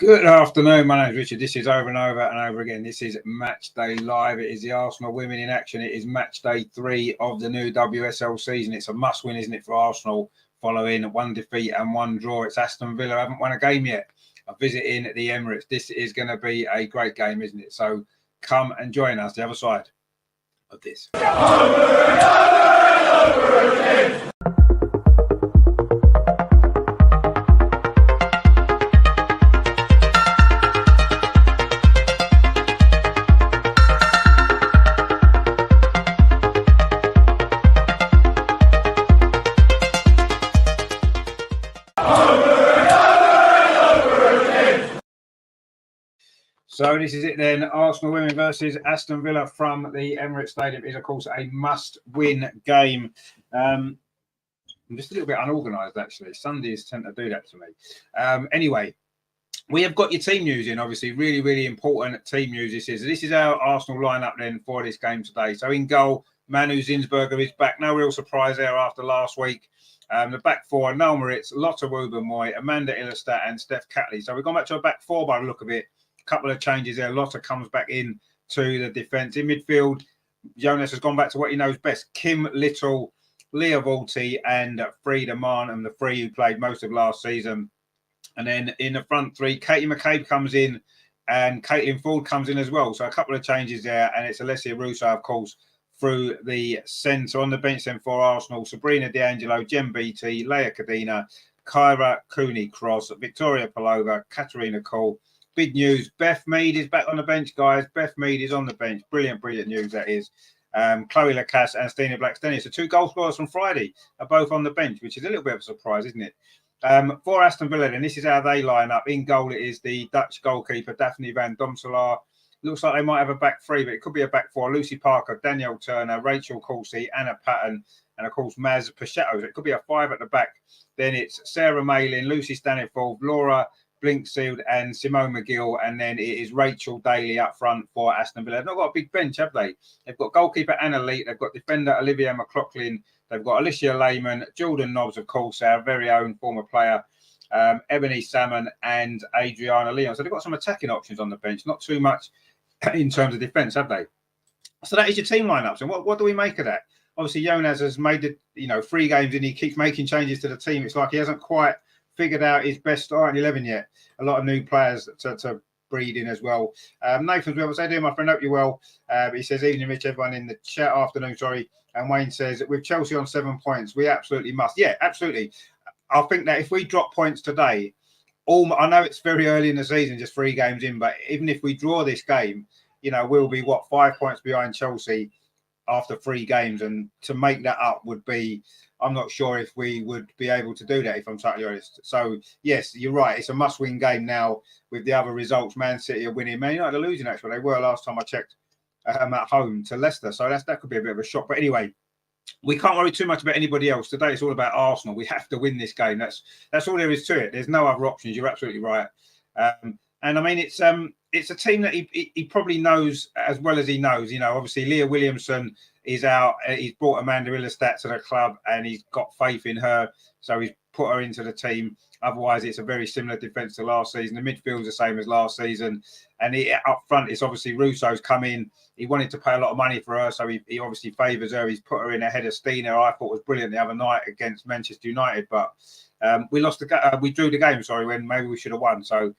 Good afternoon, my name is Richard. This is over and over and over again. This is Matchday Live. It is the Arsenal women in action. It is match day 3 of the new WSL season. It's a must win, isn't it, for Arsenal, following 1 defeat and 1 draw. It's Aston Villa, haven't won a game yet. A visit in the Emirates. This is going to be a great game, isn't it? So come and join us the other side of this. So this is it then. Arsenal women versus Aston Villa from the Emirates Stadium is, of course, a must-win game. I'm just a little bit unorganised, actually. Sundays tend to do that to me. Anyway, we have got your team news in, obviously. Really, really important team news this is. This is our Arsenal lineup then for this game today. So in goal, Manu Zinsberger is back. No real surprise there after last week. The back four, Noel Moritz, Lotta Wubben-Moy, Amanda Illerstadt and Steph Catley. So we've gone back to a back four by the look of it. Couple of changes there. Lotta comes back in to the defence. In midfield, Jonas has gone back to what he knows best. Kim Little, Leah Volti and Frida Marnham, the three who played most of last season. And then in the front three, Katie McCabe comes in and Caitlin Ford comes in as well. So a couple of changes there. And it's Alessia Russo, of course, through the centre. On the bench then for Arsenal, Sabrina D'Angelo, Jem Beattie, Leah Cadena, Kyra Cooney-Cross, Victoria Palova, Katarina Cole. Big news. Beth Mead is back on the bench, guys. Beth Mead is on the bench. Brilliant, brilliant news, that is. Chloe Lacasse and Stina Blackstenius. So 2 goal scorers from Friday are both on the bench, which is a little bit of a surprise, isn't it? For Aston Villa, then, this is how they line up. In goal, it is the Dutch goalkeeper, Daphne van Domselaar. Looks like they might have a back three, but it could be a back four. Lucy Parker, Danielle Turner, Rachel Corsi, Anna Patton, and, of course, Maz Pachetto. So it could be a 5 at the back. Then it's Sarah Malin, Lucy Staniforth, Laura Blinkfield and Simone McGill, and then it is Rachel Daly up front for Aston Villa. They've not got a big bench, have they? They've got goalkeeper Anna Leet, they've got defender Olivia McLaughlin, they've got Alicia Lehman, Jordan Nobbs, of course, our very own former player, Ebony Salmon and Adriana Leon. So they've got some attacking options on the bench, not too much in terms of defence, have they? So that is your team lineups. And what do we make of that? Obviously, Jonas has made it, 3 games and he keeps making changes to the team. It's like he hasn't quite figured out his best starting 11 yet. A lot of new players to breed in as well. Nathan's well. What's I doing, my friend? Hope you're well. He says, evening, Rich, everyone in the chat. Afternoon, sorry. And Wayne says, with Chelsea on 7 points, we absolutely must. Yeah, absolutely. I think that if we drop points today, I know it's very early in the season, just 3 games in, but even if we draw this game, we'll be, 5 points behind Chelsea after 3 games. And to make that up would be, I'm not sure if we would be able to do that, if I'm totally honest. So, yes, you're right. It's a must-win game now with the other results. Man City are winning. Man United are losing, actually. They were last time I checked at home to Leicester. So that could be a bit of a shock. But anyway, we can't worry too much about anybody else. Today it's all about Arsenal. We have to win this game. That's all there is to it. There's no other options. You're absolutely right. And I mean, it's a team that he probably knows as well as he knows. Obviously Leah Williamson is out. He's brought Amanda Illerstadt to the club and he's got faith in her. So he's put her into the team. Otherwise, it's a very similar defence to last season. The midfield's the same as last season. And up front, it's obviously Russo's come in. He wanted to pay a lot of money for her, so he obviously favours her. He's put her in ahead of Stina. I thought was brilliant the other night against Manchester United. But we drew the game, when maybe we should have won. So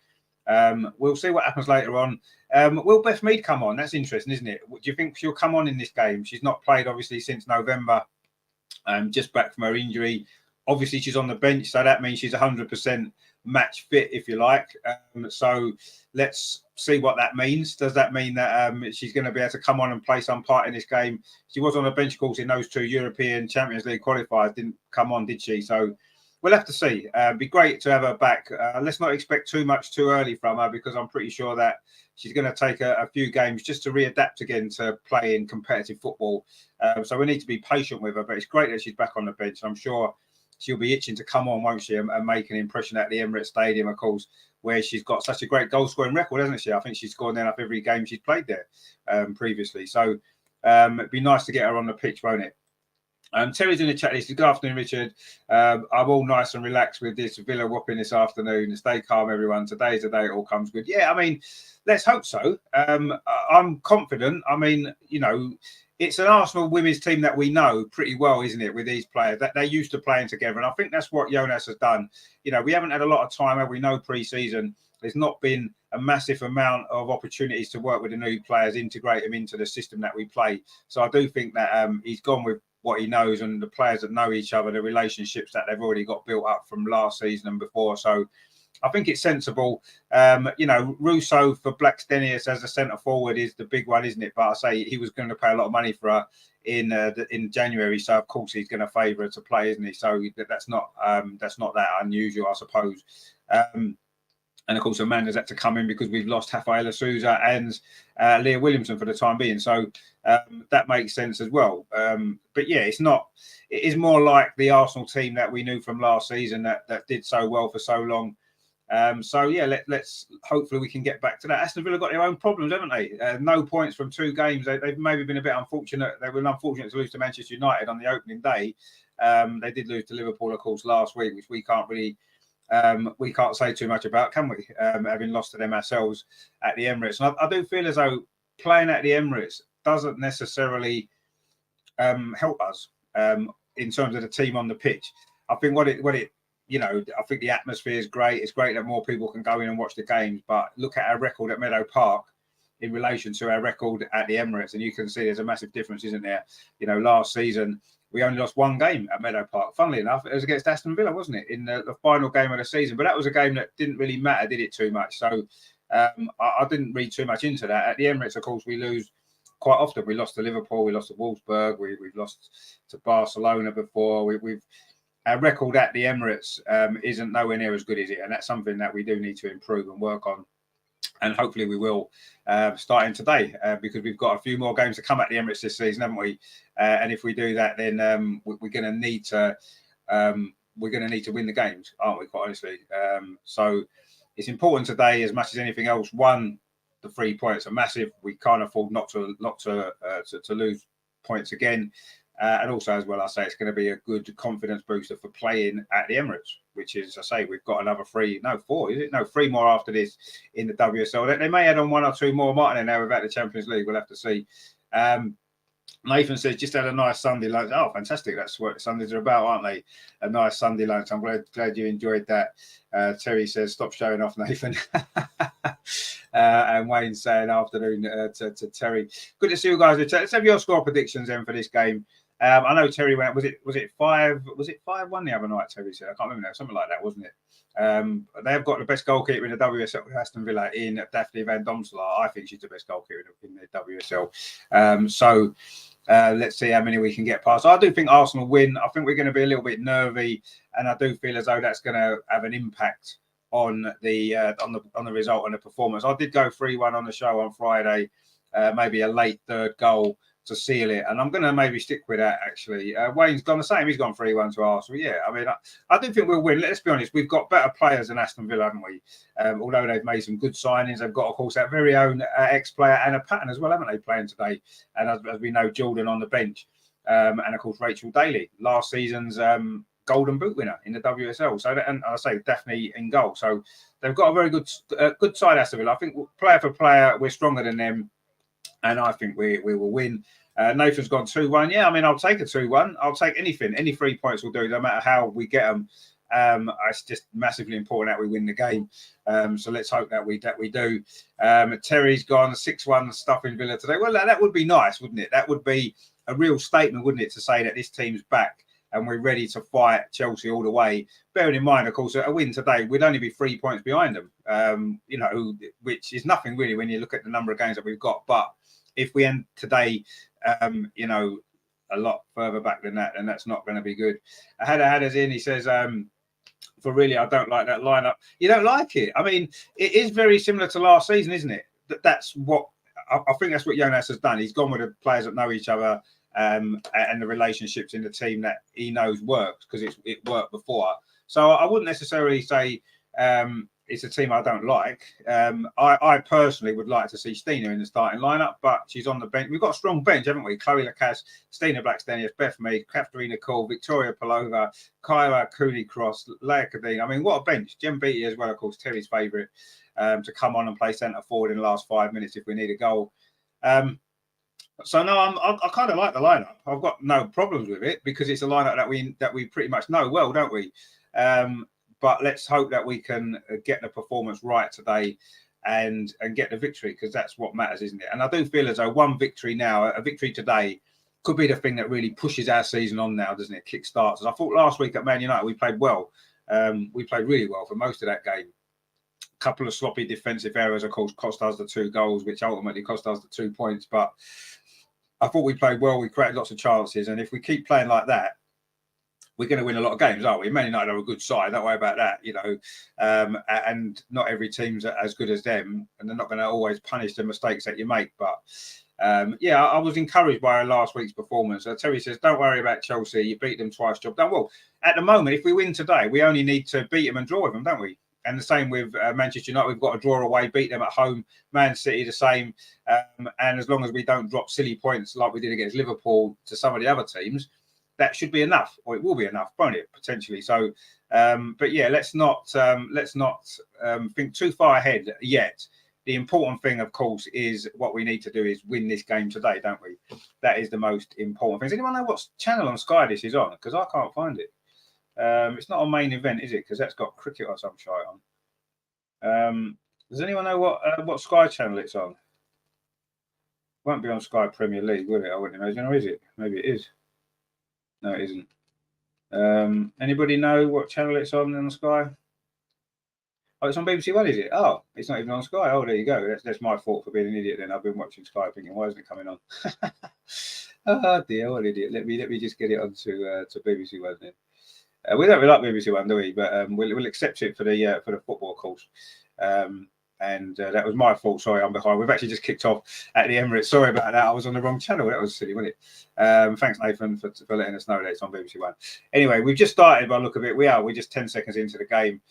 we'll see what happens later on. Will Beth Mead come on? That's interesting, isn't it? Do you think she'll come on in this game? She's not played, obviously, since November, just back from her injury. Obviously, she's on the bench, so that means she's 100% match fit, if you like. So let's see what that means. Does that mean that she's going to be able to come on and play some part in this game? She was on a bench, of course, in those 2 European Champions League qualifiers. Didn't come on, did she? So we'll have to see. It'd be great to have her back. Let's not expect too much too early from her, because I'm pretty sure that she's going to take a few games just to readapt again to playing competitive football. So we need to be patient with her, but it's great that she's back on the bench. I'm sure she'll be itching to come on, won't she, and make an impression at the Emirates Stadium, of course, where she's got such a great goal-scoring record, hasn't she? I think she's scored enough every game she's played there previously. So it'd be nice to get her on the pitch, won't it? Terry's in the chat. He says, "Good afternoon, Richard. I'm all nice and relaxed with this Villa whopping this afternoon. Stay calm, everyone. Today's the day it all comes good." Yeah, I mean, let's hope so. I'm confident. I mean, you know, it's an Arsenal women's team that we know pretty well, isn't it? With these players that they're used to playing together, and I think that's what Jonas has done. You know, we haven't had a lot of time, have we? No pre-season. There's not been a massive amount of opportunities to work with the new players, integrate them into the system that we play. So I do think that he's gone with what he knows and the players that know each other, the relationships that they've already got built up from last season and before. So I think it's sensible. You know, Russo for Blackstenius as a centre forward is the big one, isn't it? But I say he was going to pay a lot of money for her in January, so of course he's going to favour her to play, isn't he? So that's not that unusual, I suppose. And of course, Amanda's had to come in because we've lost Rafaela Souza and Leah Williamson for the time being. So that makes sense as well. But yeah, it's not. It is more like the Arsenal team that we knew from last season that did so well for so long. So yeah, let's hopefully we can get back to that. Aston Villa got their own problems, haven't they? No points from 2 games. They've maybe been a bit unfortunate. They were unfortunate to lose to Manchester United on the opening day. They did lose to Liverpool, of course, last week, which we can't say too much about, can we? Having lost to them ourselves at the Emirates. And I do feel as though playing at the Emirates doesn't necessarily help us in terms of the team on the pitch. I think what it you know, I think the atmosphere is great. It's great that more people can go in and watch the games. But look at our record at Meadow Park in relation to our record at the Emirates, and you can see there's a massive difference, isn't there? You know, last season we only lost 1 game at Meadow Park. Funnily enough, it was against Aston Villa, wasn't it, in the final game of the season? But that was a game that didn't really matter, did it, too much? So I didn't read too much into that. At the Emirates, of course, we lose quite often. We lost to Liverpool, we lost to Wolfsburg, we've lost to Barcelona before. Our record at the Emirates isn't nowhere near as good, is it? And that's something that we do need to improve and work on. And hopefully we will starting today because we've got a few more games to come at the Emirates this season, haven't we? And if we do that, then we're going to need to win the games, aren't we? Quite honestly. So it's important today as much as anything else. One, the 3 points are massive. We can't afford not to lose points again. And also, as well, I say it's going to be a good confidence booster for playing at the Emirates, which is, I say, we've got another 3 more after this in the WSL. They may add on 1 or 2 more, Martin, now without the Champions League. We'll have to see. Nathan says, just had a nice Sunday lunch. Oh, fantastic. That's what Sundays are about, aren't they? A nice Sunday lunch. I'm glad you enjoyed that. Terry says, stop showing off, Nathan. And Wayne saying afternoon to Terry. Good to see you guys. Let's have your score predictions then for this game. I know Terry went. Was it 5? Was it 5-1 the other night? Terry said, I can't remember now. Something like that, wasn't it? They have got the best goalkeeper in the WSL with Aston Villa in Daphne Van Domselaar. I think she's the best goalkeeper in the WSL. So let's see how many we can get past. I do think Arsenal win. I think we're going to be a little bit nervy, and I do feel as though that's going to have an impact on the result and the performance. I did go 3-1 on the show on Friday, maybe a late 3rd goal to seal it, and I'm going to maybe stick with that. Actually, Wayne's gone the same. He's gone 3-1 to Arsenal. Yeah, I mean, I do think we'll win. Let's be honest, we've got better players than Aston Villa, haven't we? Although they've made some good signings, they've got, of course, our very own ex-player Anna Patton as well, haven't they, playing today? And as we know, Jordan on the bench, and of course Rachel Daly, last season's Golden Boot winner in the WSL. So, and I say Daphne in goal. So they've got a very good side, Aston Villa. I think player for player, we're stronger than them. And I think we will win. Nathan's gone 2-1. Yeah, I mean, I'll take a 2-1. I'll take anything. Any 3 points will do, no matter how we get them. It's just massively important that we win the game. So let's hope that we do. Terry's gone 6-1 stuffing Villa today. Well, that would be nice, wouldn't it? That would be a real statement, wouldn't it, to say that this team's back and we're ready to fight Chelsea all the way. Bearing in mind, of course, a win today, we'd only be 3 points behind them, which is nothing really when you look at the number of games that we've got. But if we end today, a lot further back than that, and that's not going to be good. Hadder's in, he says, for really, I don't like that lineup. You don't like it? I mean, it is very similar to last season, isn't it? That's what I think that's what Jonas has done. He's gone with the players that know each other and the relationships in the team that he knows works because it worked before. So I wouldn't necessarily say it's a team I don't like. I personally would like to see Stina in the starting lineup, but she's on the bench. We've got a strong bench, haven't we? Chloe Lacasse, Stina Blackstenius, Beth Mead, Katharina Cole, Victoria Palova, Kyla Cooney-Cross, Leah Cadine. I mean, what a bench. Jem Beattie as well, of course, Terry's favourite, to come on and play centre forward in the last 5 minutes if we need a goal. So no, I kind of like the lineup. I've got no problems with it because it's a lineup that we pretty much know well, don't we? But let's hope that we can get the performance right today and get the victory, because that's what matters, isn't it? And I do feel as though one victory now, a victory today, could be the thing that really pushes our season on now, doesn't it? Kick starts. I thought last week at Man United we played well. We played really well for most of that game. A couple of sloppy defensive errors, of course, cost us the 2 goals, which ultimately cost us the 2 points. But I thought we played well. We created lots of chances. And if we keep playing like that, we're going to win a lot of games, aren't we? Man United are a good side. Don't worry about that, you know. And not every team's as good as them. And they're not going to always punish the mistakes that you make. But, yeah, I was encouraged by last week's performance. Terry says, don't worry about Chelsea. You beat them twice. Job done. Well, at the moment, if we win today, we only need to beat them and draw with them, don't we? And the same with Manchester United. We've got to draw away, beat them at home. Man City, the same. And as long as we don't drop silly points like we did against Liverpool to some of the other teams, that should be enough, or it will be enough, won't it? Potentially. So, but yeah, let's not think too far ahead yet. The important thing, of course, is what we need to do is win this game today, don't we? That is the most important thing. Does anyone know what channel on Sky this is on? Because I can't find it. It's not a main event, is it? Because that's got cricket or some shit on. Does anyone know what Sky channel it's on? Won't be on Sky Premier League, will it? I wouldn't imagine. Or is it? Maybe it is. No, it isn't. Anybody know what channel it's on Sky? Oh, it's on BBC One, is it? Oh, it's not even on Sky. Oh, there you go. That's my fault for being an idiot. Then I've been watching Sky, thinking, why isn't it coming on? Oh dear, what an idiot. Let me just get it on to BBC One then. We don't really like BBC One, do we? But we'll accept it for the football course. And that was my fault. Sorry, I'm behind. We've actually just kicked off at the Emirates. Sorry about that. I was on the wrong channel. That was silly, wasn't it? Thanks, Nathan, for letting us know that it's on BBC One. Anyway, we've just started by the look of it. We're just 10 seconds into the game.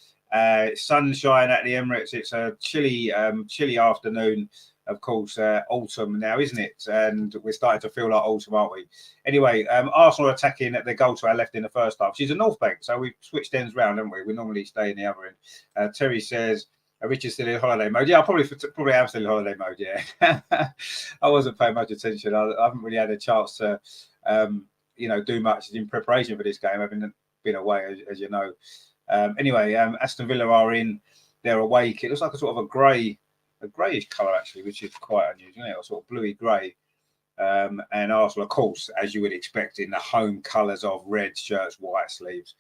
Sunshine at the Emirates. It's a chilly afternoon. Of course, autumn now, isn't it? And we're starting to feel like autumn, aren't we? Anyway, Arsenal attacking at the goal to our left in the first half. She's a North Bank, so we've switched ends round, haven't we? We normally stay in the other end. Terry says, Richard's still in holiday mode. Yeah, I probably am still in holiday mode, yeah. I wasn't paying much attention. I haven't really had a chance to, do much in preparation for this game. I've been away, as you know. Anyway, Aston Villa are in. They're awake. It looks like a sort of a greyish colour, actually, which is quite unusual, isn't it? Or sort of bluey grey. And Arsenal, of course, as you would expect, in the home colours of red shirts, white sleeves,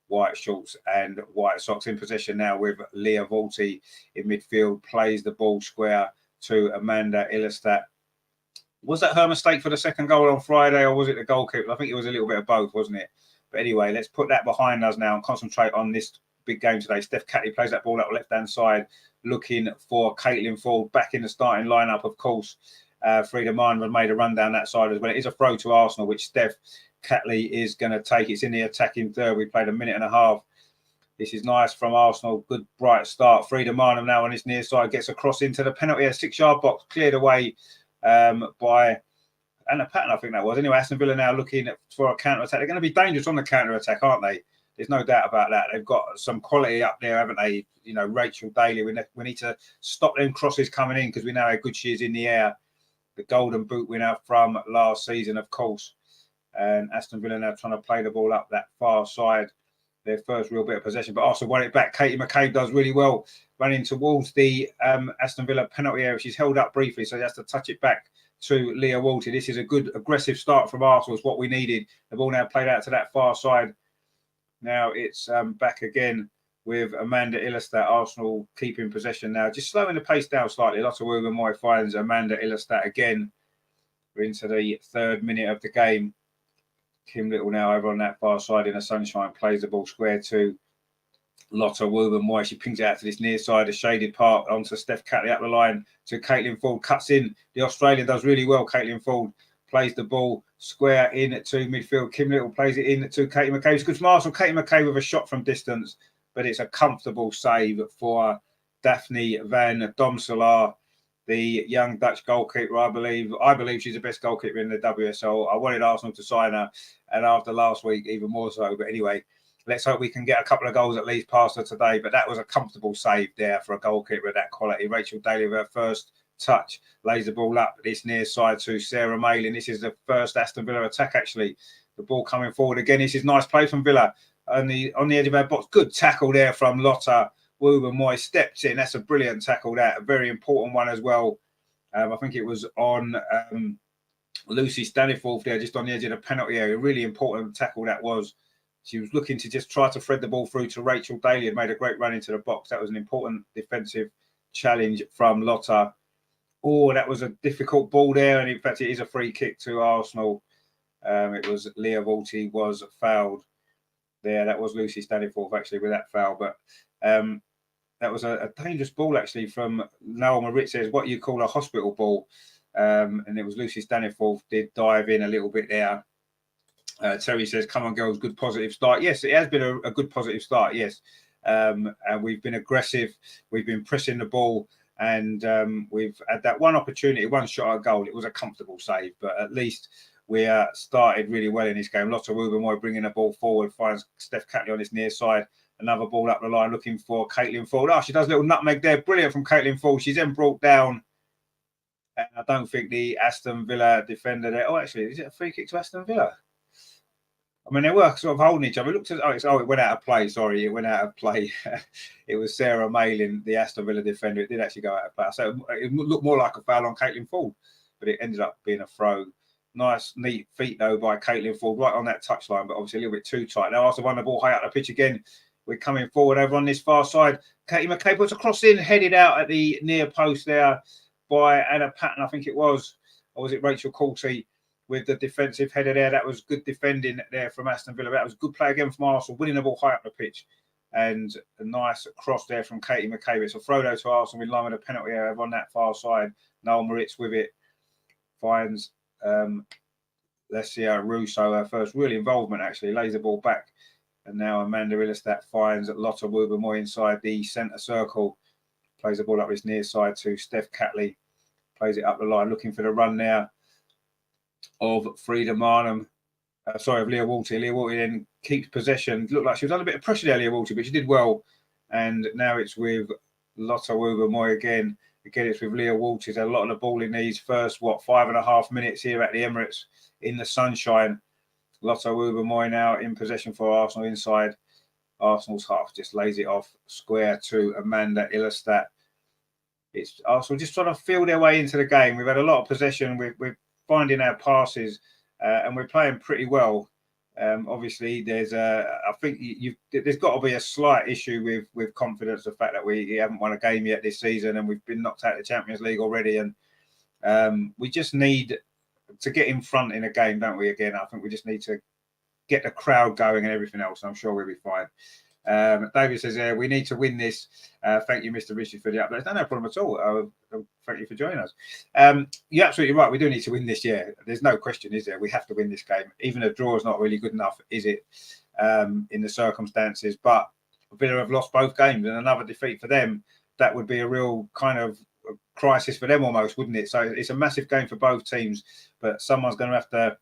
white shorts and white socks. In possession now with Leah Volti in midfield, plays the ball square to Amanda Illerstadt. Was that her mistake for the second goal on Friday, or was it the goalkeeper? I think it was a little bit of both, wasn't it? But anyway, let's put that behind us now and concentrate on this big game today. Steph Catley plays that ball up left-hand side, looking for Caitlin Ford back in the starting lineup, of course. Frida Marnman made a run down that side as well. It is a throw to Arsenal, which Steph Catley is going to take. It's in the attacking third. We played a minute and a half. This is nice from Arsenal. Good, bright start. Frida Marnman now on his near side gets across into the penalty, a 6-yard box, cleared away by Anna Patton, I think that was. Anyway, Aston Villa now looking for a counter-attack. They're going to be dangerous on the counter-attack, aren't they? There's no doubt about that. They've got some quality up there, haven't they? You know, Rachel Daly. We need to stop them crosses coming in, because we know how good she is in the air. The Golden Boot winner from last season, of course. And Aston Villa now trying to play the ball up that far side. Their first real bit of possession, but also won it back. Katie McCabe does really well running towards the Aston Villa penalty area. She's held up briefly, so she has to touch it back to Leah Walter. This is a good aggressive start from Arsenal. It's what we needed. The ball now played out to that far side. Now it's back again with Amanda Illerstadt. Arsenal keeping possession now, just slowing the pace down slightly. Lots of Moy finds Amanda Illerstadt again. We're into the 3rd minute of the game. Kim Little now over on that far side in the sunshine, plays the ball square to Lotta Moy. She pings it out to this near side, a shaded part onto Steph Catley up the line to Caitlin Ford. Cuts in. The Australian does really well. Caitlin Ford plays the ball square in to midfield. Kim Little plays it in to Katie McCabe. It's good from Arsenal. Katie McCabe with a shot from distance, but it's a comfortable save for Daphne van Domselaar, the young Dutch goalkeeper. I believe she's the best goalkeeper in the WSL. I wanted Arsenal to sign her, and after last week, even more so. But anyway, let's hope we can get a couple of goals at least past her today. But that was a comfortable save there for a goalkeeper of that quality. Rachel Daly with her first touch lays the ball up this near side to Sarah Malin. This is the first Aston Villa attack, actually. The ball coming forward again. This is nice play from Villa on the edge of our box. Good tackle there from Lotta Woober-Moy. Steps in. That's a brilliant tackle. That a very important one as well. I think it was on Lucy Staniforth there, just on the edge of the penalty area. Really important tackle that was. She was looking to just try to thread the ball through to Rachel Daly and made a great run into the box. That was an important defensive challenge from Lotta. Oh, that was a difficult ball there, and in fact, it is a free kick to Arsenal. It was Leah Walty was fouled there. That was Lucy Staniforth actually with that foul, but that was a dangerous ball actually from Noel Moritz. Says what you call a hospital ball, and it was Lucy Staniforth did dive in a little bit there. Terry says, "Come on, girls, good positive start." Yes, it has been a good positive start. Yes, and we've been aggressive. We've been pressing the ball. And we've had that one opportunity, one shot at goal. It was a comfortable save, but at least we started really well in this game. Lots of Woober-Moy bringing the ball forward, finds Steph Catley on his near side. Another ball up the line looking for Caitlin Ford. Oh, she does a little nutmeg there. Brilliant from Caitlin Ford. She's then brought down. And I don't think the Aston Villa defender there. Oh, actually, is it a free kick to Aston Villa? I mean, they were sort of holding each other. It looked as it went out of play. Sorry, it went out of play. It was Sarah Malin, the Aston Villa defender. It did actually go out of play. So it looked more like a foul on Caitlin Ford, but it ended up being a throw. Nice, neat feet, though, by Caitlin Ford, right on that touchline, but obviously a little bit too tight. Now, Arsenal won the ball high up the pitch again. We're coming forward over on this far side. Katie McKay puts a cross in, headed out at the near post there by Anna Patton, I think it was. Or was it Rachel Coulty? With the defensive header there, that was good defending there from Aston Villa. That was good play again from Arsenal, winning the ball high up the pitch. And a nice cross there from Katie McCabe. It's a throw though to Arsenal in line with the penalty area on that far side. Noel Moritz with it. Finds Lesia Russo, her first real involvement actually. Lays the ball back. And now Amanda Illerstadt finds Lotta Woober-Moy inside the centre circle. Plays the ball up his near side to Steph Catley. Plays it up the line, looking for the run there of Frida Marnham, of Leah Walty. Leah Walty then keeps possession. Looked like she was under a bit of pressure there, Leah Walty, but she did well. And now it's with Lotta Woober-Moy again. Again, it's with Leah Walty. She's had a lot of the ball in these first, 5.5 minutes here at the Emirates in the sunshine. Lotta Woober-Moy now in possession for Arsenal inside Arsenal's half. Just lays it off square to Amanda Illerstadt. It's Arsenal just trying to feel their way into the game. We've had a lot of possession. We've finding our passes, and we're playing pretty well. Obviously, there's there's got to be a slight issue with confidence. The fact that we haven't won a game yet this season, and we've been knocked out of the Champions League already, and we just need to get in front in a game, don't we? Again, I think we just need to get the crowd going and everything else. I'm sure we'll be fine. David says, we need to win this. Thank you, Mr. Ritchie, for the update. No problem at all. Thank you for joining us. You're absolutely right. We do need to win this year. There's no question, is there? We have to win this game. Even a draw is not really good enough, is it, in the circumstances? But Villa have lost both games, and another defeat for them, that would be a real kind of crisis for them almost, wouldn't it? So it's a massive game for both teams, but someone's going to have to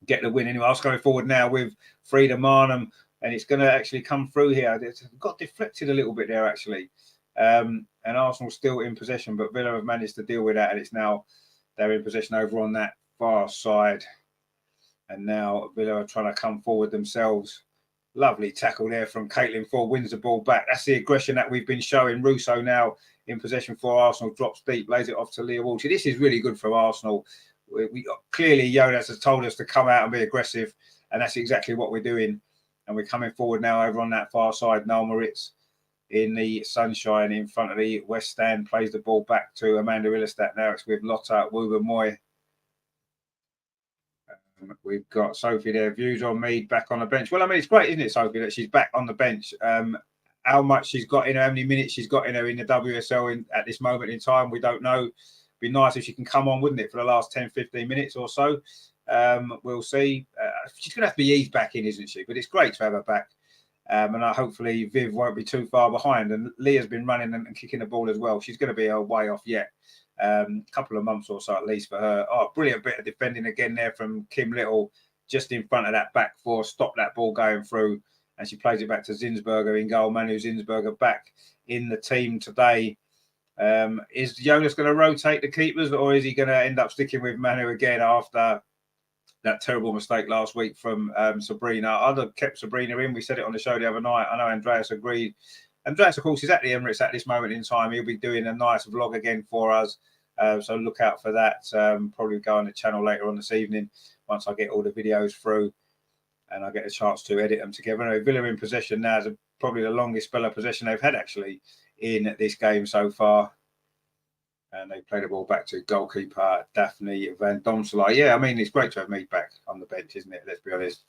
get the win anyway. I was going forward now with Frida Marnham, and it's going to actually come through here. It's got deflected a little bit there, actually. And Arsenal still in possession, but Villa have managed to deal with that. And it's now they're in possession over on that far side. And now Villa are trying to come forward themselves. Lovely tackle there from Caitlin Ford, wins the ball back. That's the aggression that we've been showing. Russo now in possession for Arsenal, drops deep, lays it off to Leah Walsh. This is really good for Arsenal. We clearly, Jonas has told us to come out and be aggressive, and that's exactly what we're doing. And we're coming forward now over on that far side. Noel Moritz in the sunshine in front of the West Stand, plays the ball back to Amanda Illerstadt. Now it's with Lotta Woober-Moy. We've got Sophie there. Views on Mead back on the bench. Well, I mean, it's great, isn't it, Sophie, that she's back on the bench? How much she's got in her, how many minutes she's got in her in the WSL at this moment in time, we don't know. It'd be nice if she can come on, wouldn't it, for the last 10, 15 minutes or so. We'll see. She's going to have to be eased back in, isn't she? But it's great to have her back. And hopefully Viv won't be too far behind. And Leah's been running and kicking the ball as well. She's going to be a way off yet. Couple of months or so at least for her. Oh, brilliant bit of defending again there from Kim Little, just in front of that back four, stop that ball going through. And she plays it back to Zinsberger in goal. Manu Zinsberger back in the team today. Is Jonas going to rotate the keepers, or is he going to end up sticking with Manu again after that terrible mistake last week from Sabrina? I'd have kept Sabrina in. We said it on the show the other night. I know Andreas agreed. Andreas, of course, is at the Emirates at this moment in time. He'll be doing a nice vlog again for us. So look out for that. Probably go on the channel later on this evening once I get all the videos through and I get a chance to edit them together. Anyway, Villa in possession now is probably the longest spell of possession they've had actually in this game so far. And they play the ball back to goalkeeper Daphne Van Domselaar. Yeah, I mean, it's great to have me back on the bench, isn't it? Let's be honest.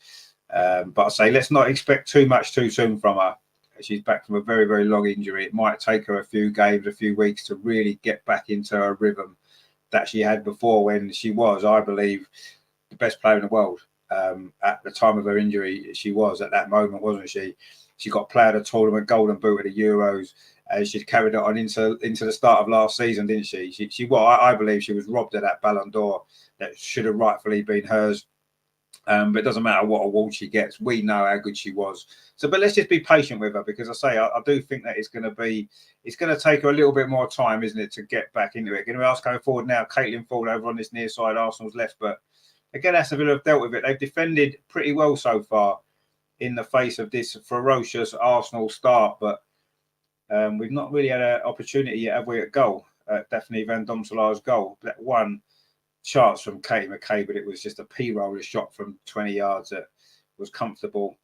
But I say, let's not expect too much too soon from her. She's back from a very, very long injury. It might take her a few games, a few weeks to really get back into her rhythm that she had before, when she was, I believe, the best player in the world. At the time of her injury, she was at that moment, wasn't she? She got player of the tournament, golden boot at the Euros. She carried it on into the start of last season, didn't she? I believe she was robbed of that Ballon d'Or that should have rightfully been hers. But it doesn't matter what award she gets. We know how good she was. So, but let's just be patient with her, because I do think that it's going to take her a little bit more time, isn't it, to get back into it. Going to ask going forward now, Caitlin Ford over on this near side, Arsenal's left. But again, Aston Villa have dealt with it. They've defended pretty well so far in the face of this ferocious Arsenal start. But we've not really had an opportunity yet, have we, at goal? Daphne Van Domselaar's goal. That one chance from Katie McCabe, but it was just a p-roller shot from 20 yards that was comfortable.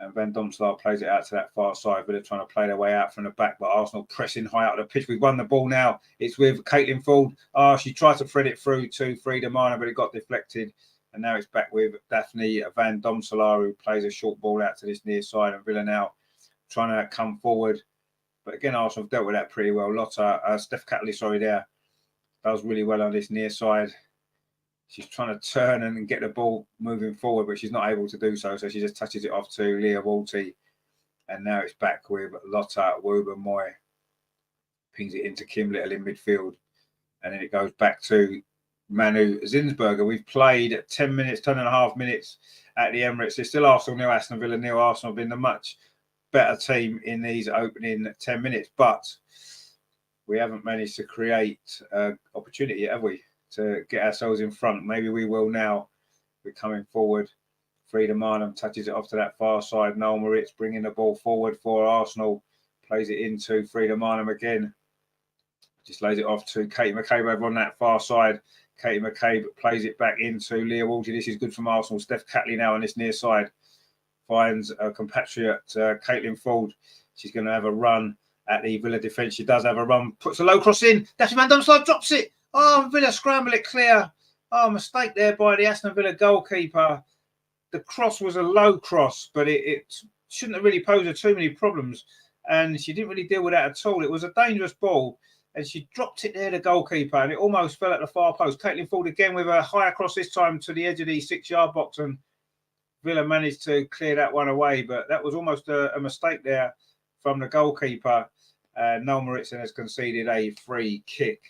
And Van Domselaar plays it out to that far side, but they're trying to play their way out from the back, but Arsenal pressing high out of the pitch. We've won the ball now. It's with Caitlin Ford. She tried to thread it through to Frida Minor, but it got deflected. And now it's back with Daphne Van Domselaar, who plays a short ball out to this near side. And Villa now trying to come forward. But again, Arsenal have dealt with that pretty well. Steph Catley, there, does really well on this near side. She's trying to turn and get the ball moving forward, but she's not able to do so. So she just touches it off to Leah Walty. And now it's back with Lotta Woober-Moy. Pings it into Kim Little in midfield. And then it goes back to Manu Zinsberger. We've played 10 and a half minutes at the Emirates. It's still Arsenal nil, Aston Villa nil. Arsenal have been the much better team in these opening 10 minutes. But we haven't managed to create opportunity yet, have we, to get ourselves in front? Maybe we will now. We're coming forward. Frida Marnham touches it off to that far side. Noel Moritz bringing the ball forward for Arsenal. Plays it into Frida Marnham again. Just lays it off to Katie McCabe over on that far side. Katie McCabe plays it back into Leah Walty. This is good from Arsenal. Steph Catley now on this near side. Finds a compatriot, Caitlin Ford. She's going to have a run at the Villa defence. She does have a run. Puts a low cross in. Daphne Van Domselaar drops it. Oh, Villa scramble it clear. Oh, mistake there by the Aston Villa goalkeeper. The cross was a low cross, but it shouldn't have really posed her too many problems. And she didn't really deal with that at all. It was a dangerous ball. And she dropped it there, the goalkeeper, and it almost fell at the far post. Caitlin Ford again with a higher cross this time to the edge of the 6-yard box. And Villa managed to clear that one away. But that was almost a mistake there from the goalkeeper. Noel Moritz has conceded a free kick.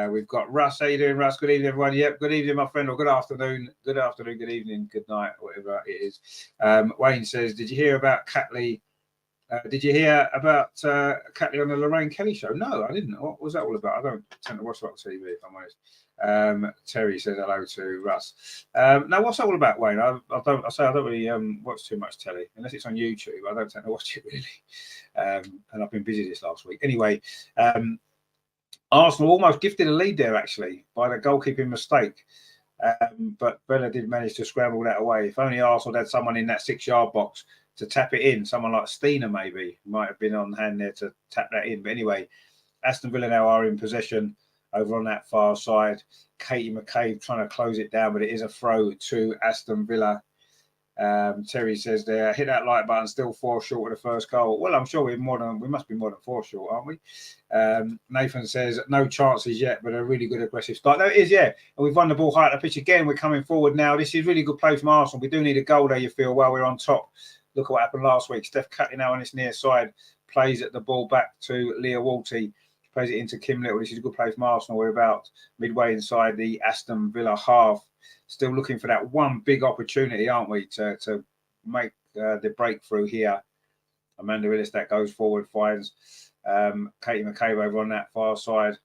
We've got Russ. How you doing, Russ? Good evening, everyone. Yep, good evening, my friend, or good afternoon. Good afternoon, good evening, good night, whatever it is. Wayne says, did you hear about Catley? Did you hear about Catley on the Lorraine Kelly show? No, I didn't. What was that all about? I don't tend to watch a lot of TV, if I'm honest. Terry says hello to Russ. Now, what's that all about, Wayne? I don't really watch too much telly, unless it's on YouTube. I don't tend to watch it really. And I've been busy this last week. Anyway, Arsenal almost gifted a lead there, actually, by the goalkeeping mistake. But Villa did manage to scramble that away. If only Arsenal had someone in that 6-yard box to tap it in, someone like Steiner maybe might have been on hand there to tap that in. But anyway, Aston Villa now are in possession over on that far side. Katie McCabe trying to close it down, but it is a throw to Aston Villa. Terry says there, hit that like button, still 4 short of the first goal. Well, I'm sure we must be more than 4 short, aren't we? Nathan says no chances yet, but a really good aggressive start. No, it is, yeah. And we've won the ball high at the pitch again. We're coming forward now. This is really good play from Arsenal. We do need a goal there, you feel, while we're on top Look at what happened last week. Steph Catley now on this near side, plays at the ball back to Leah Walty, plays it into Kim Little. This is a good play from Arsenal. We're about midway inside the Aston Villa half. Still looking for that one big opportunity, aren't we, to make the breakthrough here. Amanda Willis that goes forward, finds Katie McCabe over on that far side.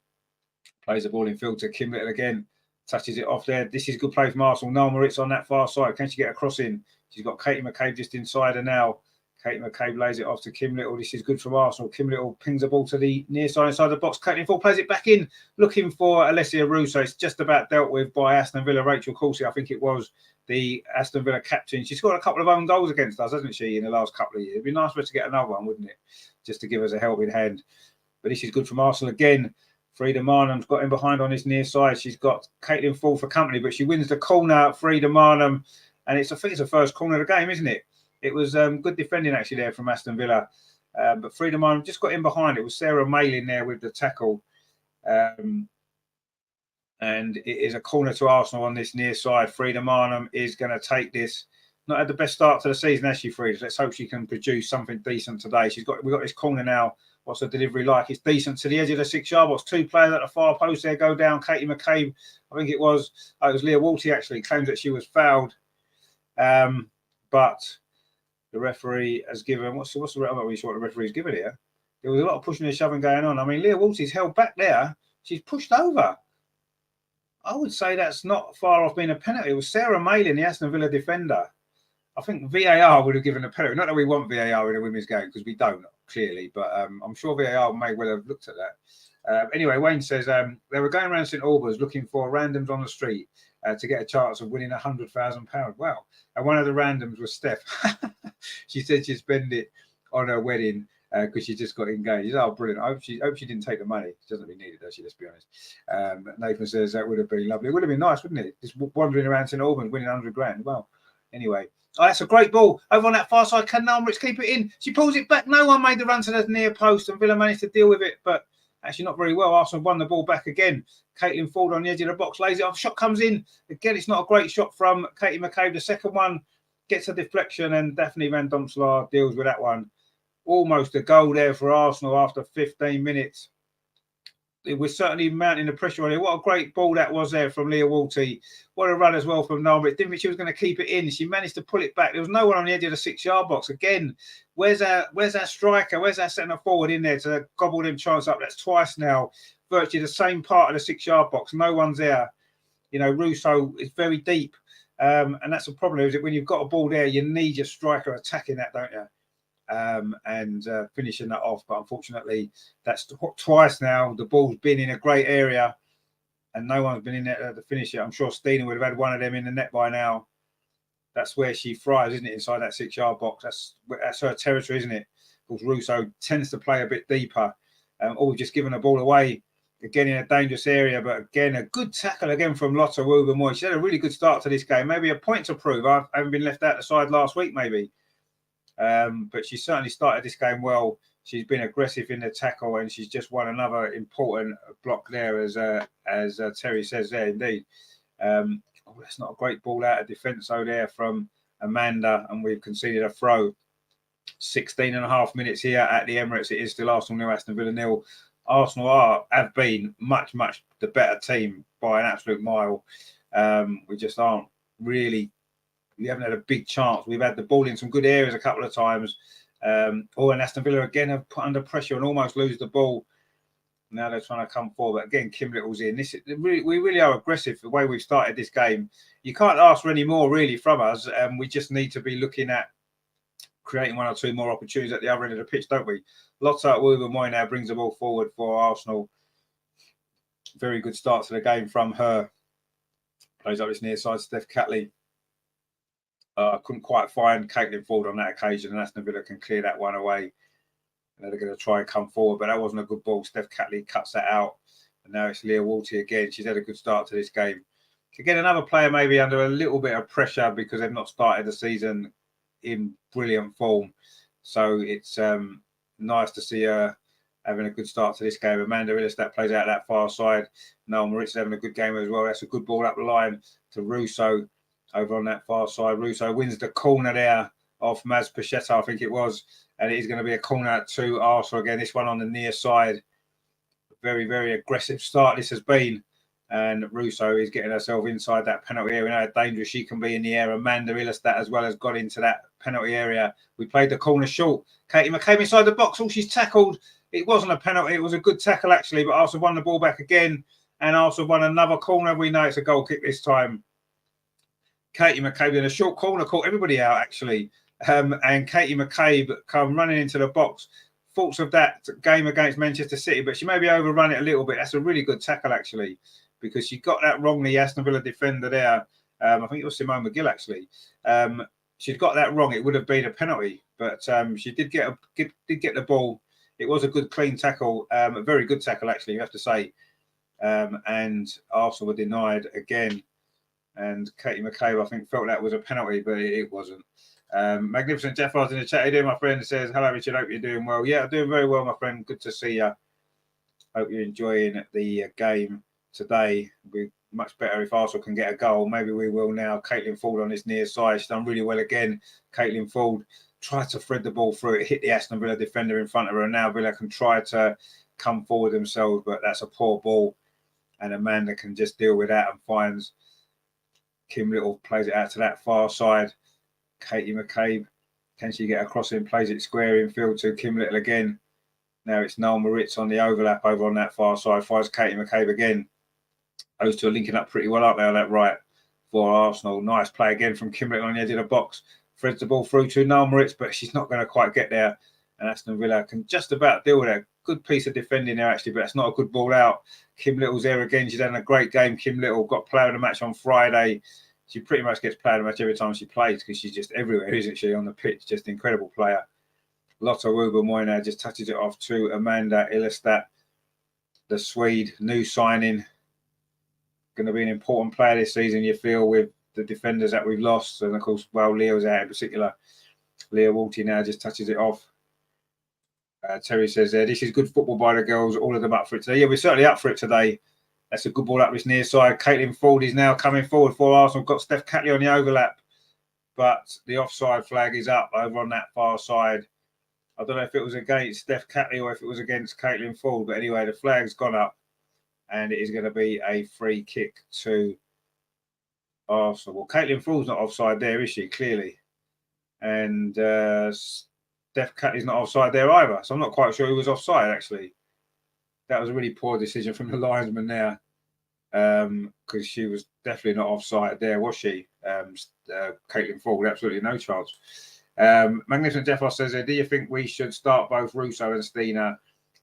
Plays the ball in field to Kim Little again. Touches it off there. This is good play from Arsenal. Noel Moritz on that far side. Can she get a cross in? She's got Katie McCabe just inside her now. Katie McCabe lays it off to Kim Little. This is good from Arsenal. Kim Little pings the ball to the near side inside the box. Katie Ford plays it back in, looking for Alessia Russo. It's just about dealt with by Aston Villa. Rachel Corsi, I think it was, the Aston Villa captain. She's got a couple of own goals against us, hasn't she, in the last couple of years? It'd be nice for us to get another one, wouldn't it? Just to give us a helping hand. But this is good from Arsenal again. Frida Marnham's got in behind on his near side. She's got Caitlin Ford for company, but she wins the corner. Frida Marnham, and I think it's the first corner of the game, isn't it? It was good defending actually there from Aston Villa, but Frida Marnham just got in behind. It was Sarah Malin there with the tackle, and it is a corner to Arsenal on this near side. Frida Marnham is going to take this. Not had the best start to the season, has she, Frida? Let's hope she can produce something decent today. We've got this corner now. What's the delivery like? It's decent to the edge of the 6-yard box. Two players at the far post there go down. Katie McCabe, I think it was Leah Walty actually, claims that she was fouled. But the referee has given, I'm not really sure what the referee's given here. There was a lot of pushing and shoving going on. I mean, Leah Walty's held back there. She's pushed over. I would say that's not far off being a penalty. It was Sarah Malin, the Aston Villa defender. I think VAR would have given a penalty. Not that we want VAR in a women's game, because we don't, clearly, but I'm sure VAR may well have looked at that. Anyway, Wayne says they were going around St Albans looking for randoms on the street to get a chance of winning £100,000. Wow. And one of the randoms was Steph. She said she'd spend it on her wedding because she just got engaged. Oh, brilliant. I hope she didn't take the money. She doesn't really need it, does she? Let's be honest. Nathan says that would have been lovely. It would have been nice, wouldn't it? Just wandering around St Albans winning £100,000. Well, anyway. Oh, that's a great ball. Over on that far side, can Noel Moritz keep it in? She pulls it back. No one made the run to the near post, and Villa managed to deal with it, but actually not very well. Arsenal won the ball back again. Caitlin Ford on the edge of the box, lays it off. Shot comes in. Again, it's not a great shot from Katie McCabe. The second one gets a deflection, and Daphne Van Domselaar deals with that one. Almost a goal there for Arsenal after 15 minutes. It was certainly mounting the pressure on it. What a great ball that was there from Leah Walty. What a run as well from Noel. Didn't think she was going to keep it in. She managed to pull it back. There was no one on the edge of the 6-yard box. Again, where's our striker? Where's our centre forward in there to gobble them chance up? That's twice now. Virtually the same part of the 6-yard box. No one's there. You know, Russo is very deep. And that's the problem, is that when you've got a ball there, you need your striker attacking that, don't you? And finishing that off. But unfortunately, that's twice now. The ball's been in a great area and no one's been in there to finish it. I'm sure Stina would have had one of them in the net by now. That's where she thrives, isn't it? Inside that 6-yard box. That's her territory, isn't it? Because Russo tends to play a bit deeper. Or just giving the ball away again in a dangerous area. But again, a good tackle again from Lotta Woober-Moy. She had a really good start to this game. Maybe a point to prove. I haven't been left out the side last week, maybe. But she certainly started this game well. She's been aggressive in the tackle, and she's just won another important block there, as Terry says there. Indeed, that's not a great ball out of defence there from Amanda, and we've conceded a throw. 16.5 minutes here at the Emirates. It is still Arsenal 0, Aston Villa 0. Arsenal have been much the better team by an absolute mile. We just aren't really. We haven't had a big chance. We've had the ball in some good areas a couple of times. And Aston Villa again have put under pressure and almost lose the ball. Now they're trying to come forward. But again, Kim Little's in. We really are aggressive the way we've started this game. You can't ask for any more really from us. We just need to be looking at creating one or two more opportunities at the other end of the pitch, don't we? Lotta Woober-Moy now brings the ball forward for Arsenal. Very good start to the game from her. Plays up this near side, Steph Catley. Couldn't quite find Caitlin Ford on that occasion, and Aston Villa can clear that one away. And they're going to try and come forward, but that wasn't a good ball. Steph Catley cuts that out, and now it's Leah Walty again. She's had a good start to this game. Again, another player maybe under a little bit of pressure because they've not started the season in brilliant form. So it's nice to see her having a good start to this game. Amanda Willis, that plays out that far side. Noel Moritz having a good game as well. That's a good ball up the line to Russo. Over on that far side, Russo wins the corner there off Maz Pacheta, I think it was. And it is going to be a corner to Arsenal again. This one on the near side. Very, very aggressive start this has been. And Russo is getting herself inside that penalty area. We know how dangerous she can be in the air. Amanda Ilestat as well has got into that penalty area. We played the corner short. Katie McCabe inside the box. Oh, she's tackled. It wasn't a penalty. It was a good tackle, actually. But Arsenal won the ball back again. And Arsenal won another corner. We know it's a goal kick this time. Katie McCabe in a short corner caught everybody out, actually. And Katie McCabe come running into the box. Thoughts of that game against Manchester City, but she maybe overrun it a little bit. That's a really good tackle, actually, because she got that wrong, the Aston Villa defender there. I think it was Simone McGill, actually. She'd got that wrong. It would have been a penalty, but she did get the ball. It was a good, clean tackle, a very good tackle, actually, you have to say. And Arsenal were denied again. And Katie McCabe, I think, felt that was a penalty, but it wasn't. Magnificent Jeff Hart in the chat. How you doing, my friend? Says, hello, Richard. Hope you're doing well. Yeah, I'm doing very well, my friend. Good to see you. Hope you're enjoying the game today. It'll be much better if Arsenal can get a goal. Maybe we will now. Caitlin Ford on this near side. She's done really well again. Caitlin Ford tried to thread the ball through it, hit the Aston Villa defender in front of her, and now Villa can try to come forward themselves, but that's a poor ball. And Amanda can just deal with that and finds Kim Little, plays it out to that far side. Katie McCabe, can she get across and plays it square in field to Kim Little again? Now it's Noel Moritz on the overlap over on that far side. Finds Katie McCabe again. Those two are linking up pretty well up there on that right for Arsenal. Nice play again from Kim Little on the edge of the box. Threads the ball through to Noel Moritz, but she's not going to quite get there. And Aston Villa can just about deal with it. Good piece of defending there, actually, but it's not a good ball out. Kim Little's there again. She's had a great game. Kim Little got player of the match on Friday. She pretty much gets player of the match every time she plays because she's just everywhere, isn't she, on the pitch? Just incredible player. Lotta Ruber-Moynihan just touches it off to Amanda Ilestat, the Swede, new signing. Going to be an important player this season, you feel, with the defenders that we've lost. And, of course, well, Leo's out in particular. Leah Walty now just touches it off. Terry says there, this is good football by the girls, all of them up for it today. Yeah, we're certainly up for it today. That's a good ball up this near side. Caitlin Ford is now coming forward for Arsenal. Got Steph Catley on the overlap, but the offside flag is up over on that far side. I don't know if it was against Steph Catley or if it was against Caitlin Ford, but anyway, the flag's gone up and it is going to be a free kick to Arsenal. Well, Caitlin Ford's not offside there, is she? Clearly. And Steph Catley's not offside there either, so I'm not quite sure who was offside, actually. That was a really poor decision from the linesman there, because she was definitely not offside there, was she? Caitlin Ford, absolutely no chance. Magnificent Jeff says, do you think we should start both Russo and Stina?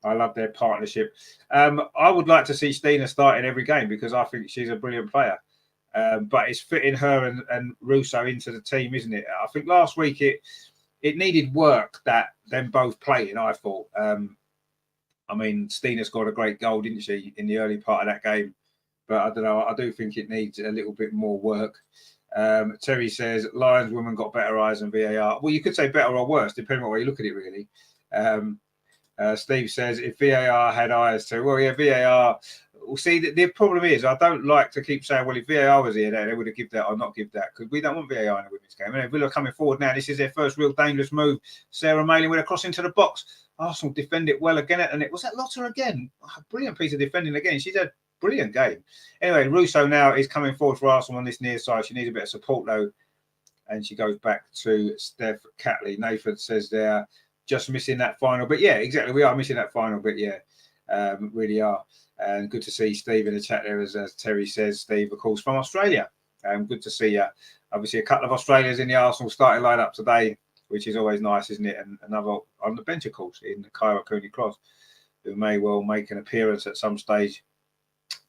I love their partnership. I would like to see Stina start in every game because I think she's a brilliant player. But it's fitting her and Russo into the team, isn't it? I think last week it needed work that them both playing, I thought. I mean, Stina scored a great goal, didn't she, in the early part of that game? But I don't know. I do think it needs a little bit more work. Terry says, Lions women got better eyes than VAR. Well, you could say better or worse, depending on where you look at it, really. Steve says, if VAR had eyes too. Well, yeah, VAR. Well, see, the problem is I don't like to keep saying, well, if VAR was here, they would have give that or not give that, because we don't want VAR in a women's game. And Villa coming forward now. This is their first real dangerous move. Sarah Malin with a cross into the box. Arsenal defend it well again. And it was that Lotta again. Oh, brilliant piece of defending again. She's a brilliant game. Anyway, Russo now is coming forward for Arsenal on this near side. She needs a bit of support, though. And she goes back to Steph Catley. Nathan says they're just missing that final bit. Yeah, exactly. We are missing that final bit. Yeah, really are. And good to see Steve in the chat there, as Terry says. Steve, of course, from Australia. Good to see you. Obviously, a couple of Australians in the Arsenal starting lineup today, which is always nice, isn't it? And another on the bench, of course, in Kyra Cooney-Cross, who may well make an appearance at some stage.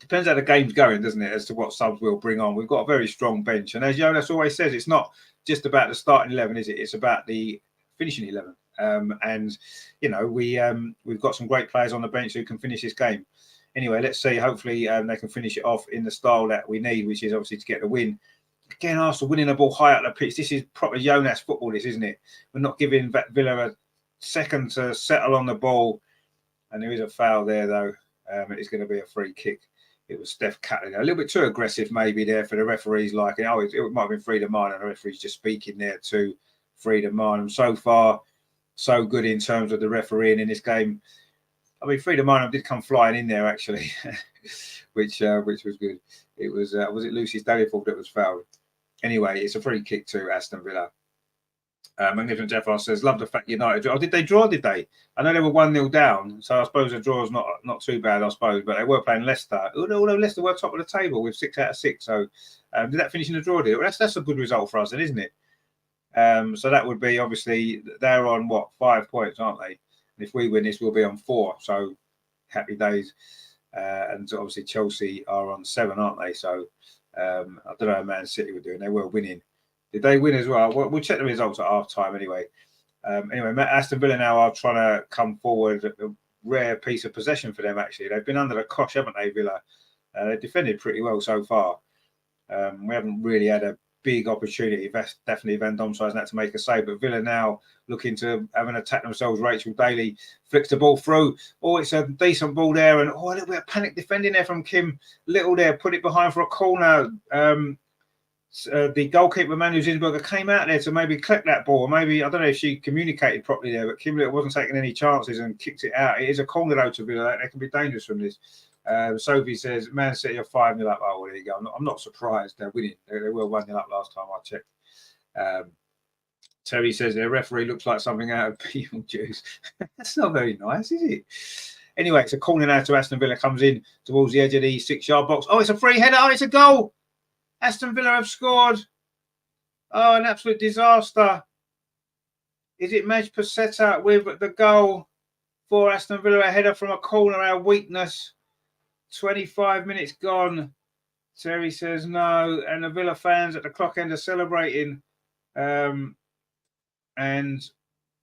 Depends how the game's going, doesn't it, as to what subs we'll bring on. We've got a very strong bench. And as Jonas always says, it's not just about the starting 11, is it? It's about the finishing 11. And, you know, we've got some great players on the bench who can finish this game. Anyway, let's see. Hopefully they can finish it off in the style that we need, which is obviously to get the win. Again, Arsenal winning the ball high up the pitch. This is proper Jonas football, this, isn't it? We're not giving Villa a second to settle on the ball. And there is a foul there, though. It is going to be a free kick. It was Steph Catley. A little bit too aggressive, maybe, there for the referees. Like, it might have been Frida Martin, and the referee's just speaking there to Freedom Marnham. So far, so good in terms of the refereeing in this game. I mean, Freedom Marnham did come flying in there actually, which was good. It was it Lucy's Dalyford that was fouled? Anyway, it's a free kick to Aston Villa. Magnificent Jeff says, love the fact United. Oh, did they draw? Did they? I know they were 1-0 down, so I suppose the draw is not too bad, I suppose. But they were playing Leicester, although Leicester were top of the table with 6 out of 6. So did that finish in a draw deal? Well, that's a good result for us, then, isn't it? So that would be, obviously, they're on 5 points, aren't they? And if we win this, we'll be on 4. So happy days. And obviously Chelsea are on 7, aren't they? So I don't know how Man City were doing. They were winning. Did they win as well? We'll check the results at half time anyway. Anyway, Aston Villa now are trying to come forward. A rare piece of possession for them, actually. They've been under the cosh, haven't they, Villa? They've defended pretty well so far. We haven't really had a big opportunity. That's definitely Van Domside hasn't had to make a save. But Villa now looking to have an attack themselves. Rachel Daly flicks the ball through. Oh, it's a decent ball there. And a little bit of panic defending there from Kim Little there. Put it behind for a corner. The goalkeeper, Manu Zinsberger, came out there to maybe collect that ball. Maybe, I don't know if she communicated properly there, but Kim Little wasn't taking any chances and kicked it out. It is a corner though to Villa. They can be dangerous from this. Sophie says, Man City are 5-0 up. Oh, there you go. I'm not surprised. They're winning. They were 1-0 up last time I checked. Terry says, their referee looks like something out of Beetlejuice. That's not very nice, is it? Anyway, it's a corner now to Aston Villa. Comes in towards the edge of the 6-yard box. Oh, it's a free header. Oh, it's a goal. Aston Villa have scored. Oh, an absolute disaster. Is it Maj Paseta with the goal for Aston Villa? A header from a corner, our weakness. 25 minutes gone. Terry says no. And the Villa fans at the clock end are celebrating. And,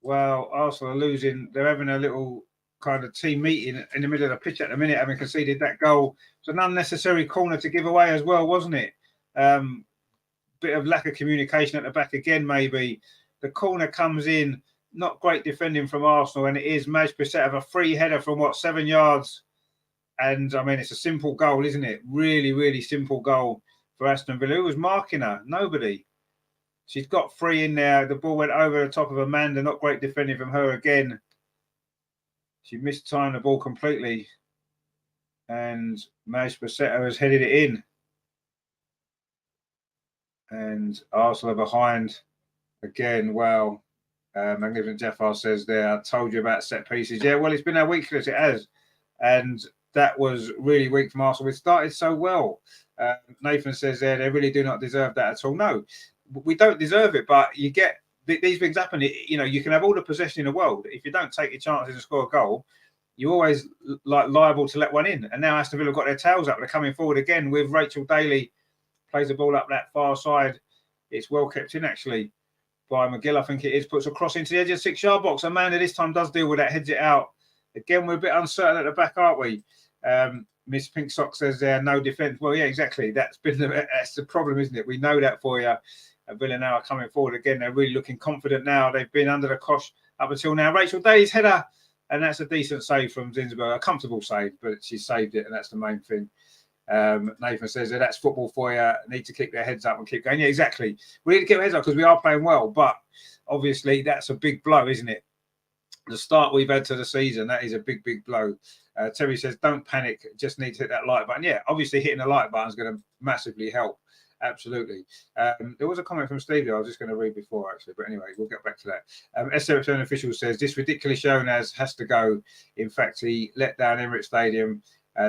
well, Arsenal are losing. They're having a little kind of team meeting in the middle of the pitch at the minute, having conceded that goal. It's an unnecessary corner to give away as well, wasn't it? Bit of lack of communication at the back again, maybe. The corner comes in, not great defending from Arsenal, and it is Maj Paseta of a free header from 7 yards. And I mean, it's a simple goal, isn't it? Really, really simple goal for Aston Villa. Who was marking her? Nobody. She's got free in there. The ball went over the top of Amanda. Not great defending from her again. She missed time the ball completely. And Maj Paseta has headed it in. And Arsenal are behind again. Well, Magnificent Jeffar says there, I told you about set pieces. Yeah, well, it's been our weakness. It has. And that was really weak from Arsenal. We started so well. Nathan says there, they really do not deserve that at all. No, we don't deserve it, but you get these things happen. You can have all the possession in the world. If you don't take your chances and score a goal, you're always liable to let one in. And now Aston Villa have got their tails up. They're coming forward again with Rachel Daly. Plays the ball up that far side. It's well kept in, actually, by McGill, I think it is. Puts a cross into the edge of the 6-yard box. Amanda this time does deal with that, heads it out. Again, we're a bit uncertain at the back, aren't we? Miss Pink Sock says there, no defence. Well, yeah, exactly. That's the problem, isn't it? We know that for you. Villa now are coming forward again. They're really looking confident now. They've been under the cosh up until now. Rachel Daly's header, and that's a decent save from Zinsberger. A comfortable save, but she saved it, and that's the main thing. Nathan says that's football for you. Need to keep their heads up and keep going. Yeah, exactly. We need to keep our heads up because we are playing well, but obviously that's a big blow, isn't it? The start we've had to the season, that is a big, big blow. Terry says, don't panic, just need to hit that like button. Yeah, obviously hitting the like button is going to massively help. Absolutely. There was a comment from Steve I was just going to read before, actually, but anyway, we'll get back to that. SFN official says, this ridiculous Jonas has to go. In fact, he let down Emirates Stadium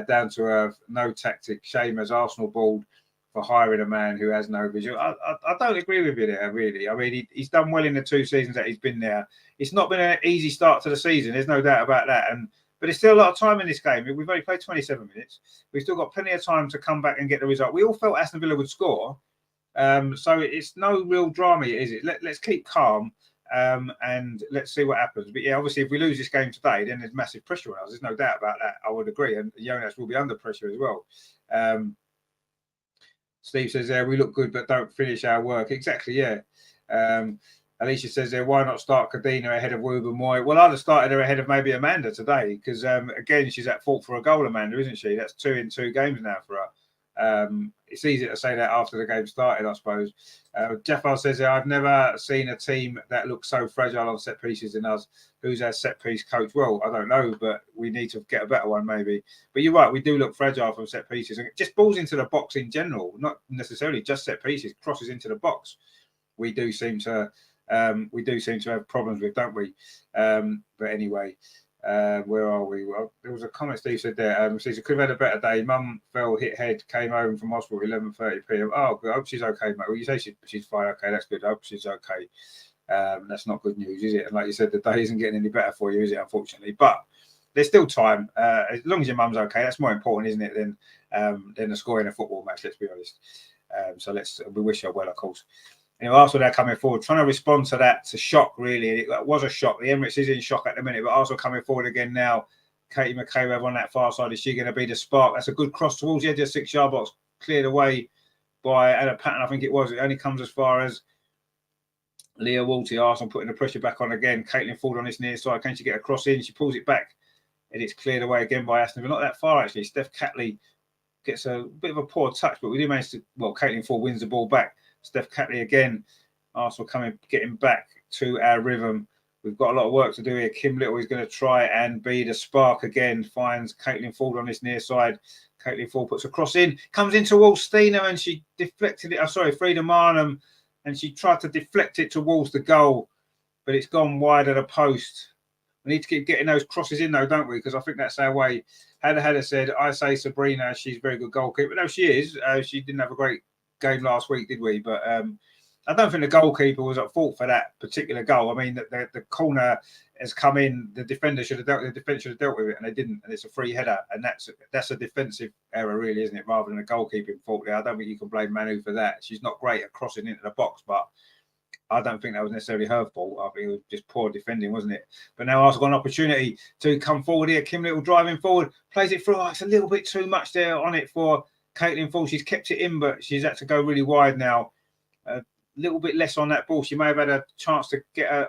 down to earth, no tactic. Shame as Arsenal balled for hiring a man who has no vision. I don't agree with you there, really. I mean, he's done well in the 2 seasons that he's been there. It's not been an easy start to the season. There's no doubt about that. But there's still a lot of time in this game. We've only played 27 minutes. We've still got plenty of time to come back and get the result. We all felt Aston Villa would score. So it's no real drama, is it? Let's keep calm and let's see what happens. But yeah, obviously, if we lose this game today, then there's massive pressure on us. There's no doubt about that. I would agree. And Jonas will be under pressure as well. Steve says there, we look good, but don't finish our work. Exactly, yeah. Alicia says there, why not start Kadina ahead of Woober Moy? Well, I'd have started her ahead of maybe Amanda today because, again, she's at fault for a goal, Amanda, isn't she? That's 2 in 2 games now for her. it's easy to say that after the game started, I suppose. Jeffar says, I've never seen a team that looks so fragile on set pieces than us. Who's our set piece coach? Well, I don't know, but we need to get a better one maybe. But you're right, we do look fragile from set pieces. And just balls into the box in general, not necessarily just set pieces, crosses into the box. We do seem to have problems with, don't we? But anyway, where are we? Well, there was a comment Steve said there. Says could have had a better day. Mum fell, hit head, came home from hospital 11:30 p.m. Oh, I hope she's okay, mate. Well, you say she's fine. Okay, that's good. I hope she's okay. That's not good news, is it? And like you said, the day isn't getting any better for you, is it? Unfortunately, but there's still time. As long as your mum's okay, that's more important, isn't it? Than the score in a football match. Let's be honest. So we wish her well, of course. Anyway, Arsenal they're coming forward, trying to respond to that. It's a shock, really. It was a shock. The Emirates is in shock at the minute, but Arsenal coming forward again now. Katie McCabe on that far side. Is she going to be the spark? That's a good cross towards the edge of the 6-yard box, cleared away by Anna Patton, I think it was. It only comes as far as Leah Walty. Arsenal putting the pressure back on again. Caitlin Ford on this near side. Can she get a cross in? She pulls it back, and it's cleared away again by Aston Villa. Not that far, actually. Steph Catley gets a bit of a poor touch, but we do manage to. Well, Caitlin Ford wins the ball back. Steph Catley again. Arsenal getting back to our rhythm. We've got a lot of work to do here. Kim Little is going to try and be the spark again. Finds Caitlin Ford on this near side. Caitlin Ford puts a cross in. Comes into Walstina and she deflected it. Frida Marnham. And she tried to deflect it towards the goal. But it's gone wide of the post. We need to keep getting those crosses in, though, don't we? Because I think that's our way. Hadda said, I say Sabrina, she's a very good goalkeeper. No, she is. She didn't have a great game last week, did we? But I don't think the goalkeeper was at fault for that particular goal. I mean, the corner has come in. The defender should have dealt with it, and they didn't. And it's a free header, and that's a defensive error, really, isn't it? Rather than a goalkeeping fault there. I don't think you can blame Manu for that. She's not great at crossing into the box, but I don't think that was necessarily her fault. I think it was just poor defending, wasn't it? But now Arsenal got an opportunity to come forward here. Kim Little driving forward, plays it through. Oh, it's a little bit too much there on it for Caitlin Ford. She's kept it in, but she's had to go really wide now. Little bit less on that ball. She may have had a chance to get a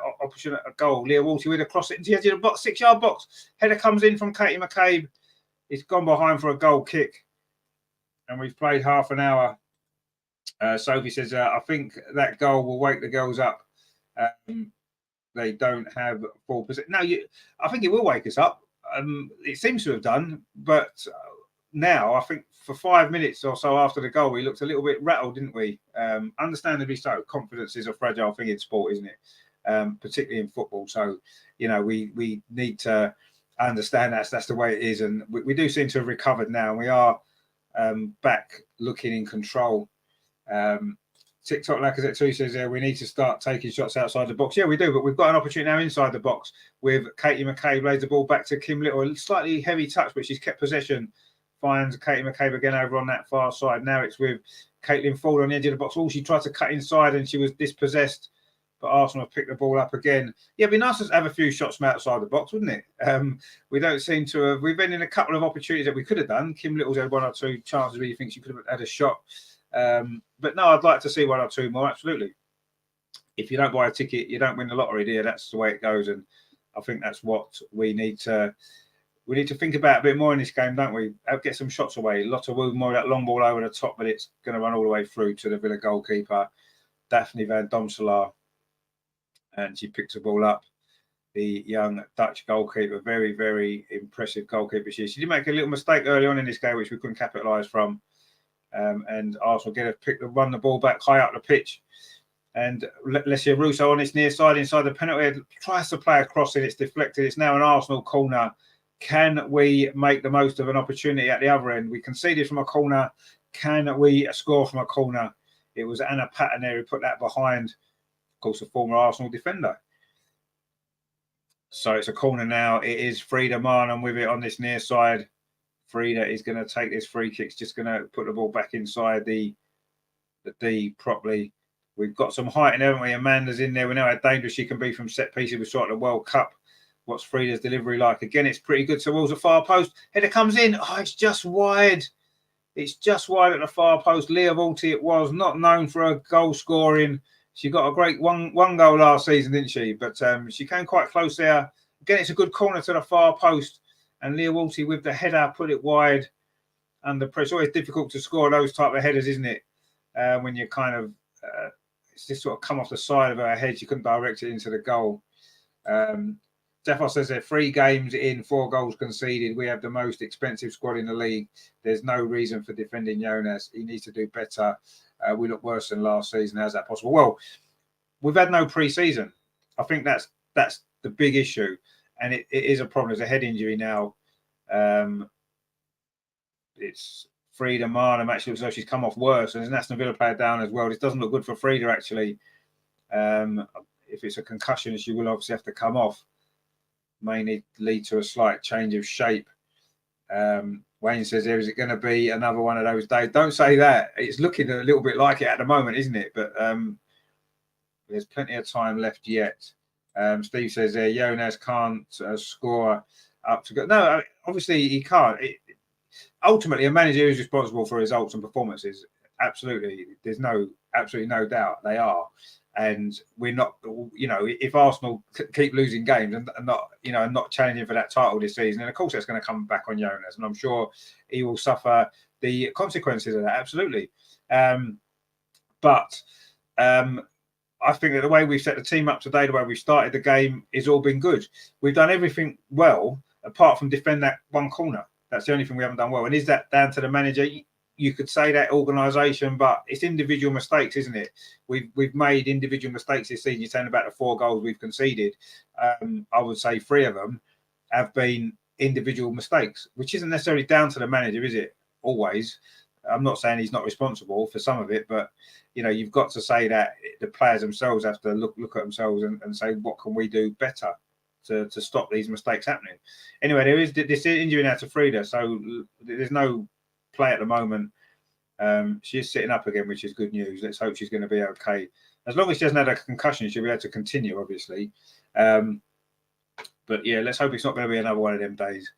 goal. Leah Walty with a cross it into the edge of the box, 6-yard box. Header comes in from Katie McCabe. It's gone behind for a goal kick. And we've played half an hour. Sophie says, I think that goal will wake the girls up. They don't have full position. No, I think it will wake us up. It seems to have done, but now I think for 5 minutes or so after the goal, we looked a little bit rattled, didn't we? Understandably so. Confidence is a fragile thing in sport, isn't it? Particularly in football. So, we need to understand that's the way it is. And we do seem to have recovered now. And we are back looking in control. TikTok Lacazette 2 says we need to start taking shots outside the box. Yeah, we do, but we've got an opportunity now inside the box with Katie McCabe. Lays the ball back to Kim Little. A slightly heavy touch, but she's kept possession. Finds Katie McCabe again over on that far side. Now it's with Caitlin Ford on the edge of the box. She tried to cut inside and she was dispossessed, but Arsenal have picked the ball up again. Yeah, it'd be nice to have a few shots from outside the box, wouldn't it? We don't seem to have. We've been in a couple of opportunities that we could have done. Kim Little's had 1 or 2 chances where you think she could have had a shot. But no, I'd like to see 1 or 2 more, absolutely. If you don't buy a ticket, you don't win the lottery, dear. That's the way it goes. And I think that's what we need to think about a bit more in this game, don't we? Get some shots away. Lotta Wu, more of that long ball over the top, but it's going to run all the way through to the Villa goalkeeper, Daphne van Domselaar. And she picks the ball up. The young Dutch goalkeeper, very, very impressive goalkeeper. She did make a little mistake early on in this game, which we couldn't capitalise from. And Arsenal run the ball back high up the pitch. And Lesia Russo on its near side, inside the penalty area, tries to play across it. It's deflected. It's now an Arsenal corner. Can we make the most of an opportunity at the other end? We conceded from a corner. Can we score from a corner? It was Anna Patton there who put that behind, of course, a former Arsenal defender. So it's a corner now. It is Frida Marnham with it on this near side. Frida is going to take this free kick. It's just going to put the ball back inside the D properly. We've got some height in, haven't we? Amanda's in there. We know how dangerous she can be from set pieces. We saw at the World Cup. What's Frida's delivery like? Again, it's pretty good towards the far post. Header comes in. Oh, it's just wide. It's just wide at the far post. Leah Walty, it was not known for her goal scoring. She got a great one goal last season, didn't she? But she came quite close there. Again, it's a good corner to the far post. And Leah Walty with the header put it wide. under pressure. It's always difficult to score those type of headers, isn't it? When you kind of it's just sort of come off the side of her head. You couldn't direct it into the goal. Jeffo says they're 3 games in, 4 goals conceded. We have the most expensive squad in the league. There's no reason for defending Jonas. He needs to do better. We look worse than last season. How's that possible? Well, we've had no pre-season. I think that's the big issue, and it is a problem. There's a head injury now. It's Frida Marnham actually looks like she's come off worse, and there's an Aston Villa player down as well. This doesn't look good for Frida actually. If it's a concussion, she will obviously have to come off. May lead to a slight change of shape. Wayne says, is it going to be another one of those days? Don't say that. It's looking a little bit like it at the moment, isn't it? But there's plenty of time left yet. Steve says, Jonas can't score up to go. No, obviously he can't. Ultimately, a manager is responsible for results and performances. Absolutely. There's absolutely no doubt they are. And we're not, if Arsenal keep losing games and not challenging for that title this season, then of course that's going to come back on Jonas, and I'm sure he will suffer the consequences of that. Absolutely. But I think that the way we've set the team up today, the way we've started the game, has all been good. We've done everything well, apart from defend that one corner. That's the only thing we haven't done well. And is that down to the manager? You could say that organisation, but it's individual mistakes, isn't it? We've made individual mistakes this season. You're saying about the 4 goals we've conceded. I would say 3 of them have been individual mistakes, which isn't necessarily down to the manager, is it? Always. I'm not saying he's not responsible for some of it, but you've got to say that the players themselves have to look at themselves and say, what can we do better to stop these mistakes happening? Anyway, there is this injury now to Frida, so there's no play at the moment. She is sitting up again, which is good news. Let's hope she's going to be okay. As long as she hasn't had a concussion, she'll be able to continue, obviously. But yeah, let's hope it's not going to be another one of them days.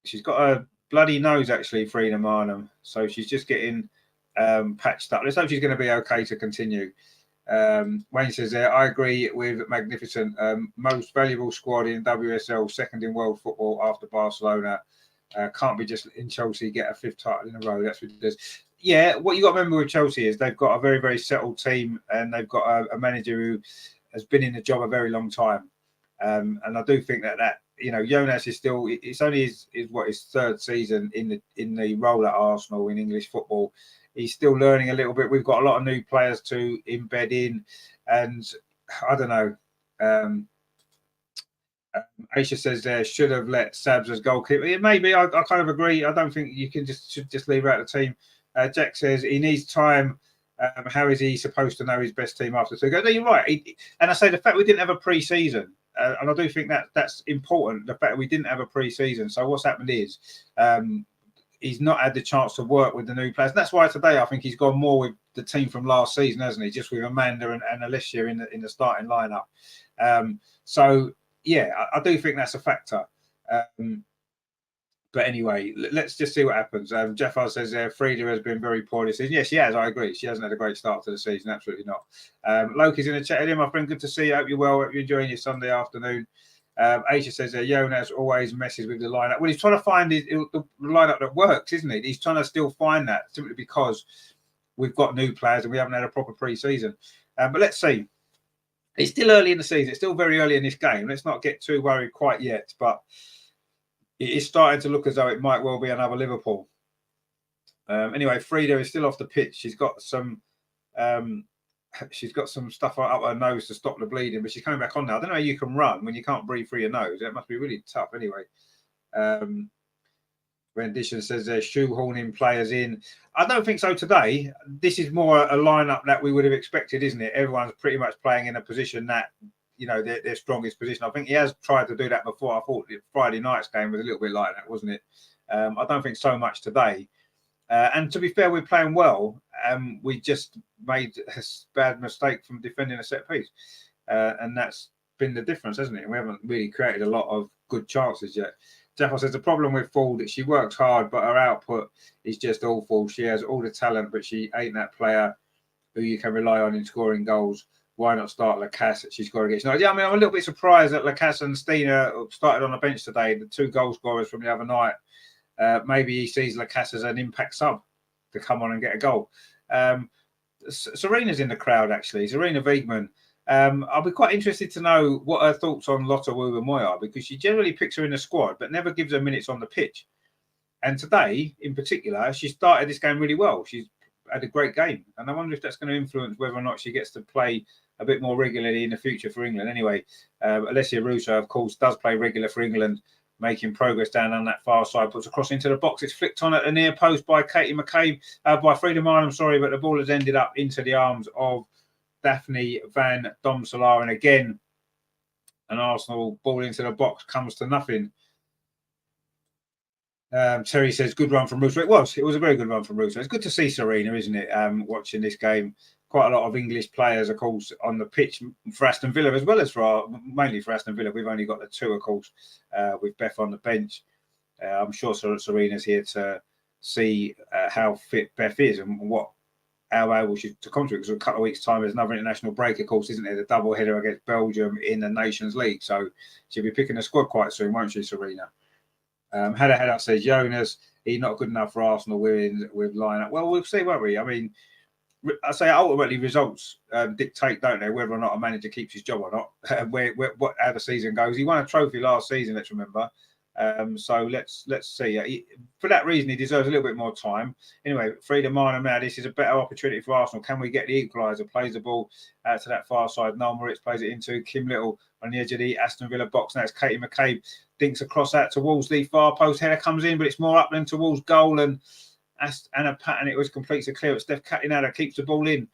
She's got a bloody nose, actually, Frida Marnham. So she's just getting patched up. Let's hope she's going to be okay to continue. Wayne says I agree with Magnificent. Most valuable squad in WSL, second in world football after Barcelona. Can't be just in Chelsea get a 5th title in a row. That's ridiculous. Yeah, what you got to remember with Chelsea is they've got a very, very settled team, and they've got a manager who has been in the job a very long time. And I do think that Jonas is still. It's only his 3rd season in the role at Arsenal in English football. He's still learning a little bit. We've got a lot of new players to embed in, and I don't know. Aisha says should have let Sabs as goalkeeper. Yeah, maybe I kind of agree. I don't think you should just leave her out of the team. Jack says he needs time. How is he supposed to know his best team after 2 goals? No, you're right. And I say the fact we didn't have a pre-season, and I do think that's important. The fact that we didn't have a pre-season. So what's happened is he's not had the chance to work with the new players. And that's why today I think he's gone more with the team from last season, hasn't he? Just with Amanda and Alicia in the starting lineup. So yeah, I do think that's a factor. But anyway, let's just see what happens. Jeffar says Frida has been very poor this season. Yes, she has. I agree. She hasn't had a great start to the season. Absolutely not. Loki's in the chat. Hey, my friend, good to see you. Hope you're well. Hope you're enjoying your Sunday afternoon. Aisha says Jonas always messes with the lineup. Well, he's trying to find the lineup that works, isn't he? He's trying to still find that simply because we've got new players and we haven't had a proper pre-season. But let's see. It's still early in the season. It's still very early in this game. Let's not get too worried quite yet. But it is starting to look as though it might well be another Liverpool. Anyway, Frida is still off the pitch. She's got some stuff up her nose to stop the bleeding, but she's coming back on now. I don't know how you can run when you can't breathe through your nose. That must be really tough. Anyway, Rendition says they're shoehorning players in. I don't think so today. This is more a lineup that we would have expected, isn't it? Everyone's pretty much playing in a position that, their strongest position. I think he has tried to do that before. I thought the Friday night's game was a little bit like that, wasn't it? I don't think so much today. And to be fair, we're playing well. We just made a bad mistake from defending a set piece. And that's been the difference, hasn't it? We haven't really created a lot of good chances yet. Jeffo says the problem with Ford is she works hard, but her output is just awful. She has all the talent, but she ain't that player who you can rely on in scoring goals. why not start Lacasse? She's got to get. Yeah, I mean, I'm a little bit surprised that Lacasse and Stina started on the bench today. The 2 goal scorers from the other night. Maybe he sees Lacasse as an impact sub to come on and get a goal. Serena's in the crowd, actually. Serena Wiegman. I'll be quite interested to know what her thoughts on Lotta Wubben-Moy are, because she generally picks her in the squad, but never gives her minutes on the pitch. And today, in particular, she started this game really well. She's had a great game. And I wonder if that's going to influence whether or not she gets to play a bit more regularly in the future for England. Anyway, Alessia Russo, of course, does play regular for England, making progress down on that far side, puts a cross into the box. It's flicked on at the near post by Katie McCabe, by Frida Marnham, sorry, but the ball has ended up into the arms of Daphne van Domselaar. And again, an Arsenal ball into the box comes to nothing. Terry says, good run from Russo. It was a very good run from Russo. It's good to see Serena, isn't it, watching this game. Quite a lot of English players, of course, on the pitch for Aston Villa, as well as mainly for Aston Villa. We've only got the 2, of course, with Beth on the bench. I'm sure Serena's here to see how fit Beth is and how able she's to contribute. Because in a couple of weeks' time, there's another international break, of course, isn't there? The double header against Belgium in the Nations League. So she'll be picking the squad quite soon, won't she, Serena? Header says, Jonas, he's not good enough for Arsenal with line-up. Well, we'll see, won't we? I mean, I say ultimately results dictate, don't they, whether or not a manager keeps his job or not, how the season goes. He won a trophy last season, let's remember. So let's see. For that reason, he deserves a little bit more time. Anyway, Frida Marnham now, this is a better opportunity for Arsenal. Can we get the equaliser? Plays the ball out to that far side. Noel Moritz plays it into Kim Little on the edge of the Aston Villa box. Now it's Katie McCabe. Dinks across out towards the far post. Header comes in, but it's more upland towards goal. And Anna Patton, it was completes a clear. Steph Catley now keeps the ball in.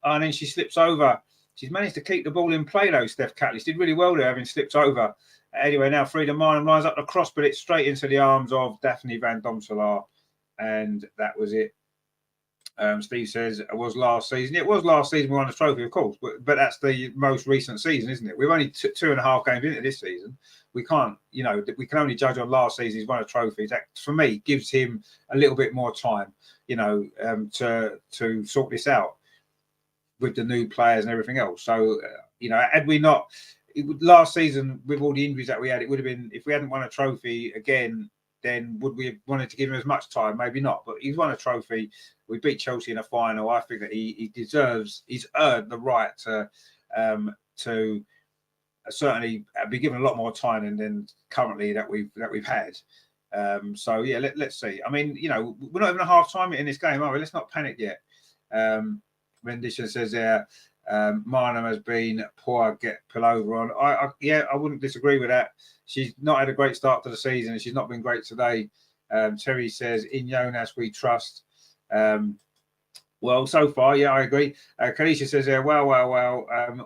And then she slips over. She's managed to keep the ball in play, though, Steph Catley. She did really well there, having slipped over. Anyway, now Frida Marnham lines up the cross, but it's straight into the arms of Daphne van Domselaar. And that was it. Steve says it was last season. It was last season we won the trophy, of course, but that's the most recent season, isn't it? We've only 2.5 games into this season. We can't, we can only judge on last season. He's won a trophy. That, for me, gives him a little bit more time, to sort this out with the new players and everything else. So, had we not, last season with all the injuries that we had, it would have been, if we hadn't won a trophy again, then would we have wanted to give him as much time? Maybe not, but he's won a trophy. We beat Chelsea in a final. I think that he's earned the right to certainly be given a lot more time than currently that we've had. So yeah, let's see. I mean, we're not even a half time in this game, are we? Let's not panic yet. Rendition says there, Marnham has been poor, get Pullover on. I wouldn't disagree with that. She's not had a great start to the season, and she's not been great today. Terry says, in Jonas we trust. Well, so far, yeah, I agree. Kalisha says there, well,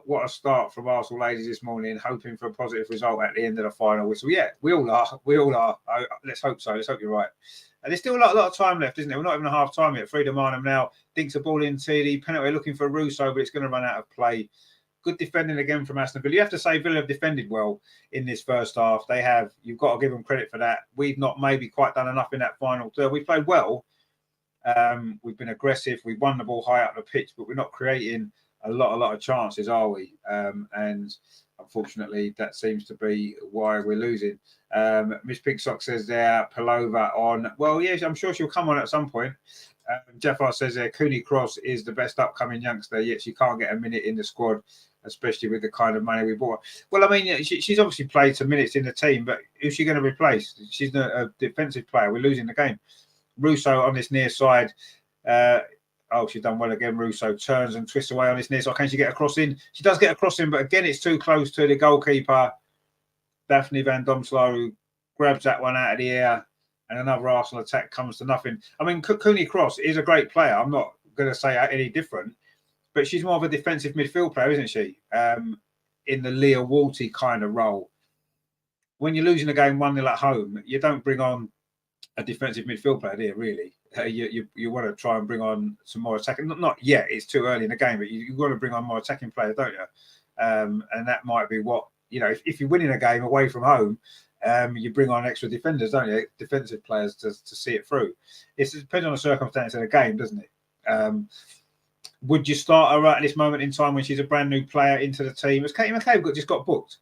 what a start from Arsenal ladies this morning, hoping for a positive result at the end of the final whistle. Yeah, we all are. Let's hope so. Let's hope you're right. And there's still a lot of time left, isn't there? We're not even a half time yet. Frida Marnham now dinks a ball into the penalty, looking for Russo, but it's going to run out of play. Good defending again from Aston Villa. You have to say Villa have defended well in this first half. They have. You've got to give them credit for that. We've not maybe quite done enough in that final third. We played well. We've been aggressive. We've won the ball high up the pitch, but we're not creating a lot of chances, are we? And unfortunately, that seems to be why we're losing. Miss Pigsock says there, Pullover on. Well, yes, I'm sure she'll come on at some point. Jeffar says there, Cooney Cross is the best upcoming youngster, yet she can't get a minute in the squad, especially with the kind of money we bought. Well, I mean, she's obviously played some minutes in the team, but who's she going to replace? She's a defensive player. We're losing the game. Russo on this near side. She's done well again. Russo turns and twists away on this near side. Can she get a cross in? She does get a cross in, but again, it's too close to the goalkeeper, Daphne van Domselaar, who grabs that one out of the air, and another Arsenal attack comes to nothing. I mean, Cooney Cross is a great player. I'm not going to say any different, but she's more of a defensive midfield player, isn't she? In the Leah Walty kind of role. When you're losing a game 1-0 at home, you don't bring on a defensive midfield player here, really. You want to try and bring on some more attacking. Not yet, it's too early in the game, but you want to bring on more attacking players, don't you? And that might be what, if you're winning a game away from home, you bring on extra defenders, don't you? Defensive players to see it through. It depends on the circumstance of the game, doesn't it? Would you start her at this moment in time when she's a brand new player into the team? Has Katie McCabe just got booked?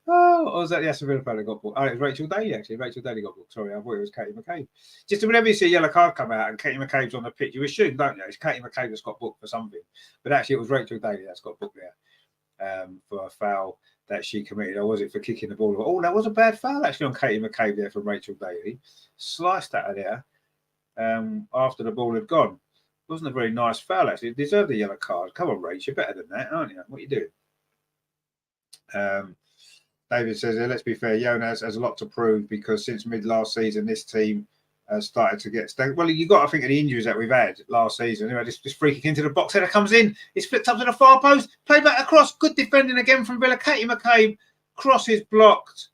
Or was that the Aston Villa player that got booked? Oh, it was Rachel Daly, actually. Rachel Daly got booked. Sorry, I thought it was Katie McCabe. Just whenever you see a yellow card come out and Katie McCabe's on the pitch, you assume, don't you? It's Katie McCabe that's got booked for something. But actually, it was Rachel Daly that's got booked there for a foul that she committed. Or was it for kicking the ball? Oh, that was a bad foul, actually, on Katie McCabe there from Rachel Daly. Sliced at her there after the ball had gone. Wasn't a very nice foul, actually. It deserved a yellow card. Come on, Rach, you're better than that, aren't you? What are you doing? David says, let's be fair, Jonas has a lot to prove because since mid last season, this team has started to get stagnant. Well, you got to think of the injuries that we've had last season. Anyway, this free kick into the box, header comes in, it's flipped up to the far post, play back across, good defending again from Villa. Katie McCabe, cross is blocked.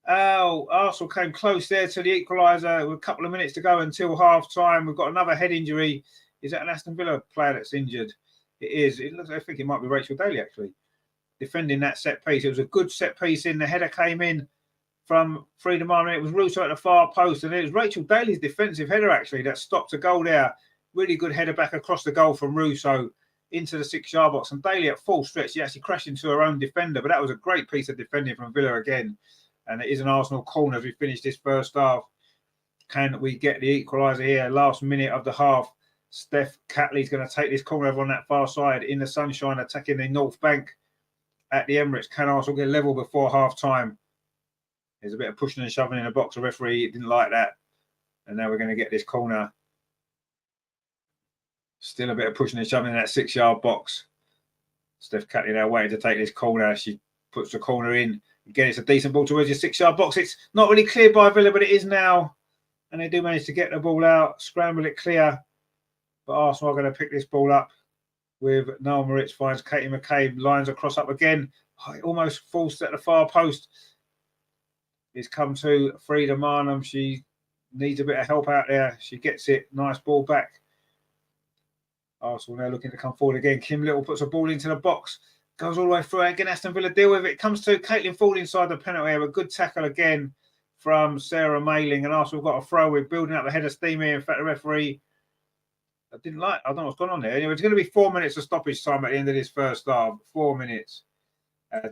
Oh, Arsenal came close there to the equaliser with a couple of minutes to go until half time. We've got another head injury. Is that an Aston Villa player that's injured? It is. It looks, I think it might be Rachel Daly, actually, defending that set piece. It was a good set piece in. The header came in from Freedom Army. It was Russo at the far post, and it was Rachel Daly's defensive header, actually, that stopped a goal there. Really good header back across the goal from Russo into the 6-yard box. And Daly at full stretch, she actually crashed into her own defender, but that was a great piece of defending from Villa again. And it is an Arsenal corner as we finish this first half. Can we get the equaliser here? Last minute of the half. Steph Catley's going to take this corner over on that far side in the sunshine, attacking the North Bank at the Emirates. Can Arsenal get level before half time? There's a bit of pushing and shoving in the box. The referee didn't like that. And now we're going to get this corner. Still a bit of pushing and shoving in that 6-yard box. Steph Catley now waiting to take this corner. She puts the corner in. Again, it's a decent ball towards your 6-yard box. It's not really cleared by Villa, but it is now. And they do manage to get the ball out, scramble it clear. But Arsenal are going to pick this ball up with Noel Moritz finds Katie McCabe, lines across up again. Almost forced at the far post. It's come to Frida Marnham. She needs a bit of help out there. She gets it. Nice ball back. Arsenal now looking to come forward again. Kim Little puts a ball into the box. Goes all the way through. Again, Aston Villa deal with it. Comes to Caitlin Ford inside the penalty area. A good tackle again from Sarah Mayling. And Arsenal got a throw. We're building up the head of steam here. In fact, the referee, I don't know what's going on there. Anyway, it's going to be 4 minutes of stoppage time at the end of this first half. 4 minutes.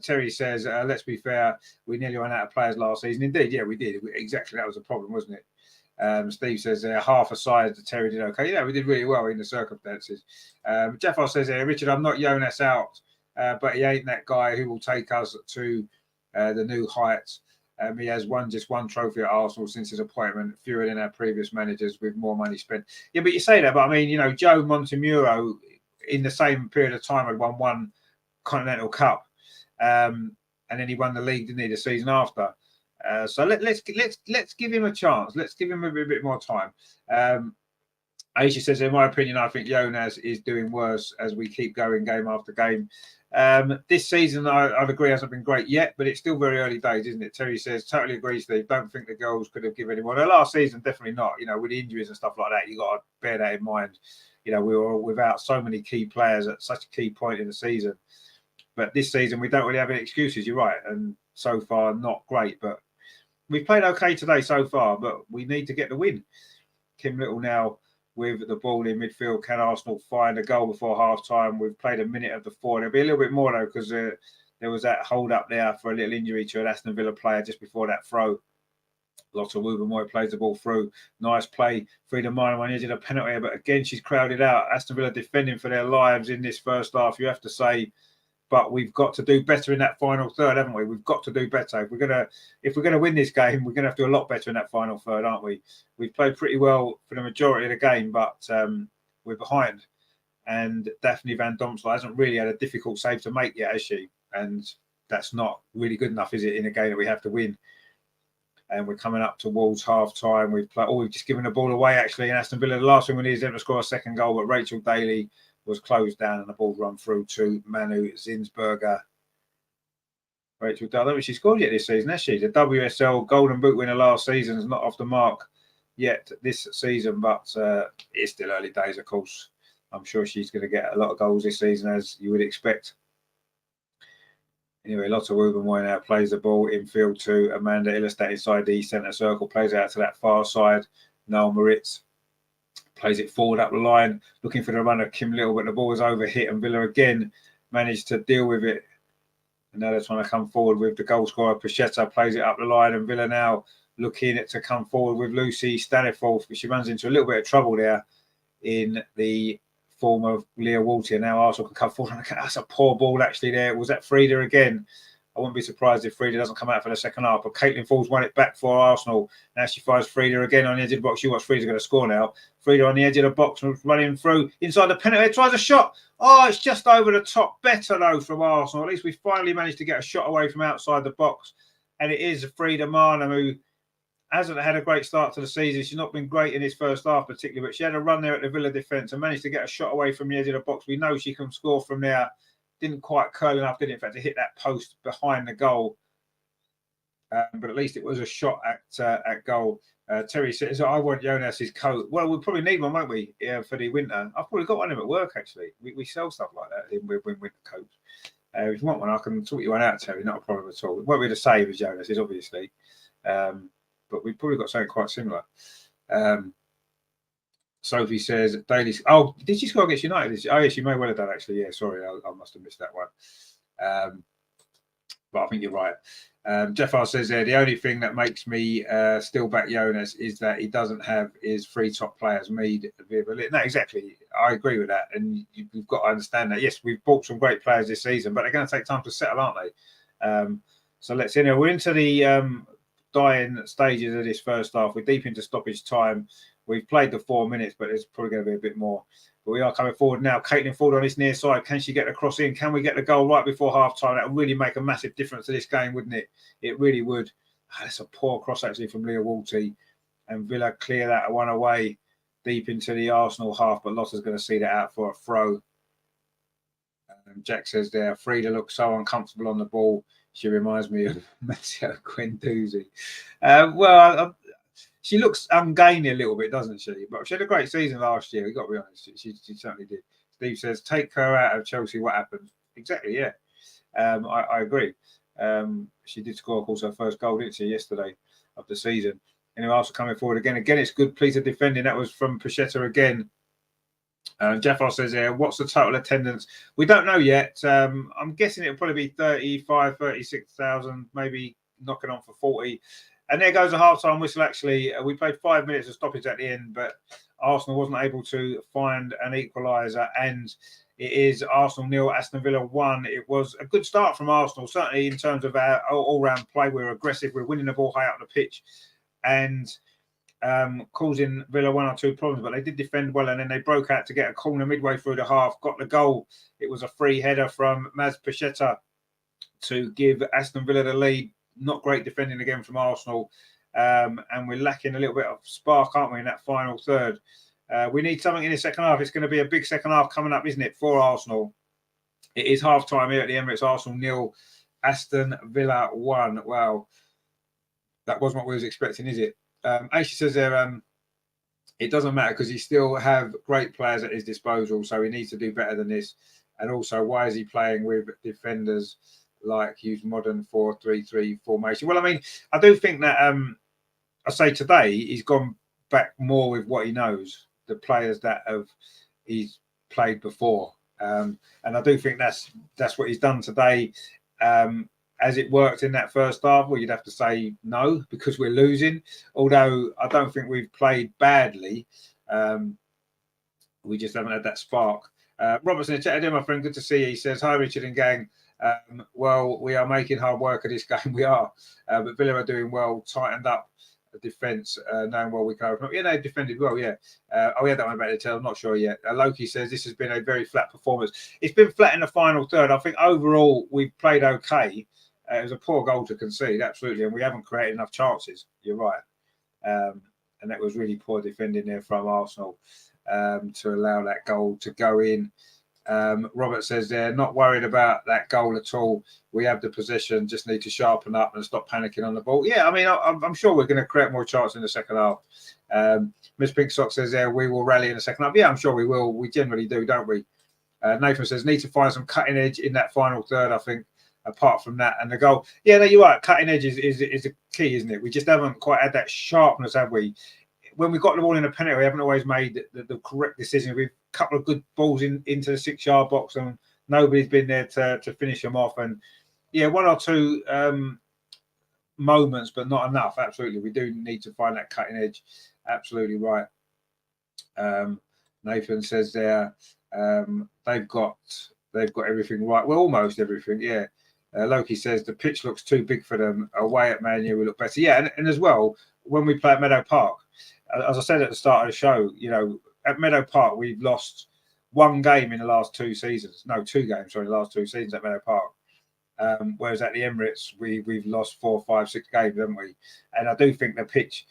Terry says, let's be fair, we nearly ran out of players last season. Indeed, yeah, we did. Exactly, that was the problem, wasn't it? Steve says, half a side, Terry did okay. Yeah, we did really well in the circumstances. Jeffar says, Richard, I'm not Jonas out, but he ain't that guy who will take us to the new heights. He has just one trophy at Arsenal since his appointment, fewer than our previous managers with more money spent. Yeah, but you say that, but I mean, Joe Montemuro in the same period of time had won one Continental Cup. And then he won the league, didn't he, the season after? So let's give him a chance. Let's give him a bit more time. Aisha says, in my opinion, I think Jonas is doing worse as we keep going game after game. This season, I'd agree, hasn't been great yet, but it's still very early days, isn't it? Terry says, totally agree, Steve. Don't think the girls could have given any more. No, last season, definitely not. With the injuries and stuff like that, you got to bear that in mind. We were without so many key players at such a key point in the season. But this season, we don't really have any excuses. You're right. And so far, not great. But we've played okay today so far, but we need to get the win. Kim Little now with the ball in midfield. Can Arsenal find a goal before half-time? We've played a minute of the 4. There'll be a little bit more, though, because there was that hold-up there for a little injury to an Aston Villa player just before that throw. Lotta Woobermoy plays the ball through. Nice play. Frida Minor on the edge of the penalty area, but again, she's crowded out. Aston Villa defending for their lives in this first half, you have to say. But we've got to do better in that final third, haven't we? We've got to do better. If we're gonna win this game, we're gonna have to do a lot better in that final third, aren't we? We've played pretty well for the majority of the game, but we're behind. And Daphne Van Domsel hasn't really had a difficult save to make yet, has she? And that's not really good enough, is it, in a game that we have to win? And we're coming up towards half time. We've just given the ball away, actually, in Aston Villa. The last thing we need is them to score a second goal, but Rachel Daly was closed down and the ball run through to Manu Zinsberger. Rachel Daly, I don't think she scored yet this season, has she? The WSL Golden Boot winner last season is not off the mark yet this season, but it's still early days, of course. I'm sure she's going to get a lot of goals this season, as you would expect. Anyway, Lotta Woobermoy now plays the ball infield to Amanda Illerstedt inside the centre circle, plays out to that far side. Noel Moritz Plays it forward up the line, looking for the runner, Kim Little, but the ball was overhit, and Villa again managed to deal with it. And now they're trying to come forward with the goal scorer. Pacheta plays it up the line, and Villa now looking to come forward with Lucy Staniforth, but she runs into a little bit of trouble there in the form of Leah Walter. Now Arsenal can come forward. That's a poor ball actually there. Was that Frida again? I wouldn't be surprised if Frida doesn't come out for the second half. But Caitlin Falls won it back for Arsenal. Now she fires Frida again on the edge of the box. She wants Frida's going to score now. Frida on the edge of the box, running through inside the penalty. Tries a shot. Oh, it's just over the top. Better though from Arsenal. At least we finally managed to get a shot away from outside the box. And it is Frida Marnham, who hasn't had a great start to the season. She's not been great in his first half particularly, but she had a run there at the Villa defence and managed to get a shot away from the edge of the box. We know she can score from there. Didn't quite curl enough, did it, in fact, to hit that post behind the goal. But at least it was a shot at goal. Terry says, I want Jonas's coat. Well, we'll probably need one, won't we, for the winter? I've probably got one of them at work, actually. We sell stuff like that in winter coats. If you want one, I can sort you one out, Terry. Not a problem at all. It won't be the same as Jonas's, obviously. But we've probably got something quite similar. Sophie says, Daily. Oh, did she score against United? Oh, yeah, she may well have done, actually. Yeah, sorry, I must have missed that one. But I think you're right. Jeff R says there, the only thing that makes me still back Jonas is that he doesn't have his three top players, Mead. No, exactly. I agree with that. And you've got to understand that. Yes, we've bought some great players this season, but they're going to take time to settle, aren't they? So let's see. We're into the dying stages of this first half. We're deep into stoppage time. We've played the 4 minutes, but there's probably going to be a bit more. But we are coming forward now. Caitlin Ford on this near side. Can she get the cross in? Can we get the goal right before half time? That would really make a massive difference to this game, wouldn't it? It really would. That's a poor cross actually from Leah Walty. And Villa clear that one away deep into the Arsenal half, but Lotta's going to see that out for a throw. Jack says there, Frida looks so uncomfortable on the ball. She reminds me of Matteo Guendouzi. She looks ungainly a little bit, doesn't she? But she had a great season last year. We've got to be honest. She certainly did. Steve says, take her out of Chelsea. What happens? Exactly, yeah. I agree. She did score, of course, her first goal, didn't she, yesterday of the season. Anyway, also coming forward again. Again, it's good piece of defending. That was from Pacheta again. Jeff R says here, what's the total attendance? We don't know yet. I'm guessing it'll probably be 35, 36,000, maybe knocking on for 40. And there goes a half-time whistle, actually. We played 5 minutes of stoppage at the end, but Arsenal wasn't able to find an equaliser. And it is Arsenal 0, Aston Villa 1. It was a good start from Arsenal, certainly in terms of our all-round play. We were aggressive. We were winning the ball high up the pitch and causing Villa 1 or 2 problems. But they did defend well, and then they broke out to get a corner midway through the half, got the goal. It was a free header from Maz Pacheta to give Aston Villa the lead. Not great defending again from Arsenal. And we're lacking a little bit of spark, aren't we, in that final third? We need something in the second half. It's going to be a big second half coming up, isn't it, for Arsenal? It is half-time here at the Emirates. Arsenal 0, Aston Villa 1. Wow. That wasn't what we was expecting, is it? Aisha says there, it doesn't matter because he still have great players at his disposal, so he needs to do better than this. And also, why is he playing with defenders like use modern 4-3-3 formation? Well, I mean, I do think that I say today he's gone back more with what he knows, the players that he's played before, and I do think that's what he's done today. Has it worked in that first half? Well, you'd have to say no because we're losing. Although I don't think we've played badly, we just haven't had that spark. Robertson, chatted my friend. Good to see you. He says, "Hi, Richard and gang. Well, we are making hard work of this game. We are, but Villa are doing well, tightened up the defence, knowing well we can open up. Yeah, they defended well, yeah. That one about the tell. I'm not sure yet. Loki says this has been a very flat performance. It's been flat in the final third. I think overall we've played okay. It was a poor goal to concede, absolutely, and we haven't created enough chances. You're right, and that was really poor defending there from Arsenal to allow that goal to go in. Robert says they're not worried about that goal at all. We have the possession, just need to sharpen up and stop panicking on the ball. Yeah, I mean, I'm sure we're going to create more chances in the second half. Miss Pink Sock says there, we will rally in the second half. Yeah, I'm sure we will. We generally do, don't we? Nathan says, need to find some cutting edge in that final third, I think, apart from that. And the goal, yeah, no, you're right. Cutting edge is the key, isn't it? We just haven't quite had that sharpness, have we? when we got the ball in a penalty, we haven't always made the correct decision. We've a couple of good balls into the 6-yard box, and nobody's been there to finish them off. And yeah, one or two moments, but not enough. Absolutely, we do need to find that cutting edge. Absolutely right. Nathan says there they've got everything right. Well, almost everything. Yeah. Loki says the pitch looks too big for them. Away at Man U, we look better. Yeah, and as well when we play at Meadow Park, as I said at the start of the show, you know, at Meadow Park we've lost one game in the last 2 seasons. No, 2 games. Sorry, the last 2 seasons at Meadow Park. Whereas at the Emirates, we've lost 4, 5, 6 games, haven't we? And I do think the pitch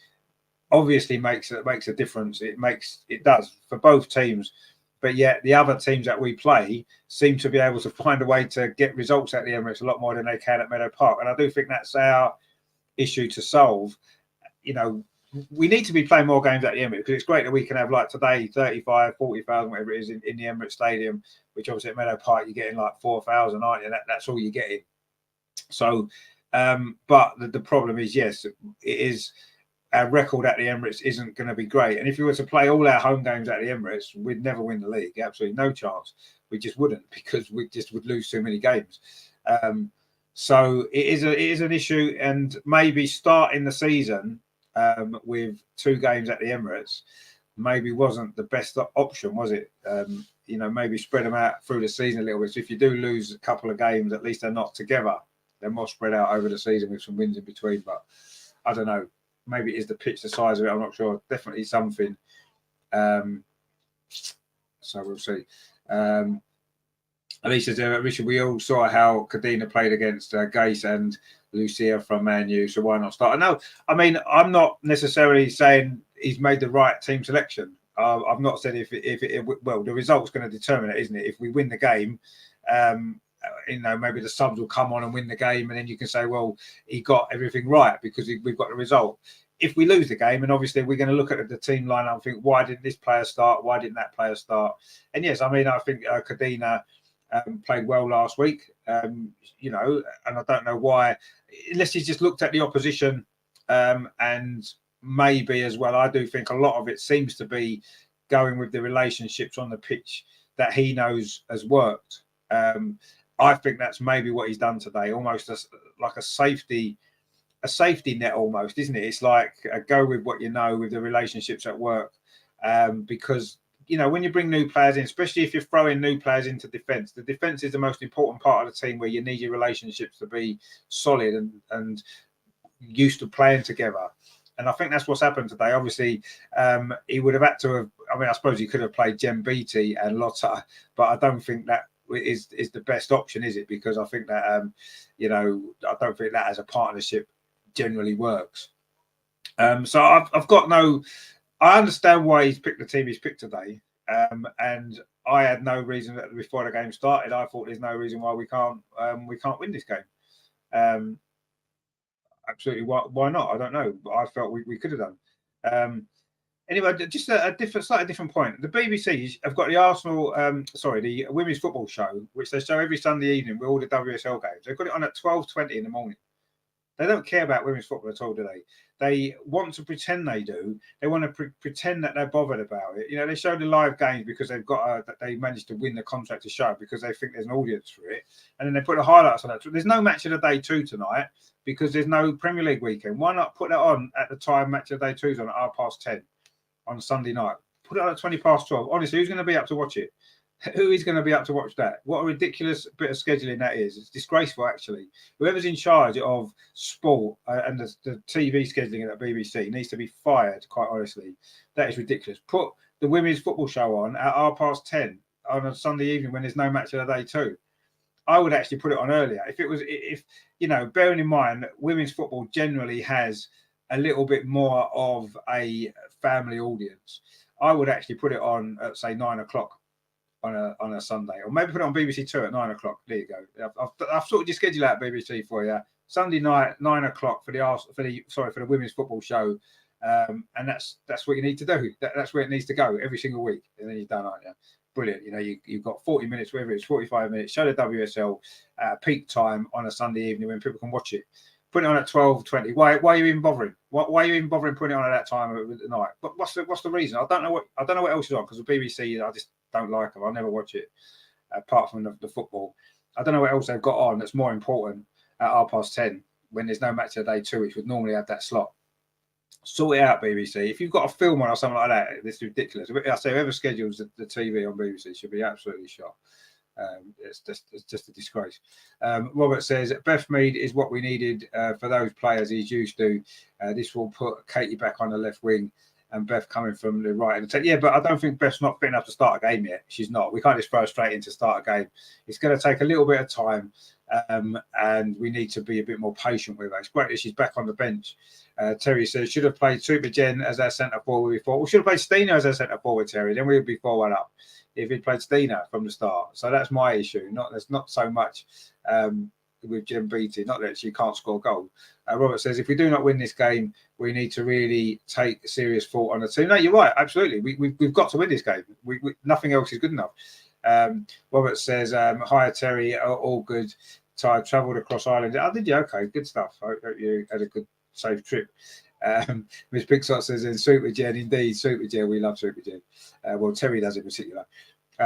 obviously makes a difference. It does for both teams, but yet the other teams that we play seem to be able to find a way to get results at the Emirates a lot more than they can at Meadow Park. And I do think that's our issue to solve. You know, we need to be playing more games at the Emirates because it's great that we can have, like today, 35, 40,000, whatever it is in the Emirates Stadium, which obviously at Meadow Park you're getting like 4,000, aren't you? That's all you're getting. So, but the problem is, yes, it is. Our record at the Emirates isn't going to be great. And if we were to play all our home games at the Emirates, we'd never win the league. Absolutely no chance. We just wouldn't, because we just would lose too many games. So it is an issue, and maybe starting the season with 2 games at the Emirates maybe wasn't the best option, was it? You know, maybe spread them out through the season a little bit. So if you do lose a couple of games, at least they're not together. They're more spread out over the season with some wins in between. But I don't know. Maybe it is the pitch, the size of it. I'm not sure. Definitely something. So we'll see. Alicia says, Richard, we all saw how Cadena played against Gase and Lucia from Man U, so why not start? No, I mean, I'm not necessarily saying he's made the right team selection. I've not said well, the result's going to determine it, isn't it? If we win the game, you know, maybe the subs will come on and win the game, and then you can say, well, he got everything right because we've got the result. If we lose the game, and obviously we're going to look at the team line and think, why didn't this player start? Why didn't that player start? And yes, I mean, I think Cadena played well last week, you know, and I don't know why, unless he's just looked at the opposition, and maybe as well, I do think a lot of it seems to be going with the relationships on the pitch that he knows has worked. I think that's maybe what he's done today, almost like a safety net, almost, isn't it? It's like go with what you know, with the relationships at work, because you know when you bring new players in, especially if you're throwing new players into defence, the defence is the most important part of the team, where you need your relationships to be solid and used to playing together. And I think that's what's happened today. Obviously, he would have had to have. I mean, I suppose he could have played Jem Beattie and Lotta, but I don't think that is the best option, is it? Because I think that you know, I don't think that as a partnership generally works. So I've got no. I understand why he's picked the team he's picked today, and I had no reason that before the game started. I thought there's no reason why we can't win this game. Absolutely, why not? I don't know, but I felt we could have done. Anyway, just a slightly different point. The BBC have got the Arsenal, the women's football show, which they show every Sunday evening with all the WSL games. They've got it on at 12:20 in the morning. They don't care about women's football at all, do they? They want to pretend they do. They want to pretend that they're bothered about it. You know, they show the live games because they've got they managed to win the contract to show, because they think there's an audience for it. And then they put the highlights on that. There's no match of the day 2 tonight because there's no Premier League weekend. Why not put that on at the time match of the day 2's on at 10:30 on Sunday night? Put it on at 12:20. Honestly, who's going to be up to watch it? Who is going to be able to watch that? What a ridiculous bit of scheduling that is. It's disgraceful, actually. Whoever's in charge of sport and the TV scheduling at the BBC needs to be fired, quite honestly. That is ridiculous. Put the women's football show on at 10:30 on a Sunday evening when there's no match of the day 2. I would actually put it on earlier. If you know, bearing in mind that women's football generally has a little bit more of a family audience, I would actually put it on at, say, 9 o'clock. On a Sunday, or maybe put it on BBC 2 at 9 o'clock. There you go. I've sort of just scheduled out BBC for you. Sunday night, 9 o'clock for the women's football show, and that's what you need to do. That's where it needs to go every single week, and then you're done, aren't you? Brilliant. You know, you've got 40 minutes, whether it's 45 minutes. Show the WSL peak time on a Sunday evening when people can watch it. Put it on at 12:20. Why are you even bothering? Why are you even bothering putting it on at that time of the night? But what's the reason? I don't know what else is on, because the BBC, I just don't like them. I never watch it apart from the football. I don't know what else they've got on that's more important at 10:30 when there's no match of day 2, which would normally have that slot. Sort it out, BBC. If you've got a film on or something like that, this is ridiculous. I say whoever schedules the TV on BBC should be absolutely shot. It's just a disgrace. Robert says Beth Mead is what we needed for those players he's used to. This will put Katie back on the left wing and Beth coming from the right. Yeah, but I don't think Beth's not fit enough to start a game yet. She's not. We can't just throw her straight in to start a game. It's going to take a little bit of time, and we need to be a bit more patient with her. It's great that she's back on the bench. Terry says, should have played Super Jen as our centre forward before. We should have played Stina as our centre forward, Terry. Then we would be 4-1 up if he'd played Stina from the start. So that's my issue. There's not so much with Jen Beattie, not that she can't score goal. Robert says, if we do not win this game, we need to really take serious thought on the team. No, you're right. Absolutely. We've got to win this game. Nothing else is good enough. Robert says, hi, Terry. All good. Tired. Travelled across Ireland. Oh, did you? Okay. Good stuff. I hope you had a good, safe trip. Miss Pixar says, in Super Jen, indeed, Super Jen. We love Super Jen. Well, Terry does in particular.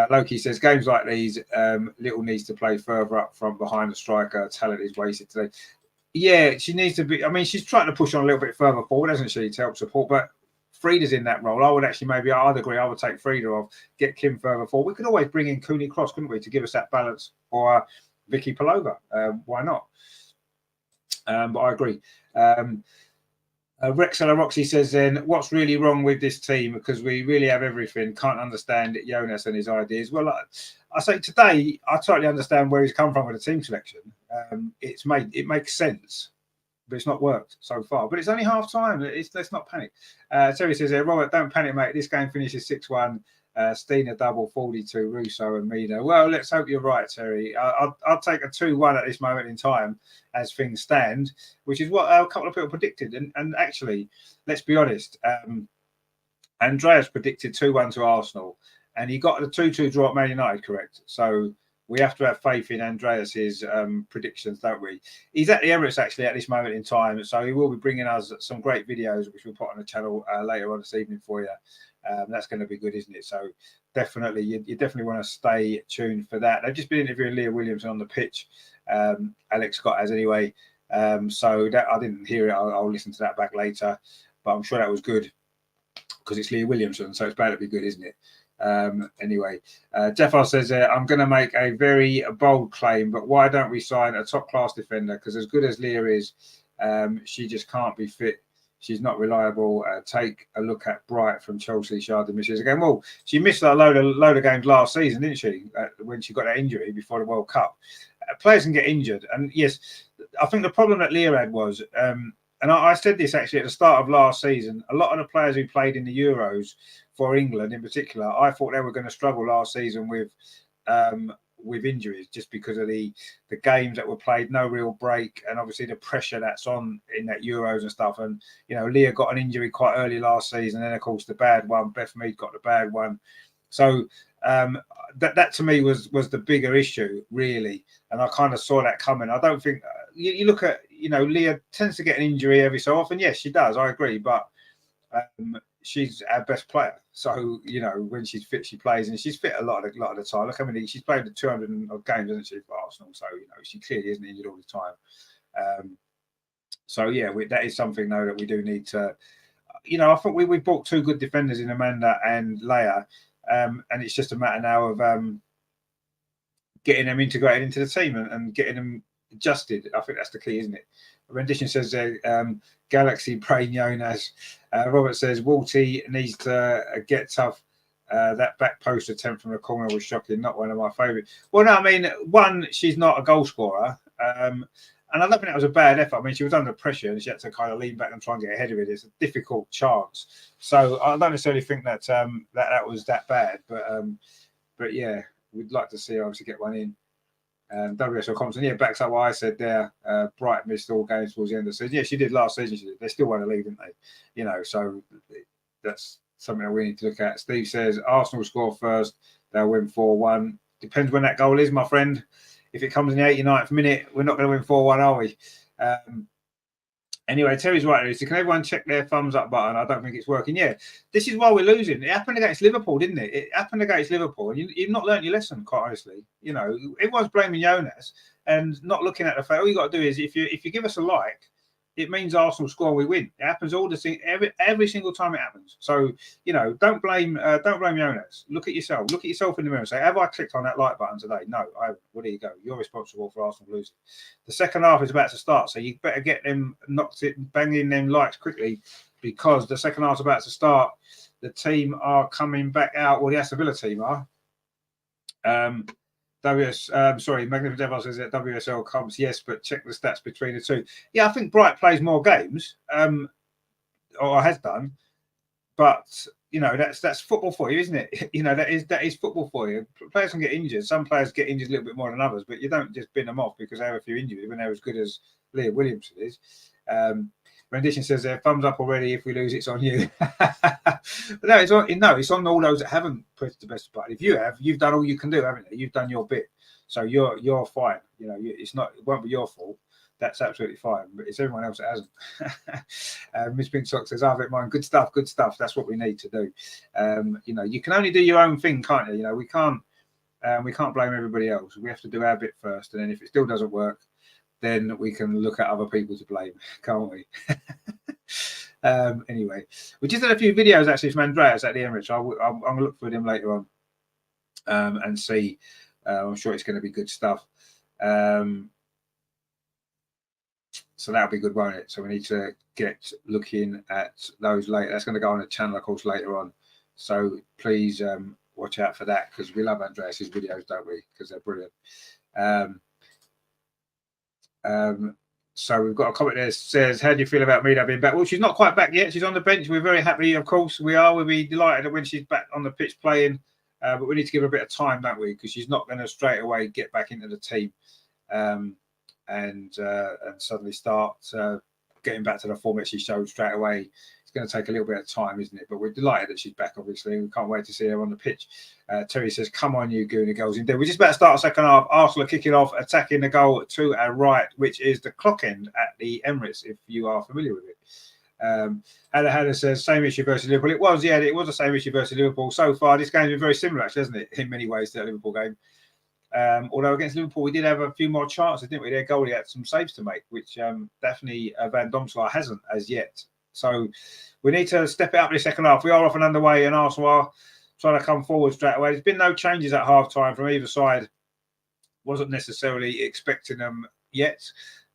Loki says, games like these, Little needs to play further up from behind the striker. Talent is wasted today. Yeah, she needs to be. I mean, she's trying to push on a little bit further forward, hasn't she, to help support? But Frieda's in that role. I would actually I'd agree. I would take Frieda off, get Kim further forward. We could always bring in Cooney Cross, couldn't we, to give us that balance, or Vicky Palova. Why not? But I agree. Rexella Roxy says, then, what's really wrong with this team? Because we really have everything. Can't understand Jonas and his ideas. Well, I say today, I totally understand where he's come from with the team selection. It makes sense, but it's not worked so far. But it's only half time. Let's not panic. Terry says, Robert, don't panic, mate. This game finishes 6-1. Stina double, 42, Russo and Mina. Well, let's hope you're right, Terry. I'll take a 2-1 at this moment in time as things stand, which is what a couple of people predicted. And actually, let's be honest, Andreas predicted 2-1 to Arsenal, and he got the 2-2 draw at Man United correct. So we have to have faith in Andreas's predictions, don't we? He's at the Emirates actually at this moment in time, so he will be bringing us some great videos, which we'll put on the channel later on this evening for you. That's going to be good, isn't it? So definitely, you definitely want to stay tuned for that. They've just been interviewing Leah Williamson on the pitch. Alex Scott has anyway. So that I didn't hear it. I'll listen to that back later. But I'm sure that was good because it's Leah Williamson, so it's bound to be good, isn't it? Anyway, Jeffar says, I'm going to make a very bold claim, but why don't we sign a top-class defender? Because as good as Leah is, she just can't be fit. She's not reliable. Take a look at Bright from Chelsea. Sharding misses again. Well, she missed a load of games last season, didn't she? When she got that injury before the World Cup. Players can get injured, and yes, I think the problem that Leah had was, and I said this actually at the start of last season. A lot of the players who played in the Euros for England, in particular, I thought they were going to struggle last season with injuries, just because of the games that were played, no real break, and obviously the pressure that's on in that Euros and stuff. And Leah got an injury quite early last season, and then of course the bad one. Beth Mead got the bad one. So that to me was the bigger issue, really, and I kind of saw that coming. I don't think you look at Leah tends to get an injury every so often. Yes, she does. I agree, but she's our best player. So when she's fit, she plays, and she's fit a lot of the time. Look how many she's played the 200 odd games, hasn't she, for Arsenal? So she clearly isn't injured all the time. So yeah, that is something though that we do need to. I think we bought two good defenders in Amanda and Leia, and it's just a matter now of getting them integrated into the team and getting them adjusted. I think that's the key, isn't it? Rendition says Galaxy Brain Jonas. Robert says Walty needs to get tough. That back post attempt from the corner was shocking. Not one of my favourites. Well, no, I mean, one, she's not a goal scorer. And I don't think that was a bad effort. I mean, she was under pressure and she had to kind of lean back and try and get ahead of it. It's a difficult chance. So I don't necessarily think that that was that bad. But yeah, we'd like to see her obviously get one in. WSL Compton, yeah, backs up what I said there. Bright missed all games towards the end of the season. Yeah, she did last season. She did. They still won the league, didn't they? So that's something that we need to look at. Steve says Arsenal score first, they'll win 4-1. Depends when that goal is, my friend. If it comes in the 89th minute, we're not going to win 4-1, are we? Anyway, Terry's right. Lucy. Can everyone check their thumbs up button? I don't think it's working. Yeah, this is why we're losing. It happened against Liverpool, didn't it? It happened against Liverpool. You've not learnt your lesson, quite honestly. You know, everyone's blaming Jonas and not looking at the fact. All you got to do is if you give us a like, it means Arsenal score, we win. It happens all the thing every single time it happens. So you know, don't blame Jonas. Look at yourself. Look at yourself in the mirror and say, have I clicked on that like button today? No, I haven't. Well, there you go. You're responsible for Arsenal losing. The second half is about to start, so you better get them banging them likes quickly, because the second half's about to start. The team are coming back out. Well, the Aston Villa team are. Magnificent Devil says that WSL comes, yes, but check the stats between the two. Yeah, I think Bright plays more games, or has done, but you know that's football for you, isn't it? You know that is football for you. Players can get injured. Some players get injured a little bit more than others, but you don't just bin them off because they have a few injuries when they're as good as Leah Williamson is. Rendition says there, thumbs up already. If we lose, it's on you. No, it's on all those that haven't pressed the best button. If you have, you've done all you can do, haven't you? You've done your bit, so you're fine. You know, it won't be your fault. That's absolutely fine, but it's everyone else that hasn't. Miss Pink Sock says, "I don't mind. Good stuff. That's what we need to do." You know, you can only do your own thing, can't you? You know, we can't blame everybody else. We have to do our bit first, and then if it still doesn't work, then we can look at other people to blame, can't we? Anyway, we just had a few videos actually from Andreas at the Emirates. I'm going to look for them later on and see. I'm sure it's going to be good stuff. So that'll be good, won't it? So we need to get looking at those later. That's going to go on the channel, of course, later on. So please watch out for that, because we love Andreas's videos, don't we? Because they're brilliant. So we've got a comment there that says, how do you feel about Mida being back? Well, she's not quite back yet. She's on the bench. We're very happy, of course. We'll be delighted when she's back on the pitch playing, but we need to give her a bit of time, don't we? Because she's not going to straight away get back into the team and suddenly start getting back to the form that she showed straight away. It's going to take a little bit of time, isn't it? But we're delighted that she's back, obviously. We can't wait to see her on the pitch. Terry says, come on, you Gooner girls. Indeed, we're just about to start the second half. Arsenal are kicking off, attacking the goal to our right, which is the clock end at the Emirates, if you are familiar with it. Hannah says, same issue versus Liverpool. It was the same issue versus Liverpool. So far, this game's been very similar, actually, hasn't it, in many ways, to that Liverpool game. Although against Liverpool, we did have a few more chances, didn't we? Their goalie had some saves to make, which definitely Van Domselaar hasn't as yet. So we need to step it up in the second half. We are off and underway, and Arsenal are trying to come forward straight away. There's been no changes at half time from either side. Wasn't necessarily expecting them yet.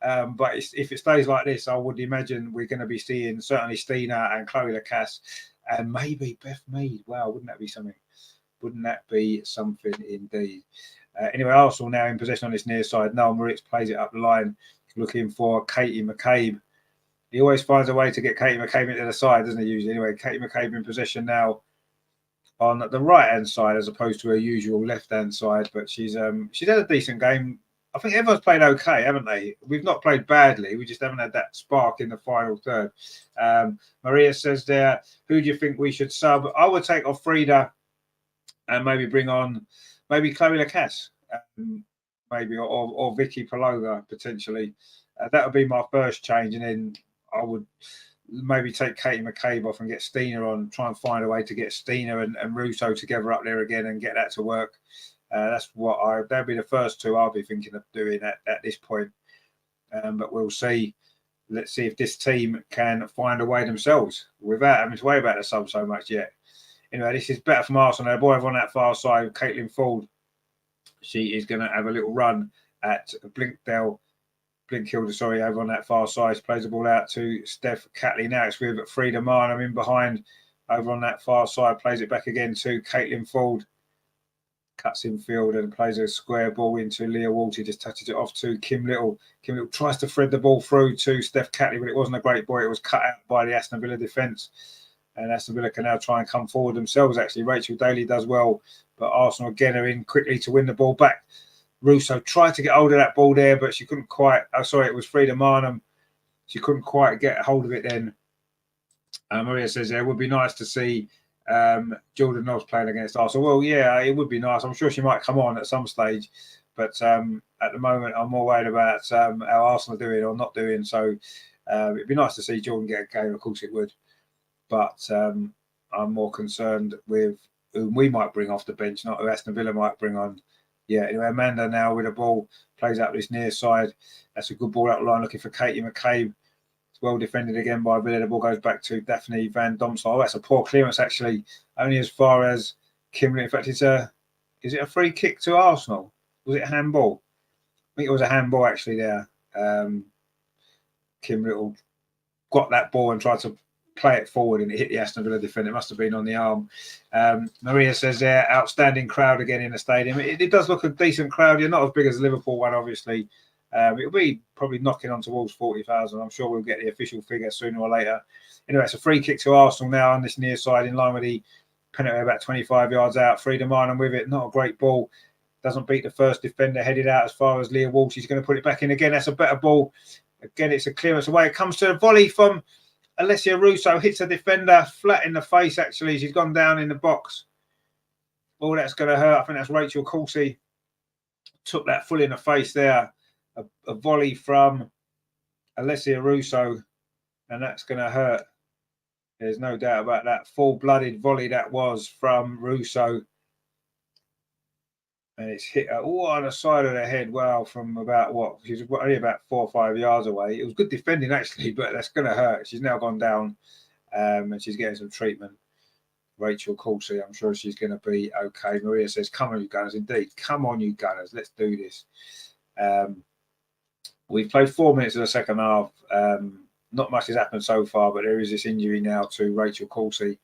But if it stays like this, I would imagine we're going to be seeing certainly Stina and Chloe Lacasse and maybe Beth Mead. Wow, wouldn't that be something? Wouldn't that be something indeed? Anyway, Arsenal now in possession on this near side. Noel Moritz plays it up the line, looking for Katie McCabe. He always finds a way to get Katie McCabe into the side, doesn't he, usually? Anyway, Katie McCabe in possession now on the right-hand side as opposed to her usual left-hand side. But she's had a decent game. I think everyone's played okay, haven't they? We've not played badly. We just haven't had that spark in the final third. Maria says there, who do you think we should sub? I would take off Frida and maybe bring on maybe Chloe Lacasse, maybe, or Vicky Palova, potentially. That would be my first change. And then I would maybe take Katie McCabe off and get Stina on, try and find a way to get Stina and Russo together up there again and get that to work. That's what that'd be the first two I'll be thinking of doing at this point. But we'll see. Let's see if this team can find a way themselves without having to worry about the sub so much yet. Anyway, this is better from Arsenal. Our boy over on that far side, Caitlin Ford. She is going to have a little run at Blinkhilder, over on that far side. She plays the ball out to Steph Catley. Now it's with Frida Marnham in behind over on that far side. Plays it back again to Caitlin Ford. Cuts in field and plays a square ball into Leah Walter. Just touches it off to Kim Little. Kim Little tries to thread the ball through to Steph Catley, but it wasn't a great ball. It was cut out by the Aston Villa defence. And Aston Villa can now try and come forward themselves, actually. Rachel Daly does well, but Arsenal again are in quickly to win the ball back. Russo tried to get hold of that ball there, but she couldn't quite. It was Frida Marnham. She couldn't quite get hold of it then. Maria says, it would be nice to see Jordan Nobbs playing against Arsenal. Well, yeah, it would be nice. I'm sure she might come on at some stage. But at the moment, I'm more worried about how Arsenal are doing or not doing. So It'd be nice to see Jordan get a game, of course it would, but I'm more concerned with whom we might bring off the bench, not who Aston Villa might bring on. Yeah, anyway, Amanda now with a ball, plays out this near side. That's a good ball out the line, looking for Katie McCabe. It's well defended again by Villa. The ball goes back to Daphne Van Domsel. Oh, that's a poor clearance, actually, only as far as Kimberly. In fact, is it a free kick to Arsenal? Was it a handball? I think it was a handball, actually, there. Kim Little got that ball and tried to play it forward, and it hit the Aston Villa defender. It must have been on the arm. Maria says there, outstanding crowd again in the stadium. It does look a decent crowd. You're not as big as the Liverpool one, obviously. It'll be probably knocking on towards 40,000. I'm sure we'll get the official figure sooner or later. Anyway, it's a free kick to Arsenal now on this near side, in line with the penalty about 25 yards out. Freedom Island with it. Not a great ball. Doesn't beat the first defender, headed out as far as Leah Walsh. She's going to put it back in again. That's a better ball. Again, it's a clearance away. It comes to a volley from Alessia Russo. Hits a defender flat in the face, actually. She's gone down in the box. Oh, that's going to hurt. I think that's Rachel Coulsey. Took that full in the face there. A volley from Alessia Russo. And that's going to hurt. There's no doubt about that. Full-blooded volley that was from Russo. And it's hit her on the side of the head. Wow, from about what? She's only about 4 or 5 yards away. It was good defending, actually, but that's going to hurt. She's now gone down and she's getting some treatment. Rachel Coulsey, I'm sure she's going to be okay. Maria says, come on, you Gunners. Indeed, come on, you Gunners. Let's do this. We've played 4 minutes of the second half. Not much has happened so far, but there is this injury now to Rachel Coulsey.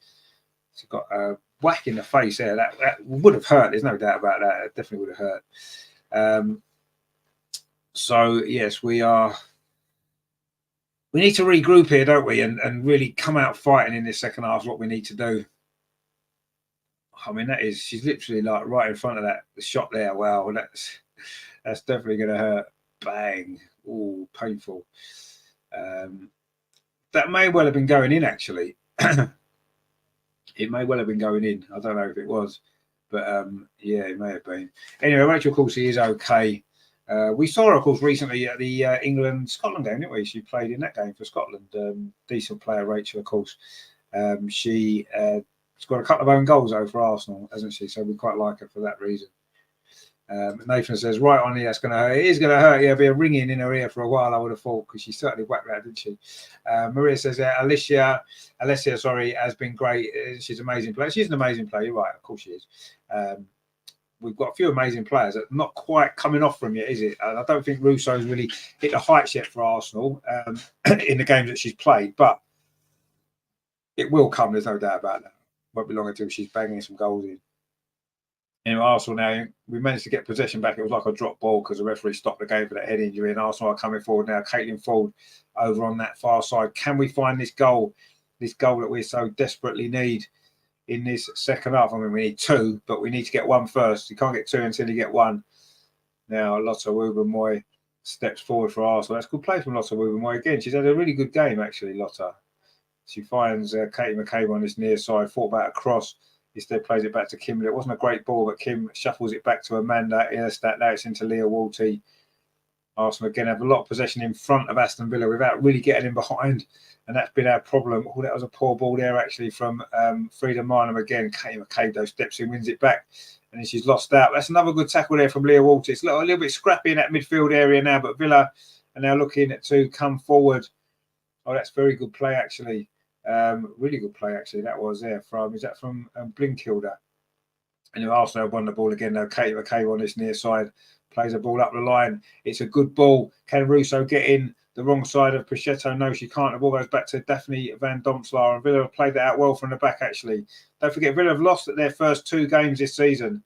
She's got a whack in the face there. That would have hurt. There's no doubt about that. It definitely would have hurt. So, yes, we need to regroup here, don't we? And really come out fighting in this second half is what we need to do. I mean, she's literally like right in front of the shot there. Wow, that's definitely going to hurt. Bang. Oh, painful. That may well have been going in, actually. It may well have been going in. I don't know if it was, but yeah, it may have been. Anyway, Rachel Coulsey is okay. We saw her, of course, recently at the England-Scotland game, didn't we? She played in that game for Scotland. Decent player, Rachel, of course. She scored a couple of own goals, though, for Arsenal, hasn't she? So we quite like her for that reason. Nathan says, right on here, that's going to hurt. It is going to hurt. Yeah, be a ringing in her ear for a while, I would have thought, because she certainly whacked that, didn't she? Maria says, Alessia, has been great. She's an amazing player. She's an amazing player. You're right, of course she is. We've got a few amazing players that are not quite coming off from yet, is it? I don't think Russo's really hit the heights yet for Arsenal in the games that she's played, but it will come. There's no doubt about that. Won't be long until she's banging some goals in. In Arsenal now, we managed to get possession back. It was like a drop ball because the referee stopped the game for that head injury. And Arsenal are coming forward now. Caitlin Ford over on that far side. Can we find this goal that we so desperately need in this second half? I mean, we need 2, but we need to get 1 first. You can't get 2 until you get 1. Now, Lotta Wubben-Moy steps forward for Arsenal. That's good play from Lotta Wubben-Moy again. She's had a really good game, actually, Lotta. She finds Katie McCabe on this near side, fought back across. Instead plays it back to Kimberly. It wasn't a great ball, but Kim shuffles it back to Amanda. Now it's into Leah Walty. Arsenal again have a lot of possession in front of Aston Villa without really getting in behind. And that's been our problem. Oh, that was a poor ball there, actually, from Frida Marnham again. Katie McCabe, though, steps in, wins it back. And then she's lost out. That's another good tackle there from Leah Walty. It's a little bit scrappy in that midfield area now, but Villa are now looking to come forward. Oh, that's very good play, actually. Really good play, actually. That was there from Blinkilder. And Arsenal won the ball again, though. Katie McCabe on this near side plays a ball up the line. It's a good ball. Can Russo get in the wrong side of Pichetto? No, she can't. The ball goes back to Daphne Van Domselaar, and Villa have played that out well from the back, actually. Don't forget, Villa have lost at their first 2 games this season,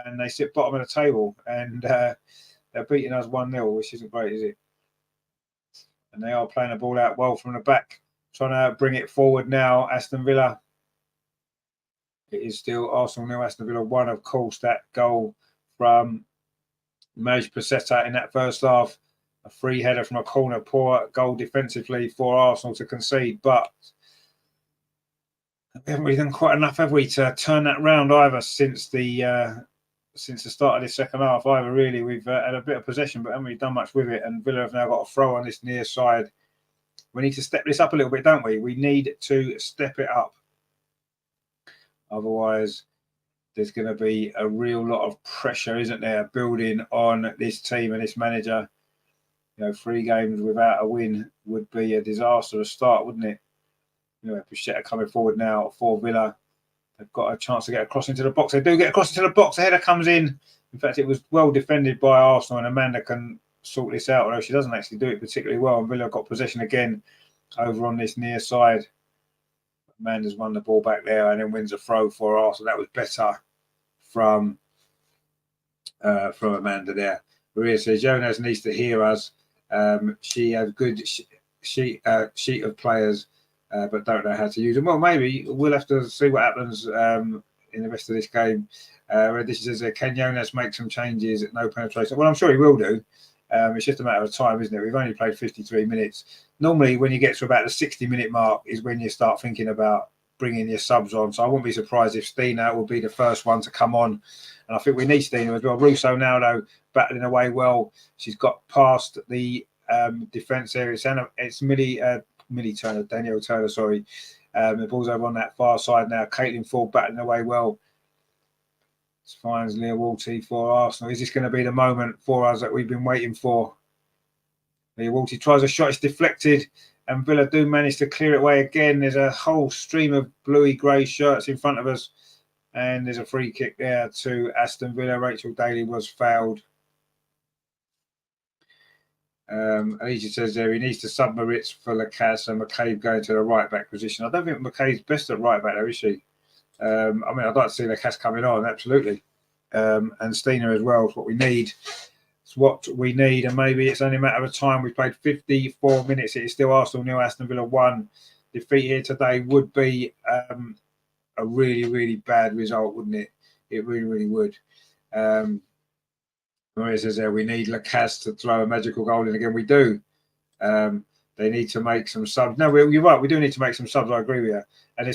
and they sit bottom of the table, and they're beating us 1-0, which isn't great, is it? And they are playing the ball out well from the back. Trying to bring it forward now, Aston Villa. It is still Arsenal 0, Aston Villa 1, of course. That goal from Maj Pacetta in that first half. A free header from a corner. Poor goal defensively for Arsenal to concede. But we haven't really done quite enough, have we, to turn that round either since the start of this second half either, really. We've had a bit of possession, but haven't really done much with it. And Villa have now got a throw on this near side. We need to step this up a little bit, don't we? We need to step it up. Otherwise, there's going to be a real lot of pressure, isn't there, building on this team and this manager. 3 games without a win would be a disastrous start, wouldn't it? Pichetta coming forward now for Villa. They've got a chance to get across into the box. They do get across into the box. The header comes in. In fact, it was well defended by Arsenal, and Amanda can sort this out, although she doesn't actually do it particularly well. And Villa got possession again over on this near side. Amanda's won the ball back there and then wins a throw for Arsenal. That was better from Amanda there. Maria says Jonas needs to hear us. She has good sheet of players, but don't know how to use them. Well, maybe we'll have to see what happens in the rest of this game. This says, can Jonas make some changes at no penetration? Well, I'm sure he will do. It's just a matter of time, isn't it? We've only played 53 minutes. Normally, when you get to about the 60-minute mark is when you start thinking about bringing your subs on. So I wouldn't be surprised if Stina will be the first one to come on. And I think we need Stina as well. Russo now, though, battling away well. She's got past the defence area. It's Millie Turner, Danielle Turner, sorry. The ball's over on that far side now. Caitlin Ford battling away well. Finds Leah Walty for Arsenal. Is this going to be the moment for us that we've been waiting for? Leah Walty tries a shot. It's deflected. And Villa do manage to clear it away again. There's a whole stream of bluey-grey shirts in front of us. And there's a free kick there to Aston Villa. Rachel Daly was fouled. Alicia says there he needs to sub Moritz for Lacasse and McCabe going to the right-back position. I don't think McCabe's best at right-back there, is she? I mean, I'd like to see Lacasse coming on, absolutely. And Stina as well is what we need. It's what we need, and maybe it's only a matter of time. We've played 54 minutes. It is still Arsenal 0, Aston Villa 1. Defeat here today would be a really, really bad result, wouldn't it? It really, really would. Maria says there we need Lacasse to throw a magical goal in again. We do. They need to make some subs. No, you're right. We do need to make some subs. I agree with you. And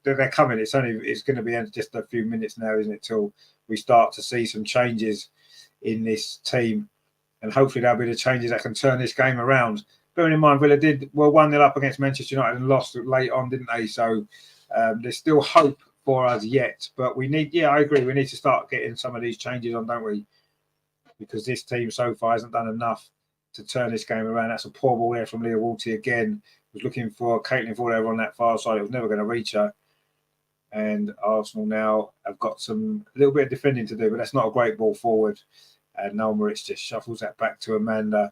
they're coming. It's going to be just a few minutes now, isn't it, till we start to see some changes in this team, and hopefully there'll be the changes that can turn this game around. Bearing in mind, Villa did 1-0 up against Manchester United and lost late on, didn't they? So there's still hope for us yet. But we need, I agree, we need to start getting some of these changes on, don't we? Because this team so far hasn't done enough to turn this game around. That's a poor ball there from Leah Walty again. Was looking for Caitlin Ford over on that far side. It was never going to reach her. And Arsenal now have got a little bit of defending to do, but that's not a great ball forward. And Noel Moritz just shuffles that back to Amanda.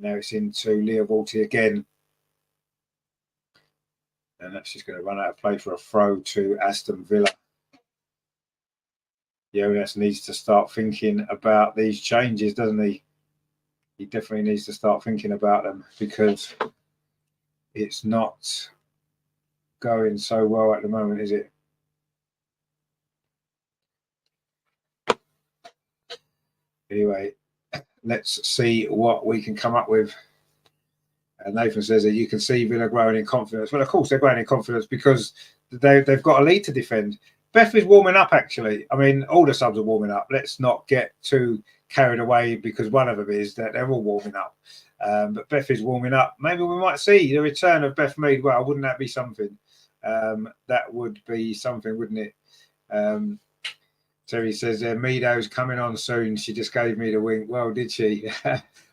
Now it's into Leah Walty again. And that's just going to run out of play for a throw to Aston Villa. Jonas needs to start thinking about these changes, doesn't he? He definitely needs to start thinking about them because it's not going so well at the moment, is it? Anyway, let's see what we can come up with. And Nathan says that you can see Villa growing in confidence. Well, of course, they're growing in confidence because they've got a lead to defend. Beth is warming up, actually. I mean, all the subs are warming up. Let's not get too carried away because one of them is that they're all warming up. But Beth is warming up. Maybe we might see the return of Beth Mead. Well, wouldn't that be something? That would be something, wouldn't it? Terry says Meadows coming on soon. She just gave me the wink. Well, did she?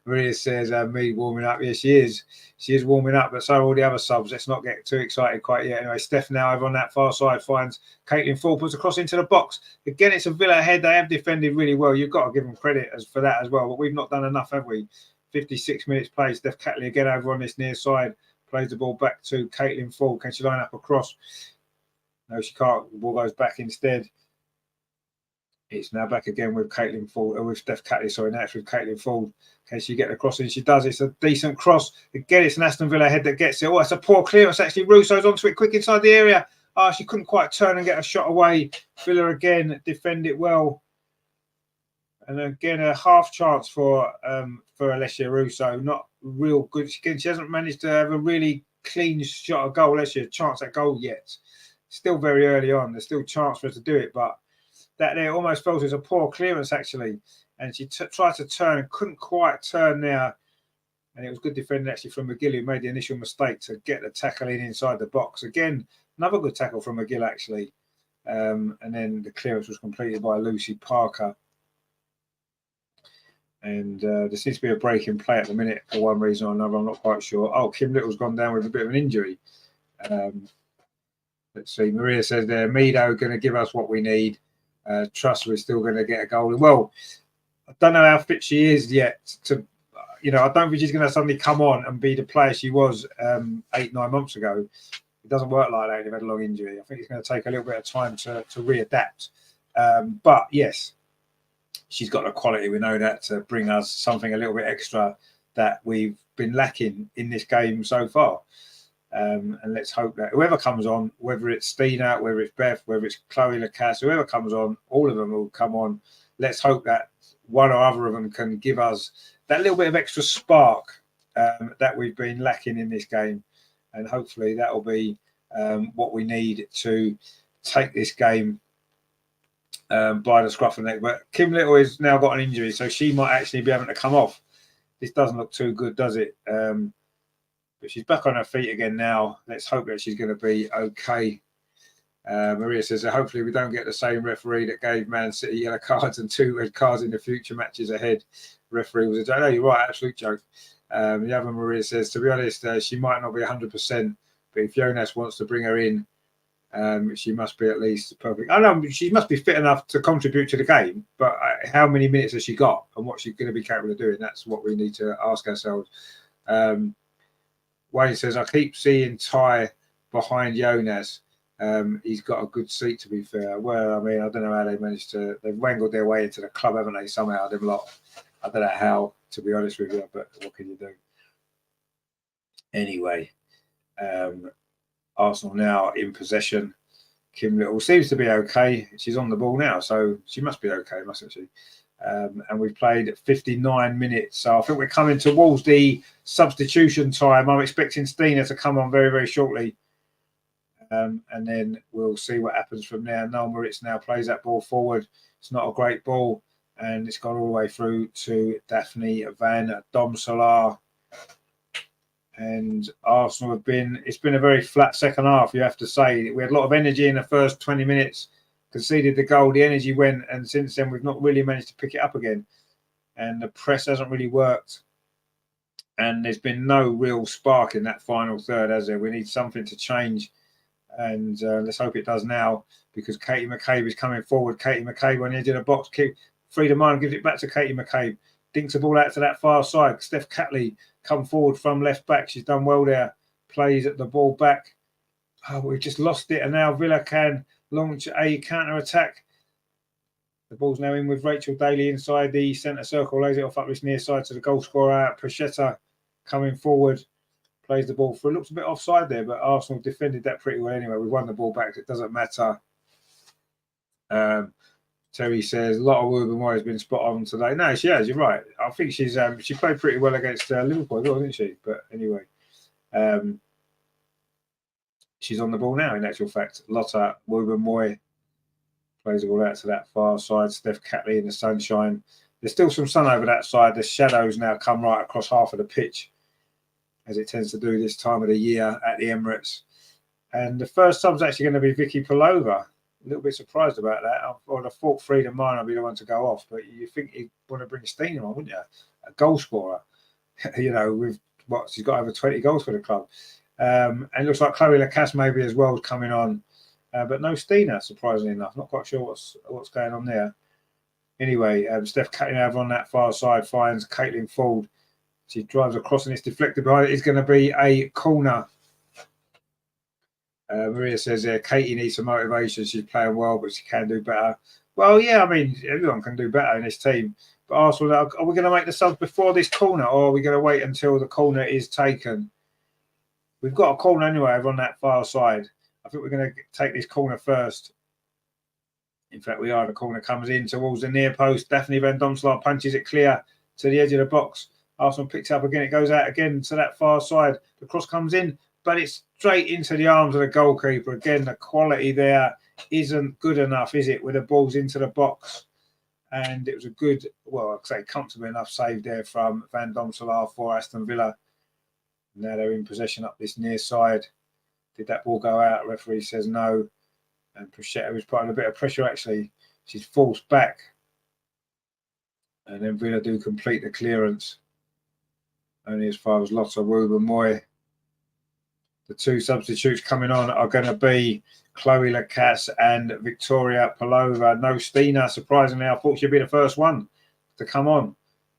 Maria says Mead warming up. Yes, she is. She is warming up, but so are all the other subs. Let's not get too excited quite yet. Anyway, Steph now over on that far side finds Caitlin Ford, puts across into the box. Again, it's a Villa head. They have defended really well. You've got to give them credit for that as well. But we've not done enough, have we? 56 minutes played. Steph Catley again over on this near side. Plays the ball back to Caitlin Ford. Can she line up across? No, she can't. The ball goes back instead. It's now back again with Caitlin Ford, with Steph Catley, sorry, now it's with Caitlin Ford. Can she get the cross in? She does. It's a decent cross. Again, it's an Aston Villa head that gets it. Oh, it's a poor clearance, actually. Russo's onto it quick inside the area. Oh, she couldn't quite turn and get a shot away. Villa again defend it well. And again, a half chance for Alessia Russo. Not real good. She hasn't managed to have a really clean shot at goal. Alessia, a chance at goal yet. Still very early on. There's still a chance for her to do it, but that there almost felt as a poor clearance, actually. And she tried to turn and couldn't quite turn there. And it was good defending actually from McGill, who made the initial mistake to get the tackle in inside the box. Again, another good tackle from McGill actually. And then the clearance was completed by Lucy Parker. And there seems to be a break in play at the minute for one reason or another. I'm not quite sure. Oh, Kim Little's gone down with a bit of an injury. Let's see. Maria says there, Mido going to give us what we need. Trust we're still going to get a goal. Well, I don't know how fit she is yet. I don't think she's going to suddenly come on and be the player she was 8-9 months ago. It doesn't work like that when you've had a long injury. I think it's going to take a little bit of time to readapt. But yes, she's got the quality. We know that to bring us something a little bit extra that we've been lacking in this game so far. And let's hope that whoever comes on, whether it's Stina, whether it's Beth, whether it's Chloe Lacasse, whoever comes on, all of them will come on. Let's hope that one or other of them can give us that little bit of extra spark that we've been lacking in this game. And hopefully that will be what we need to take this game by the scruff of the neck. But Kim Little has now got an injury, so she might actually be having to come off. This doesn't look too good, does it? But she's back on her feet again now. Let's hope that she's going to be okay. Maria says that hopefully we don't get the same referee that gave Man City yellow cards and 2 red cards in the future matches ahead. Referee was a joke. No, you're right, absolute joke. The other Maria says, to be honest, she might not be 100%, but if Jonas wants to bring her in, she must be at least perfect. I know she must be fit enough to contribute to the game, but how many minutes has she got and what she's going to be capable of doing? That's what we need to ask ourselves. Wayne says, I keep seeing Ty behind Jonas. He's got a good seat, to be fair. Well, I mean, I don't know how they managed to. They've wangled their way into the club, haven't they, somehow, them lot. I don't know how, to be honest with you, but what can you do? Anyway, Arsenal now in possession. Kim Little seems to be okay. She's on the ball now, so she must be okay, mustn't she? And we've played 59 minutes. So I think we're coming towards the substitution time. I'm expecting Stina to come on very, very shortly. And then we'll see what happens from there. Noel Moritz now plays that ball forward. It's not a great ball. And it's gone all the way through to Daphne Van Domselaar. And Arsenal it's been a very flat second half, you have to say. We had a lot of energy in the first 20 minutes. Conceded the goal, the energy went, and since then we've not really managed to pick it up again. And the press hasn't really worked. And there's been no real spark in that final third, has there? We need something to change. And let's hope it does now, because Katie McCabe is coming forward. Katie McCabe on the edge of the box. Frida Mind gives it back to Katie McCabe. Dinks the ball out to that far side. Steph Catley come forward from left back. She's done well there. Plays at the ball back. Oh, we've just lost it. And now Villa can launch a counter-attack. The ball's now in with Rachel Daly inside the centre circle. Lays it off up this near side to the goal scorer. Prachetta coming forward. Plays the ball through. Looks a bit offside there, but Arsenal defended that pretty well anyway. We won the ball back. It doesn't matter. Terry says, a lot of Wooben has been spot on today. No, she has. You're right. I think she played pretty well against Liverpool, didn't she? But anyway, she's on the ball now, in actual fact. Lotta Wooben plays the ball out to that far side. Steph Catley in the sunshine. There's still some sun over that side. The shadows now come right across half of the pitch, as it tends to do this time of the year at the Emirates. And the first sub's actually going to be Vicky Pelova. A little bit surprised about that. I would have thought Frida Mine would be the one to go off, but you think you'd want to bring Stina on, wouldn't you? A goal scorer, with she's got over 20 goals for the club. And it looks like Chloe Lacasse maybe as well is coming on, but no Stina, surprisingly enough. Not quite sure what's going on there. Anyway, Steph Catley over on that far side finds Caitlin Ford. She drives across and it's deflected behind it. It's going to be a corner. Maria says, Katie needs some motivation. She's playing well, but she can do better. Well, yeah, I mean, everyone can do better in this team. But Arsenal, are we going to make the subs before this corner, or are we going to wait until the corner is taken? We've got a corner anyway over on that far side. I think we're going to take this corner first. In fact, we are. The corner comes in towards the near post. Daphne Van Domselaar punches it clear to the edge of the box. Arsenal picks it up again. It goes out again to that far side. The cross comes in, but it's straight into the arms of the goalkeeper. Again, the quality there isn't good enough, is it, with the balls into the box? And it was a good well, I'd say comfortable enough save there from Van Domselaar for Aston Villa. Now they're in possession up this near side. Did that ball go out? Referee says no. And Prosciutto was putting a bit of pressure, actually. She's forced back. And then Villa do complete the clearance. Only as far as Lotta Ruben-Moy. The two substitutes coming on are going to be Chloe Lacasse and Victoria Pelova. No Stina, surprisingly. I thought she'd be the first one to come on.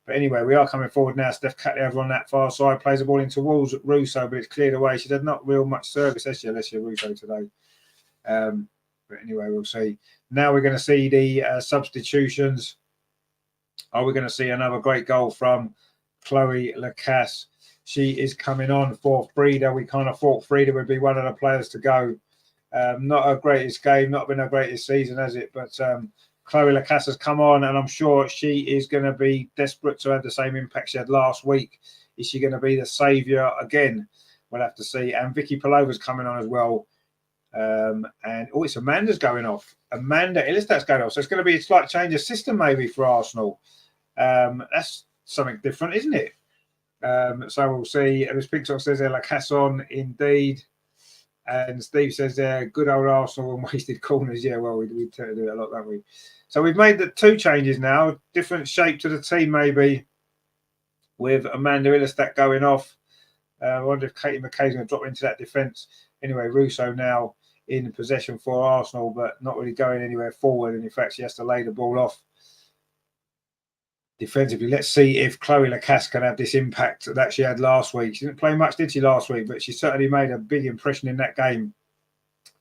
But anyway, we are coming forward now. Steph Catley over on that far side. Plays the ball in towards Russo, but it's cleared away. She did not real much service, has she, Alessia Russo today. But anyway, we'll see. Now we're going to see the substitutions. Are we going to see another great goal from Chloe Lacasse? She is coming on for Frida. We kind of thought Frida would be one of the players to go. Not her greatest game, not been her greatest season, has it? But Chloe Lacasse has come on, and I'm sure she is going to be desperate to have the same impact she had last week. Is she going to be the saviour again? We'll have to see. And Vicky Pelova's coming on as well. And it's Amanda's going off. Amanda Illistat's going off. So it's going to be a slight change of system maybe for Arsenal. That's something different, isn't it? So we'll see. Miss Pinksock says there, Lacasse on indeed. And Steve says there, good old Arsenal and wasted corners. Yeah, well, we tend to do it a lot, don't we? So we've made the two changes now. Different shape to the team maybe with Amanda Illistat going off. I wonder if Katie McKay's going to drop into that defence. Anyway, Russo now in possession for Arsenal, but not really going anywhere forward. And in fact, she has to lay the ball off defensively. Let's see if Chloe Lacasse can have this impact that she had last week. She didn't play much, did she, last week? But she certainly made a big impression in that game.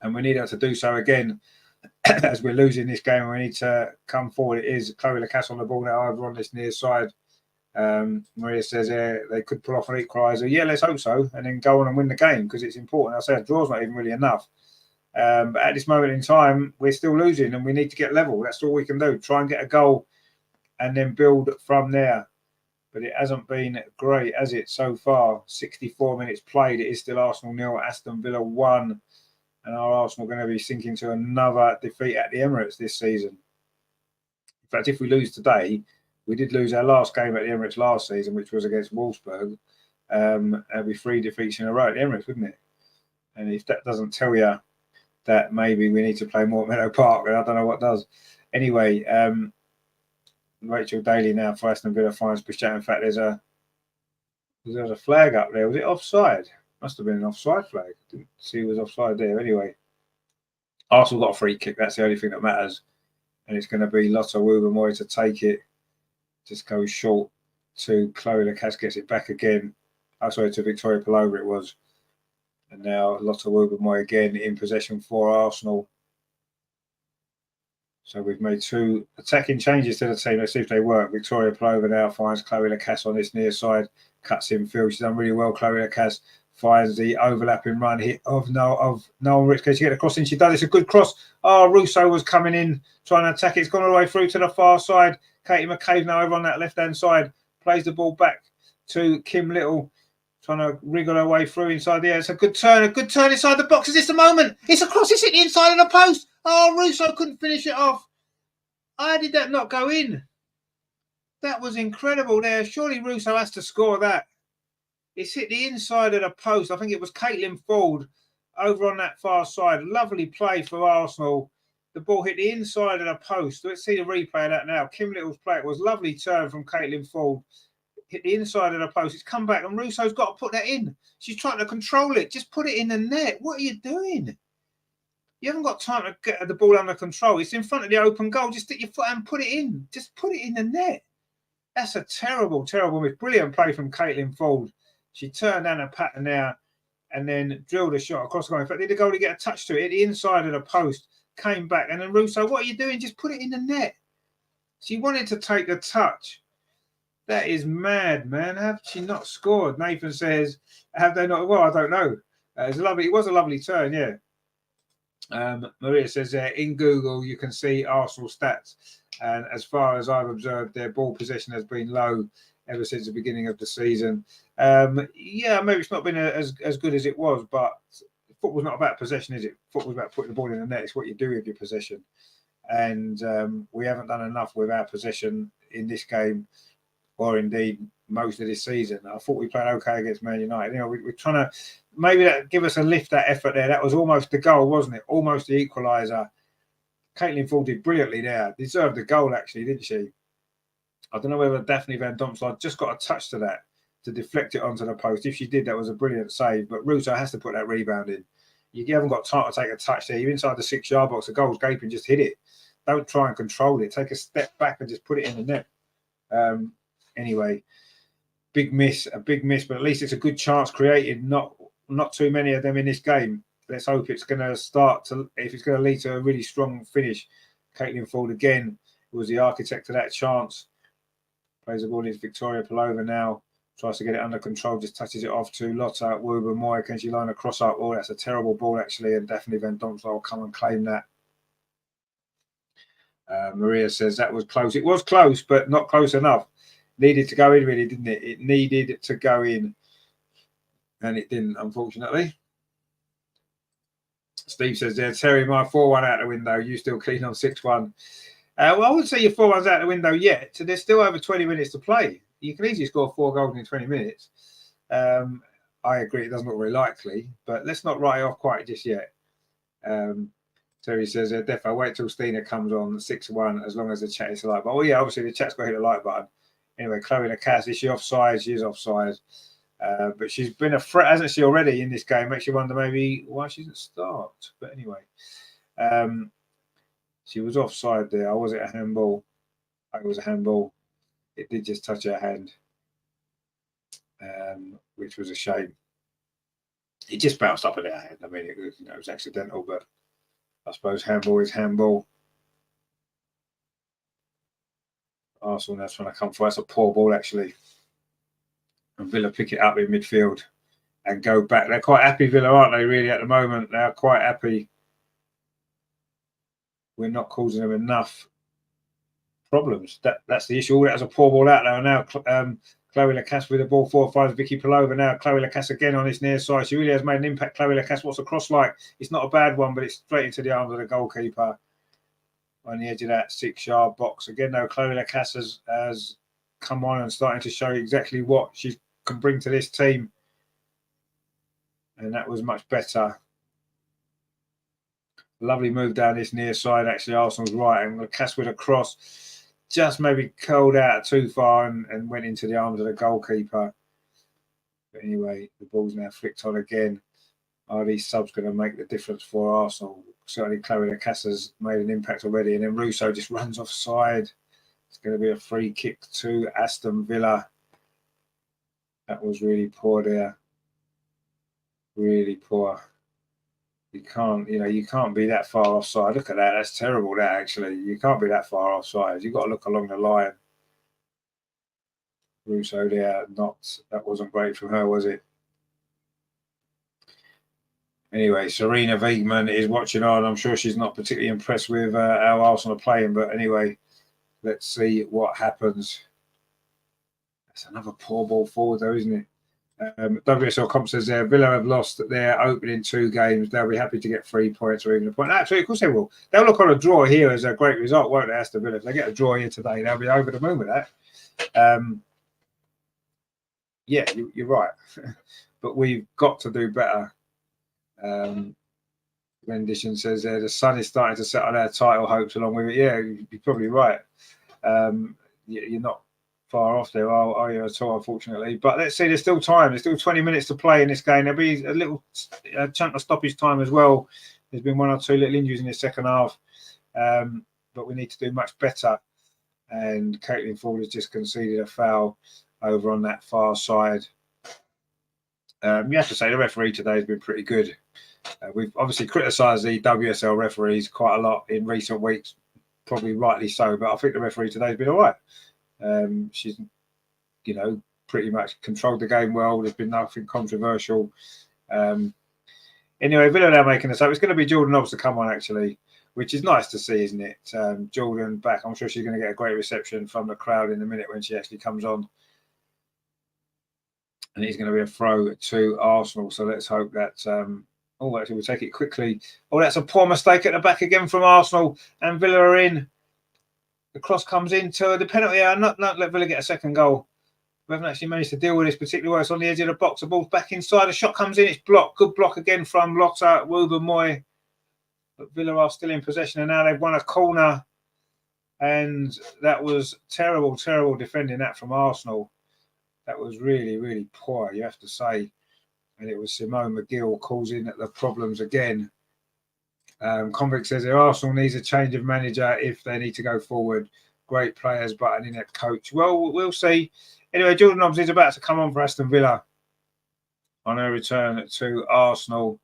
And we need her to do so again as we're losing this game. And we need to come forward. It is Chloe Lacasse on the ball now over on this near side. Maria says they could pull off an equaliser. Yeah, let's hope so. And then go on and win the game because it's important. I say a draw's not even really enough. But at this moment in time, we're still losing and we need to get level. That's all we can do. Try and get a goal and then build from there. But it hasn't been great, has it, so far? 64 minutes played. It is still Arsenal 0, Aston Villa 1. And our Arsenal going to be sinking to another defeat at the Emirates this season. In fact, if we lose today, we did lose our last game at the Emirates last season, which was against Wolfsburg. It'd be 3 defeats in a row at the Emirates, wouldn't it? And if that doesn't tell you that maybe we need to play more at Meadow Park, I don't know what does. Anyway, Rachel Daly now for Aston Villa finds Prosciutto. In fact, there's a flag up there. Was it offside? Must have been an offside flag. Didn't see it was offside there. Anyway, Arsenal got a free kick. That's the only thing that matters. And it's going to be Lotta Ruben-Moy to take it. Just goes short to Chloe Lacasse, gets it back again. Oh, sorry, to Victoria Pelova it was. And now Lotta Ruben-Moy again in possession for Arsenal. So we've made 2 attacking changes to the team. Let's see if they work. Victoria Pelova now finds Chloe Lacasse on this near side. Cuts in field. She's done really well. Chloe Lacasse finds the overlapping run hit of Noel Rich. Can she get a cross in? She does. It's a good cross. Oh, Russo was coming in, trying to attack it. It's gone all the way through to the far side. Katie McCabe now over on that left-hand side. Plays the ball back to Kim Little. Trying to wriggle her way through inside the air. It's a good turn inside the box. Is this the moment? It's a cross. It's hit the inside of the post. Oh, Russo couldn't finish it off. How did that not go in? That was incredible there. Surely Russo has to score that. It's hit the inside of the post. I think it was Caitlin Ford over on that far side. Lovely play for Arsenal. The ball hit the inside of the post. Let's see the replay of that now. Kim Little's play. It was lovely turn from Caitlin Ford. Hit the inside of the post. It's come back and Russo's got to put that in. She's trying to control it. Just put it in the net. What are you doing? You haven't got time to get the ball under control. It's in front of the open goal. Just stick your foot out and put it in. Just put it in the net. That's a terrible, terrible miss. Brilliant play from Caitlin Ford. She turned down a pattern there and then drilled a shot across the goal. In fact, did the goalie get a touch to it? Hit the inside of the post. Came back. And then Russo, what are you doing? Just put it in the net. She wanted to take a touch. That is mad, man. Have she not scored? Nathan says, have they not? Well, I don't know. It was a lovely turn, yeah. Maria says in Google you can see Arsenal stats, and as far as I've observed, their ball possession has been low ever since the beginning of the season. Yeah, maybe it's not been as good as it was, but football's not about possession, is it? Football's about putting the ball in the net. It's what you do with your possession, and we haven't done enough with our possession in this game, or indeed most of this season. I thought we played okay against Man United. You know, we're trying to maybe that give us a lift, that effort there. That was almost the goal, wasn't it? Almost the equaliser. Caitlin Ford did brilliantly there. Deserved the goal, actually, didn't she? I don't know whether Daphne Van Domselaar just got a touch to that to deflect it onto the post. If she did, that was a brilliant save. But Russo has to put that rebound in. You haven't got time to take a touch there. You're inside the 6-yard box. The goal's gaping. Just hit it. Don't try and control it. Take a step back and just put it in the net. Anyway, big miss, a big miss. But at least it's a good chance created. Not too many of them in this game. Let's hope it's going to start to, if it's going to lead to a really strong finish. Caitlin Ford again was the architect of that chance. Plays the ball into Victoria Pelova now. Tries to get it under control, just touches it off to Lotta Wuba Moy. Can she line a cross up? Oh, that's a terrible ball, actually. And Daphne Van Domselaar will come and claim that. Maria says that was close. It was close, but not close enough. Needed to go in, really, didn't it? It needed to go in. And it didn't, unfortunately. Steve says there, Terry, my 4-1 out the window. You still keen on 6-1? Well, I wouldn't say your 4-1's out the window yet. So there's still over 20 minutes to play. You can easily score 4 goals in 20 minutes. I agree, it doesn't look very likely, but let's not write it off quite just yet. Terry says, Defo, wait till Stina comes on 6-1 as long as the chat is like. But oh, yeah, obviously the chat's got to hit the like button. Anyway, Chloe Lacasse, is she offside? She is offside. But she's been a threat, hasn't she, already in this game? Makes you wonder maybe why she didn't start. But anyway, she was offside there. Was it a handball? It was a handball. It did just touch her hand, which was a shame. It just bounced up in her hand. I mean, it was accidental, but I suppose handball is handball. Arsenal now trying to come for. That's a poor ball, actually. And Villa pick it up in midfield and go back. They're quite happy, Villa, aren't they, really, at the moment? They're quite happy. We're not causing them enough problems. That's the issue. That's a poor ball out there. Now Chloe Lacasse with the ball 4-5. Vicky Pelova now. Chloe Lacasse again on this near side. She really has made an impact. Chloe Lacasse, what's the cross like? It's not a bad one, but it's straight into the arms of the goalkeeper on the edge of that 6-yard box. Again, though, Chloe Lacasse has come on and starting to show exactly what she can bring to this team. And that was much better. Lovely move down this near side. Actually, Arsenal's right. And Lacasse with a cross. Just maybe curled out too far and went into the arms of the goalkeeper. But anyway, the ball's now flicked on again. Are these subs going to make the difference for Arsenal? Certainly, Chloe Lacasse has made an impact already. And then Russo just runs offside. It's going to be a free kick to Aston Villa. That was really poor there. Really poor. You can't be that far offside. Look at that. That's terrible, that, actually. You can't be that far offside. You've got to look along the line. Russo there, that wasn't great from her, was it? Anyway, Serena Wiegman is watching on. I'm sure she's not particularly impressed with how Arsenal are playing, but anyway, let's see what happens. That's another poor ball forward, though, isn't it? WSL Comp says there, Villa have lost their opening 2 games. They'll be happy to get 3 points or even a point. Actually, of course they will. They'll look on a draw here as a great result, won't they, Aston Villa? If they get a draw here today, they'll be over the moon with that. Yeah, you're right. But we've got to do better. Rendition says there, the sun is starting to set on our title hopes along with it. Yeah, you're probably right. You're not far off there, are you, at all, unfortunately? But let's see, there's still time. There's still 20 minutes to play in this game. There'll be a little chunk of stoppage time as well. There's been 1 or 2 little injuries in the second half, but we need to do much better. And Caitlin Ford has just conceded a foul over on that far side. You have to say the referee today has been pretty good. We've obviously criticised the WSL referees quite a lot in recent weeks, probably rightly so, but I think the referee today has been all right. She's, pretty much controlled the game well. There's been nothing controversial. Anyway, Villa now making this up. It's going to be Jordan Nobbs to come on, actually, which is nice to see, isn't it? Jordan back. I'm sure she's going to get a great reception from the crowd in a minute when she actually comes on. And it's going to be a throw to Arsenal. So let's hope that... actually, we'll take it quickly. Oh, that's a poor mistake at the back again from Arsenal. And Villa are in. The cross comes into the penalty area. Not let Villa get a second goal. We haven't actually managed to deal with this particularly well. It's on the edge of the box. The ball's back inside. The shot comes in. It's blocked. Good block again from Lotta Woobermoy. But Villa are still in possession, and now they've won a corner. And that was terrible, terrible defending that from Arsenal. That was really, really poor, you have to say. And it was Simone McGill causing the problems again. Convict says that Arsenal needs a change of manager if they need to go forward. Great players, but an inept coach. Well, we'll see. Anyway, Jordan Nobbs is about to come on for Aston Villa on her return to Arsenal.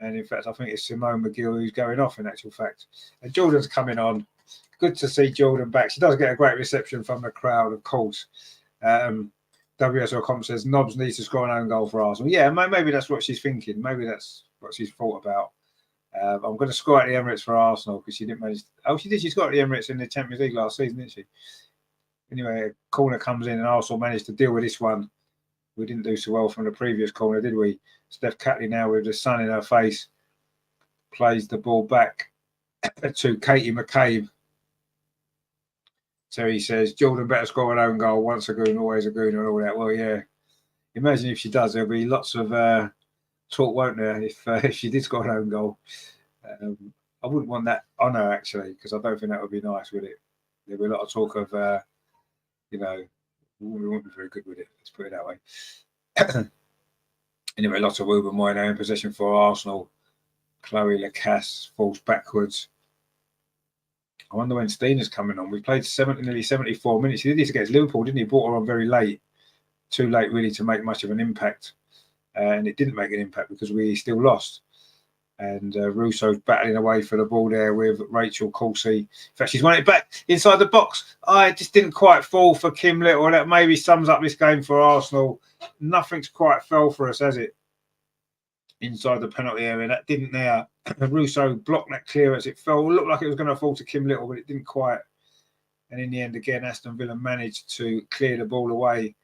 And in fact, I think it's Simone McGill who's going off in actual fact. And Jordan's coming on. Good to see Jordan back. She does get a great reception from the crowd, of course. WSL says Nobbs needs to score an own goal for Arsenal. Yeah, maybe that's what she's thinking. Maybe that's what she's thought about. I'm going to score at the Emirates for Arsenal because she didn't manage. Oh, she did. She scored at the Emirates in the Champions League last season, didn't she? Anyway, a corner comes in and Arsenal managed to deal with this one. We didn't do so well from the previous corner, did we? Steph Catley now with the sun in her face plays the ball back to Katie McCabe. Terry says, Jordan better score an own goal. Once a goon, always a goon and all that. Well, yeah. Imagine if she does. There'll be lots of talk, won't there, if she did score an own goal. I wouldn't want that on her, actually, because I don't think that would be nice, would it? There'll be a lot of talk of, we wouldn't be very good with it. Let's put it that way. Anyway, lots of Woobermoy now in possession for Arsenal. Chloe Lacasse falls backwards. I wonder when Steena's coming on. We played nearly 74 minutes. He did this against Liverpool, didn't he? Brought her on very late. Too late, really, to make much of an impact. And it didn't make an impact because we still lost. And Russo's battling away for the ball there with Rachel Corsi. In fact, she's won it back inside the box. It just didn't quite fall for Kim Little. That maybe sums up this game for Arsenal. Nothing's quite fell for us, has it? Inside the penalty area. That didn't there. Russo blocked that clearance. It fell. It looked like it was going to fall to Kim Little, but it didn't quite. And in the end, again, Aston Villa managed to clear the ball away.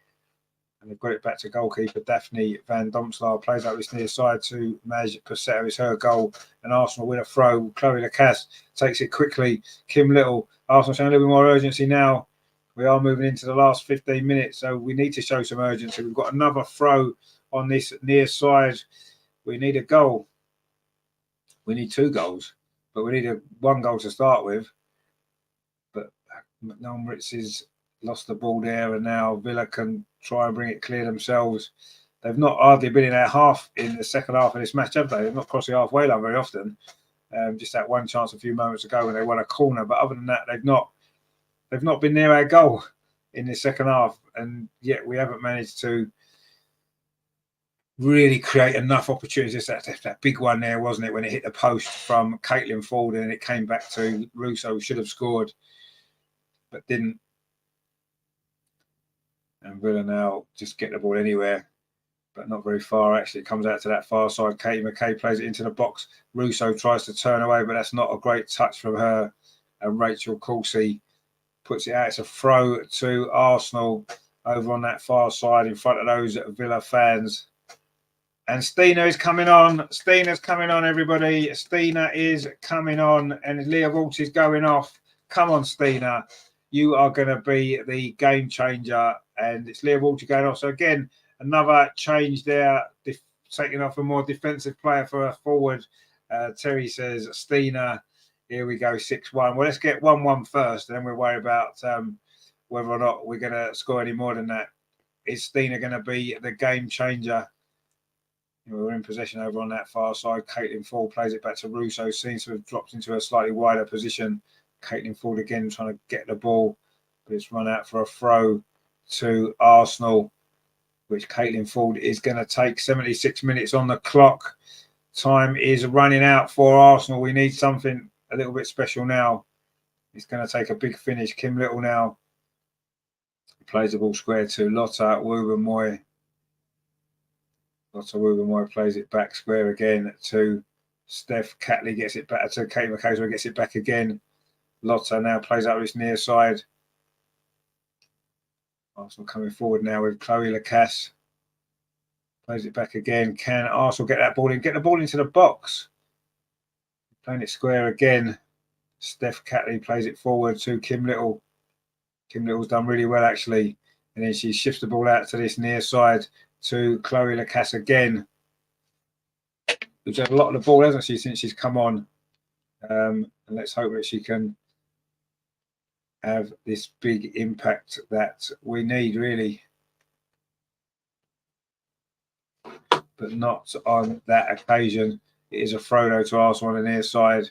And they've got it back to goalkeeper Daphne Van Domslaar. Plays out this near side to Maj Passetto. It's her goal. And Arsenal win a throw. Chloe Lacasse takes it quickly. Kim Little. Arsenal showing a little bit more urgency now. We are moving into the last 15 minutes, so we need to show some urgency. We've got another throw on this near side. We need a goal. We need 2 goals, but we need one goal to start with. But McNuln Ritz has lost the ball there, and now Villa can try and bring it clear themselves. They've not hardly been in their half in the second half of this match, have they? They've not crossed the halfway line very often. Just that one chance a few moments ago when they won a corner, but other than that, they've not been near our goal in the second half, and yet we haven't managed to really create enough opportunities. That big one there, wasn't it, when it hit the post from Caitlin Ford and it came back to Russo, who should have scored, but didn't. And Villa now just get the ball anywhere, but not very far. Actually, it comes out to that far side. Katie McCabe plays it into the box. Russo tries to turn away, but that's not a great touch from her. And Rachel Corsi puts it out. It's a throw to Arsenal over on that far side in front of those Villa fans. And Stina is coming on. Stina's coming on, everybody. Stina is coming on. And Leah Walsh is going off. Come on, Stina. You are going to be the game changer. And it's Leah Walsh going off. So, again, another change there. Taking off a more defensive player for a forward. Terry says, Stina, here we go, 6-1. Well, let's get 1-1 first. And then we'll worry about whether or not we're going to score any more than that. Is Stina going to be the game changer? We're in possession over on that far side. Caitlin Ford plays it back to Russo. Seems to have dropped into a slightly wider position. Caitlin Ford again trying to get the ball, but it's run out for a throw to Arsenal, which Caitlin Ford is going to take. 76 minutes on the clock. Time is running out for Arsenal. We need something a little bit special now. It's going to take a big finish. Kim Little now plays the ball square to Lotta Woobermoy. Lotta Woobermoy plays it back square again to Steph Catley, gets it back to Kate McCabe, gets it back again. Lotta now plays out this near side. Arsenal coming forward now with Chloe Lacasse. Plays it back again. Can Arsenal get that ball in? Get the ball into the box. Playing it square again. Steph Catley plays it forward to Kim Little. Kim Little's done really well, actually. And then she shifts the ball out to this near side to Chloe Lacasse again, who's had a lot of the ball, hasn't she, since she's come on. And let's hope that she can have this big impact that we need, really. But not on that occasion. It is a throw, though, to Arsenal on the near side.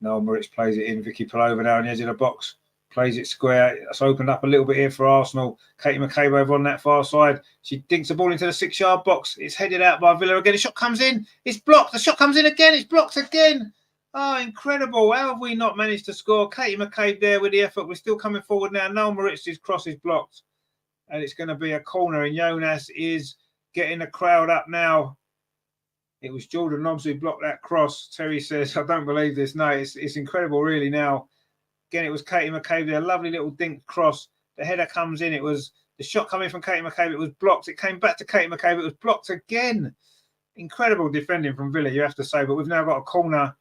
Noel Moritz plays it in. Vicky Palova now on the edge of the box. Plays it square. It's opened up a little bit here for Arsenal. Katie McCabe over on that far side. She dinks the ball into the 6-yard box. It's headed out by Villa again. The shot comes in. It's blocked. The shot comes in again. It's blocked again. Oh, incredible. How have we not managed to score? Katie McCabe there with the effort. We're still coming forward now. Noel Moritz's cross is blocked. And it's going to be a corner. And Jonas is getting the crowd up now. It was Jordan Nobbs who blocked that cross. Terry says, I don't believe this. No, it's incredible, really, now. Again, it was Katie McCabe there. Lovely little dink cross. The header comes in. It was the shot coming from Katie McCabe. It was blocked. It came back to Katie McCabe. It was blocked again. Incredible defending from Villa, you have to say. But we've now got a corner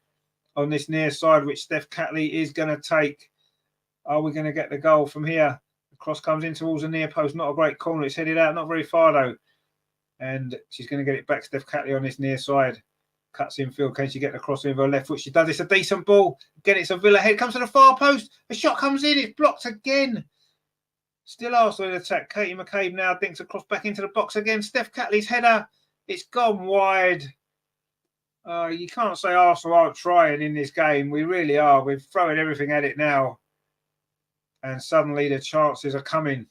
on this near side, which Steph Catley is going to take. Are we going to get the goal from here? The cross comes in towards the near post. Not a great corner. It's headed out. Not very far, though. And she's going to get it back. Steph Catley on this near side. Cuts in field. Can she get the cross in with her left foot? She does. It's a decent ball. Again, it's a Villa head. Comes to the far post. A shot comes in. It's blocked again. Still Arsenal in attack. Katie McCabe now dinks across back into the box again. Steph Catley's header. It's gone wide. You can't say Arsenal aren't trying in this game. We really are. We're throwing everything at it now. And suddenly the chances are coming.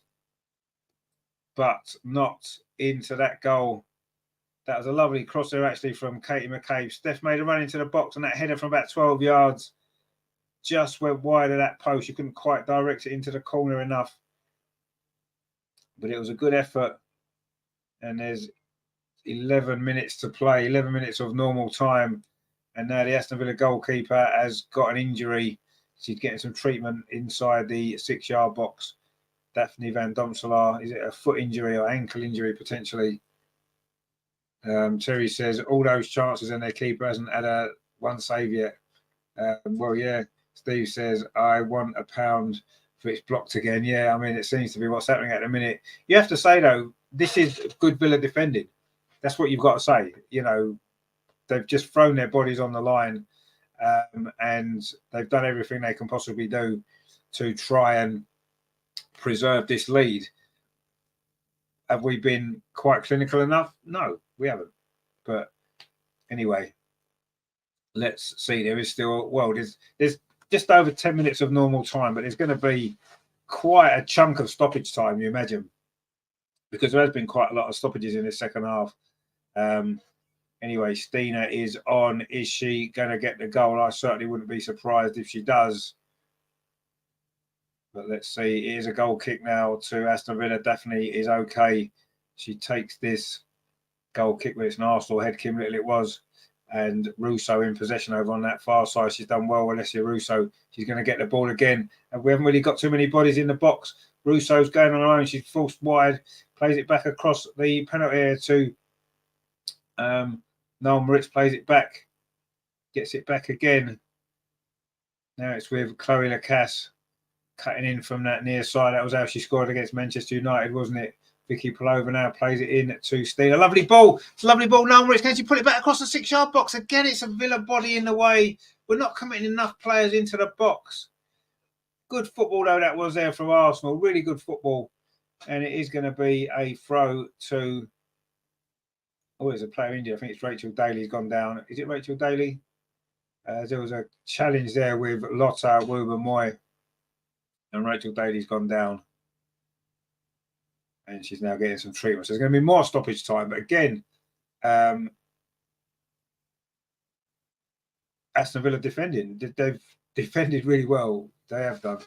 But not into that goal. That was a lovely cross there, actually, from Katie McCabe. Steph made a run into the box, and that header from about 12 yards just went wide of that post. You couldn't quite direct it into the corner enough. But it was a good effort. And there's 11 minutes to play, 11 minutes of normal time. And now the Aston Villa goalkeeper has got an injury. She's getting some treatment inside the 6-yard box. Daphne Van Domselaar, is it a foot injury or ankle injury potentially? Terry says all those chances and their keeper hasn't had one save yet. Well, yeah. Steve says I want £1 for it's blocked again. Yeah, I mean, it seems to be what's happening at the minute. You have to say, though, this is good Villa defending. That's what you've got to say. You know, they've just thrown their bodies on the line and they've done everything they can possibly do to try and preserve this lead. Have we been quite clinical enough? No, we haven't. But anyway, let's see. There is still, well, there's just over 10 minutes of normal time, but there's going to be quite a chunk of stoppage time, you imagine, because there has been quite a lot of stoppages in the second half. Anyway, Stina is on. Is she going to get the goal? I certainly wouldn't be surprised if she does. But let's see. It is a goal kick now to Aston Villa. Daphne is okay. She takes this goal kick with it's an Arsenal head. Kim Little it was. And Russo in possession over on that far side. She's done well, Alessia Russo. She's going to get the ball again. And we haven't really got too many bodies in the box. Russo's going on her own. She's forced wide. Plays it back across the penalty area to Noel Moritz. Plays it back. Gets it back again. Now it's with Chloe Lacasse. Cutting in from that near side. That was how she scored against Manchester United, wasn't it? Vicky Palova now plays it in to Stina. Lovely ball. It's a lovely ball. Noel Moritz, can she put it back across the 6-yard box? Again, it's a Villa body in the way. We're not committing enough players into the box. Good football, though, that was there from Arsenal. Really good football. And it is going to be a throw to... Oh, there's a player injured. I think it's Rachel Daly's gone down. Is it Rachel Daly? There was a challenge there with Lotta Woober-Moy. And Rachel Daly's gone down. And she's now getting some treatment. So there's going to be more stoppage time. But again, Aston Villa defending. They've defended really well. They have done.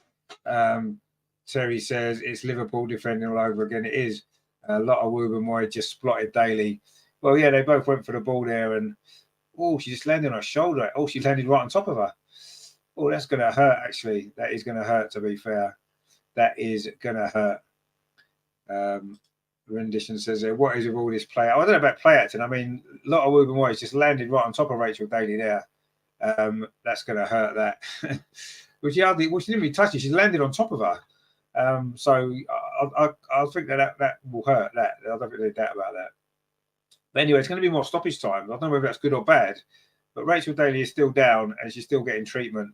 Terry says it's Liverpool defending all over again. It is. A lot of Woober-Moy just splotted Daly. Well, yeah, they both went for the ball there. And, oh, she just landed on her shoulder. Oh, she landed right on top of her. Oh, that's going to hurt, actually. That is going to hurt, to be fair. That is going to hurt. Rendition says, what is with all this play? I don't know about play acting. I mean, a lot of Woober-Moy just landed right on top of Rachel Daly there. That's going to hurt that. Which she didn't really touch it. She landed on top of her. So I think that will hurt that. I don't think there's doubt about that. But anyway, it's going to be more stoppage time. I don't know whether that's good or bad. But Rachel Daly is still down and she's still getting treatment.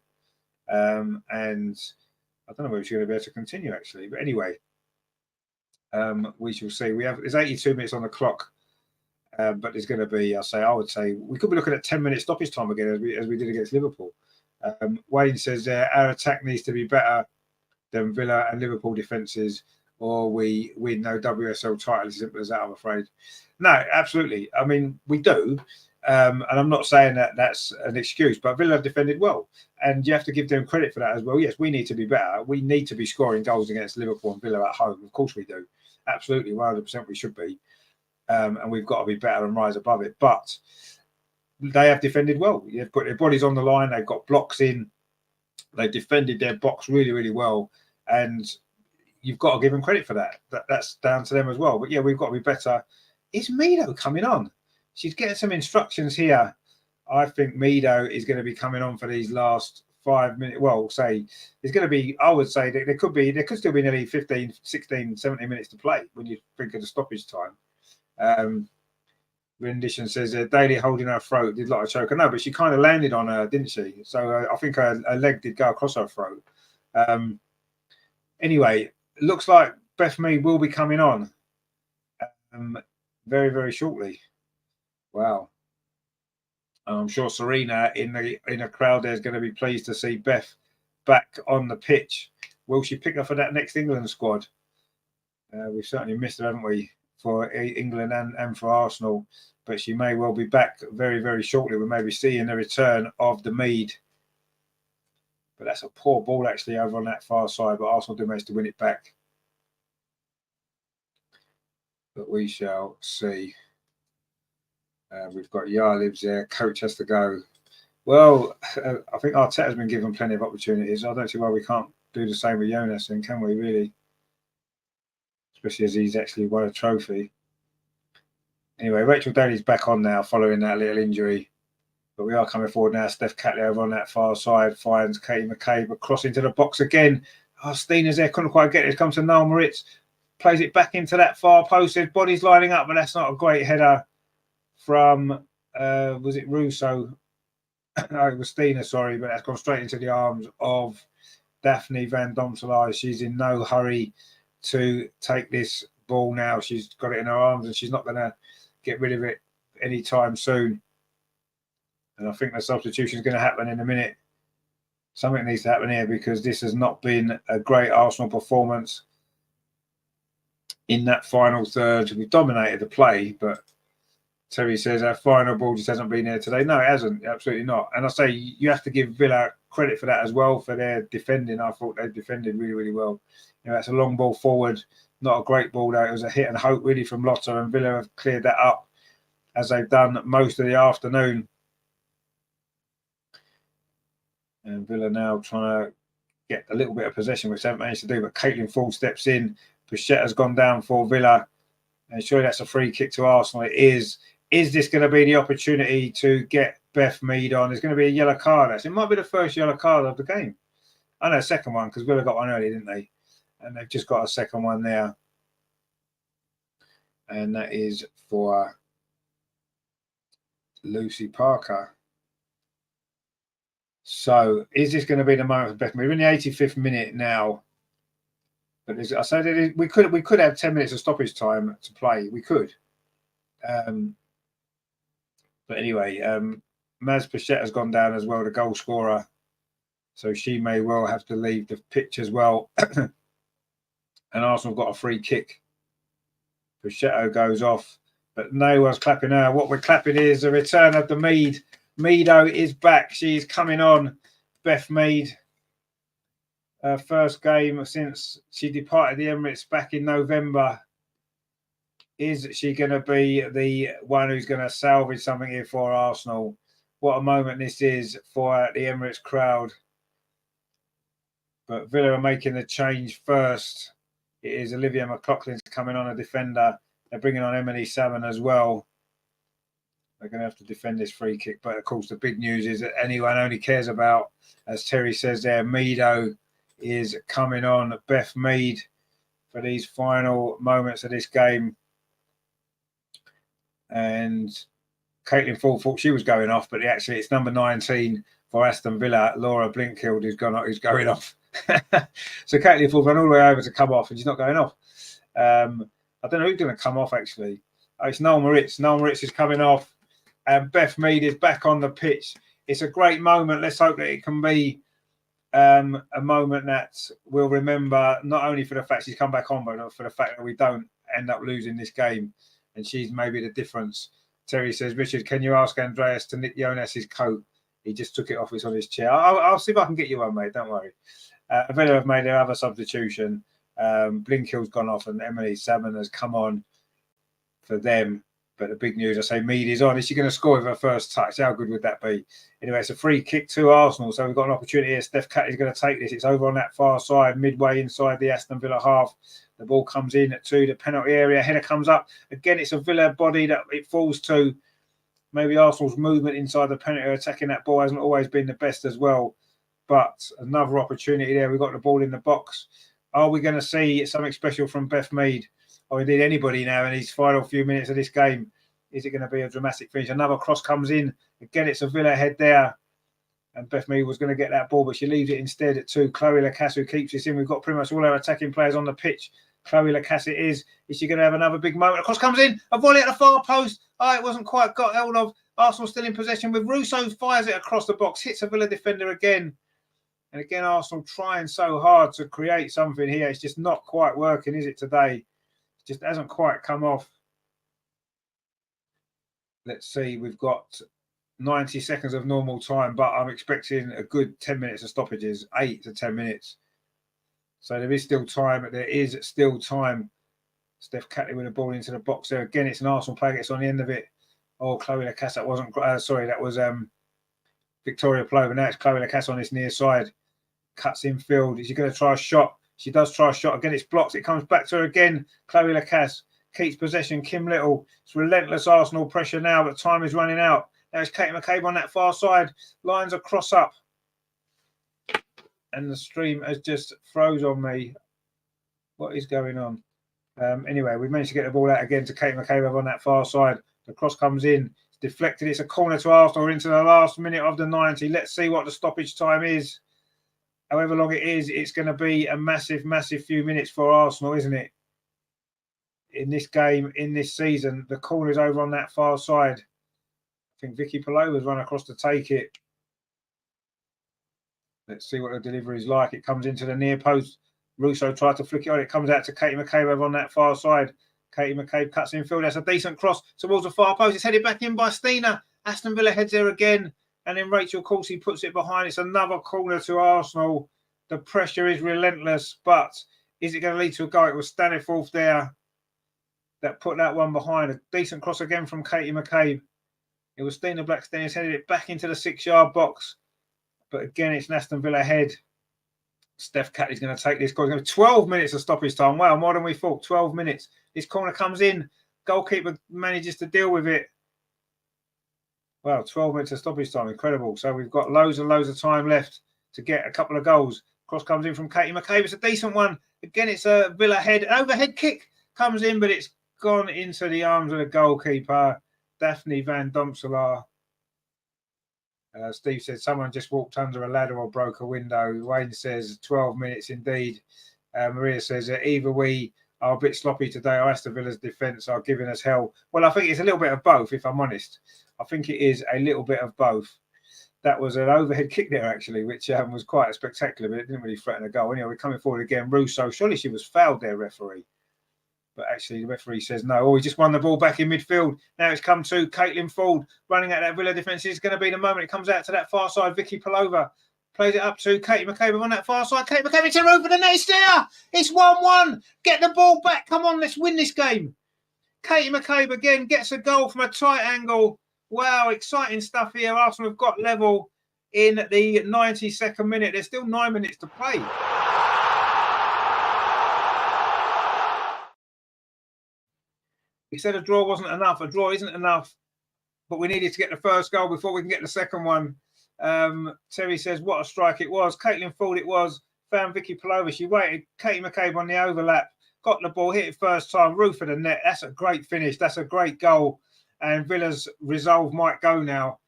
And I don't know whether she's going to be able to continue, actually. But anyway, we shall see. There's 82 minutes on the clock. But there's going to be, I would say, we could be looking at 10-minute stoppage time again as we did against Liverpool. Wayne says our attack needs to be better than Villa and Liverpool defences, or we win no WSL title. As simple as that, I'm afraid. No, absolutely. I mean, we do. And I'm not saying that that's an excuse, but Villa have defended well. And you have to give them credit for that as well. Yes, we need to be better. We need to be scoring goals against Liverpool and Villa at home. Of course we do. Absolutely, 100% we should be. And we've got to be better and rise above it. But they have defended well. They've put their bodies on the line. They've got blocks in. They've defended their box really, really well. And you've got to give them credit for that. That's down to them as well. But yeah, we've got to be better. Is Mido coming on? She's getting some instructions here. I think Mido is going to be coming on for these last 5 minutes. Well, say there's going to be, I would say that there could still be nearly 15, 16, 17 minutes to play when you think of the stoppage time. Rendition says Daly holding her throat did like a choker. No, but she kind of landed on her, didn't she? So I think her leg did go across her throat. Anyway, looks like Beth Mead will be coming on very, very shortly. Wow. I'm sure Serena in a crowd there is going to be pleased to see Beth back on the pitch. Will she pick her for that next England squad? We've certainly missed her, haven't we, for England and for Arsenal. But she may well be back very, very shortly. We may be seeing the return of the Mead. But that's a poor ball, actually, over on that far side. But Arsenal do manage to win it back. But we shall see. We've got Yarlibs there. Coach has to go. Well, I think Arteta's been given plenty of opportunities. I don't see why we can't do the same with Jonas, and can we really? Especially as he's actually won a trophy. Anyway, Rachel Daly's back on now following that little injury. But we are coming forward now. Steph Catley over on that far side finds Katie McCabe across into the box again. Steena's there, couldn't quite get it. It comes to Noel Moritz. Plays it back into that far post. His body's lining up, but that's not a great header from, was it Russo? No, it was Steena, sorry, but that's gone straight into the arms of Daphne Van Domselaar. She's in no hurry to take this ball now. She's got it in her arms and she's not going to get rid of it anytime soon. And I think the substitution is going to happen in a minute. Something needs to happen here because this has not been a great Arsenal performance in that final third. We've dominated the play, but Terry says our final ball just hasn't been there today. No, it hasn't. Absolutely not. And I say you have to give Villa credit for that as well, for their defending. I thought they defended really, really well. You know, that's a long ball forward, not a great ball though. It was a hit and hope really from Lotta, and Villa have cleared that up as they've done most of the afternoon. And Villa now trying to get a little bit of possession, which they haven't managed to do. But Caitlin Ford steps in. Pichetta's gone down for Villa. And surely that's a free kick to Arsenal. It is. Is this going to be the opportunity to get Beth Mead on? There's going to be a yellow card. Actually, it might be the first yellow card of the game. I know, second one, because Villa got one early, didn't they? And they've just got a second one there. And that is for Lucy Parker. So, is this going to be the moment for Beth Mead? We're in the 85th minute now. But I said we could have 10 minutes of stoppage time to play. We could. But anyway, Maz Pichette has gone down as well, the goal scorer. So she may well have to leave the pitch as well. And Arsenal got a free kick. Pichette goes off, but no one's clapping her. What we're clapping is the return of the Mead. Meado is back. She's coming on. Beth Mead. Her first game since she departed the Emirates back in November. Is she going to be the one who's going to salvage something here for Arsenal? What a moment this is for the Emirates crowd. But Villa are making the change first. It is Olivia McLaughlin's coming on, a defender. They're bringing on Emily Salmon as well. They're going to have to defend this free kick. But, of course, the big news is that anyone only cares about, as Terry says there, Meadow is coming on. Beth Mead for these final moments of this game. And Caitlin Ford thought she was going off, but actually it's number 19 for Aston Villa, Laura Blinkhill, who's going off. So Caitlin Ford ran all the way over to come off, and she's not going off. I don't know who's going to come off, actually. Oh, it's Noel Moritz. Noel Moritz is coming off, and Beth Mead is back on the pitch. It's a great moment. Let's hope that it can be a moment that we'll remember, not only for the fact she's come back on, but for the fact that we don't end up losing this game. And she's maybe the difference. Terry says, Richard, can you ask Andreas to knit Jonas's coat? He just took it off. It's on his chair. I'll see if I can get you one, mate. Don't worry. Villa have made their other substitution. Blinkhill's gone off, and Emily Salmon has come on for them. But the big news, I say, Mead is on. Is she going to score with her first touch? How good would that be? Anyway, it's a free kick to Arsenal. So we've got an opportunity here. Steph Catley is going to take this. It's over on that far side, midway inside the Aston Villa half. The ball comes in to the penalty area. Header comes up. Again, it's a Villa body that it falls to. Maybe Arsenal's movement inside the penalty area, attacking that ball hasn't always been the best as well. But another opportunity there. We've got the ball in the box. Are we going to see something special from Beth Mead, or indeed anybody now in these final few minutes of this game? Is it going to be a dramatic finish? Another cross comes in. Again, it's a Villa head there. And Beth Mead was going to get that ball, but she leaves it instead to Chloe Lacasse, who keeps this in. We've got pretty much all our attacking players on the pitch. Chloe Lacasse it is. Is she going to have another big moment? A cross comes in. A volley at the far post. Oh, it wasn't quite got hold of. Arsenal still in possession with Russo. Fires it across the box. Hits a Villa defender again. And again, Arsenal trying so hard to create something here. It's just not quite working, is it, today? It just hasn't quite come off. Let's see. We've got 90 seconds of normal time, but I'm expecting a good 10 minutes of stoppages, 8 to 10 minutes. So there is still time. There is still time. Steph Catley with the ball into the box there. Again, it's an Arsenal player. Gets on the end of it. Oh, Chloe Lacasse. That wasn't... sorry, that was Victoria Plover. Now it's Chloe Lacasse on this near side. Cuts in field. Is she going to try a shot? She does try a shot. Again, it's blocked. It comes back to her again. Chloe Lacasse keeps possession. Kim Little. It's relentless Arsenal pressure now, but time is running out. Now it's Katie McCabe on that far side. Lines are cross up. And the stream has just froze on me. What is going on? Anyway, we managed to get the ball out again to Katie McCabe on that far side. The cross comes in. It's deflected. It's a corner to Arsenal into the last minute of the 90. Let's see what the stoppage time is. However long it is, it's going to be a massive, massive few minutes for Arsenal, isn't it? In this game, in this season, the corner's over on that far side. I think Vicky Palova's run across to take it. Let's see what the delivery is like. It comes into the near post. Russo tried to flick it on. It comes out to Katie McCabe over on that far side. Katie McCabe cuts in field. That's a decent cross towards the far post. It's headed back in by Stina. Aston Villa heads there again. And then Rachel Corsi puts it behind. It's another corner to Arsenal. The pressure is relentless. But is it going to lead to a goal? It was Staniforth there that put that one behind. A decent cross again from Katie McCabe. It was Stina Blackstone who's headed it back into the 6-yard box. But again, it's an Aston Villa head. Steph Catley's going to take this goal. 12 minutes of stoppage time. Wow, more than we thought. 12 minutes. This corner comes in. Goalkeeper manages to deal with it. Wow, 12 minutes of stoppage time. Incredible. So we've got loads and loads of time left to get a couple of goals. Cross comes in from Katie McCabe. It's a decent one. Again, it's a Villa head. An overhead kick comes in, but it's gone into the arms of the goalkeeper, Daphne Van Domselaar. Steve said someone just walked under a ladder or broke a window. Wayne says 12 minutes indeed. Maria says either we are a bit sloppy today or Aston Villa's defence are giving us hell. Well, I think it's a little bit of both, if I'm honest. I think it is a little bit of both. That was an overhead kick there, actually, which was quite spectacular, but it didn't really threaten a goal. Anyway, we're coming forward again. Russo, surely she was fouled there, referee. But actually, the referee says no. Oh, he just won the ball back in midfield. Now it's come to Caitlin Ford running at that Villa defence. It's going to be the moment it comes out to that far side. Vicky Palova plays it up to Katie McCabe on that far side. Katie McCabe to over the net. It's there. It's 1-1. Get the ball back. Come on, let's win this game. Katie McCabe again gets a goal from a tight angle. Wow, exciting stuff here. Arsenal have got level in the 92nd minute. There's still 9 minutes to play. He said a draw wasn't enough. A draw isn't enough. but we needed to get the first goal before we can get the second one. Terry says, what a strike it was. Caitlin thought it was. Found Vicky Palova. She waited. Katie McCabe on the overlap. Got the ball, hit it first time. Roof of the net. That's a great finish. That's a great goal. And Villa's resolve might go now.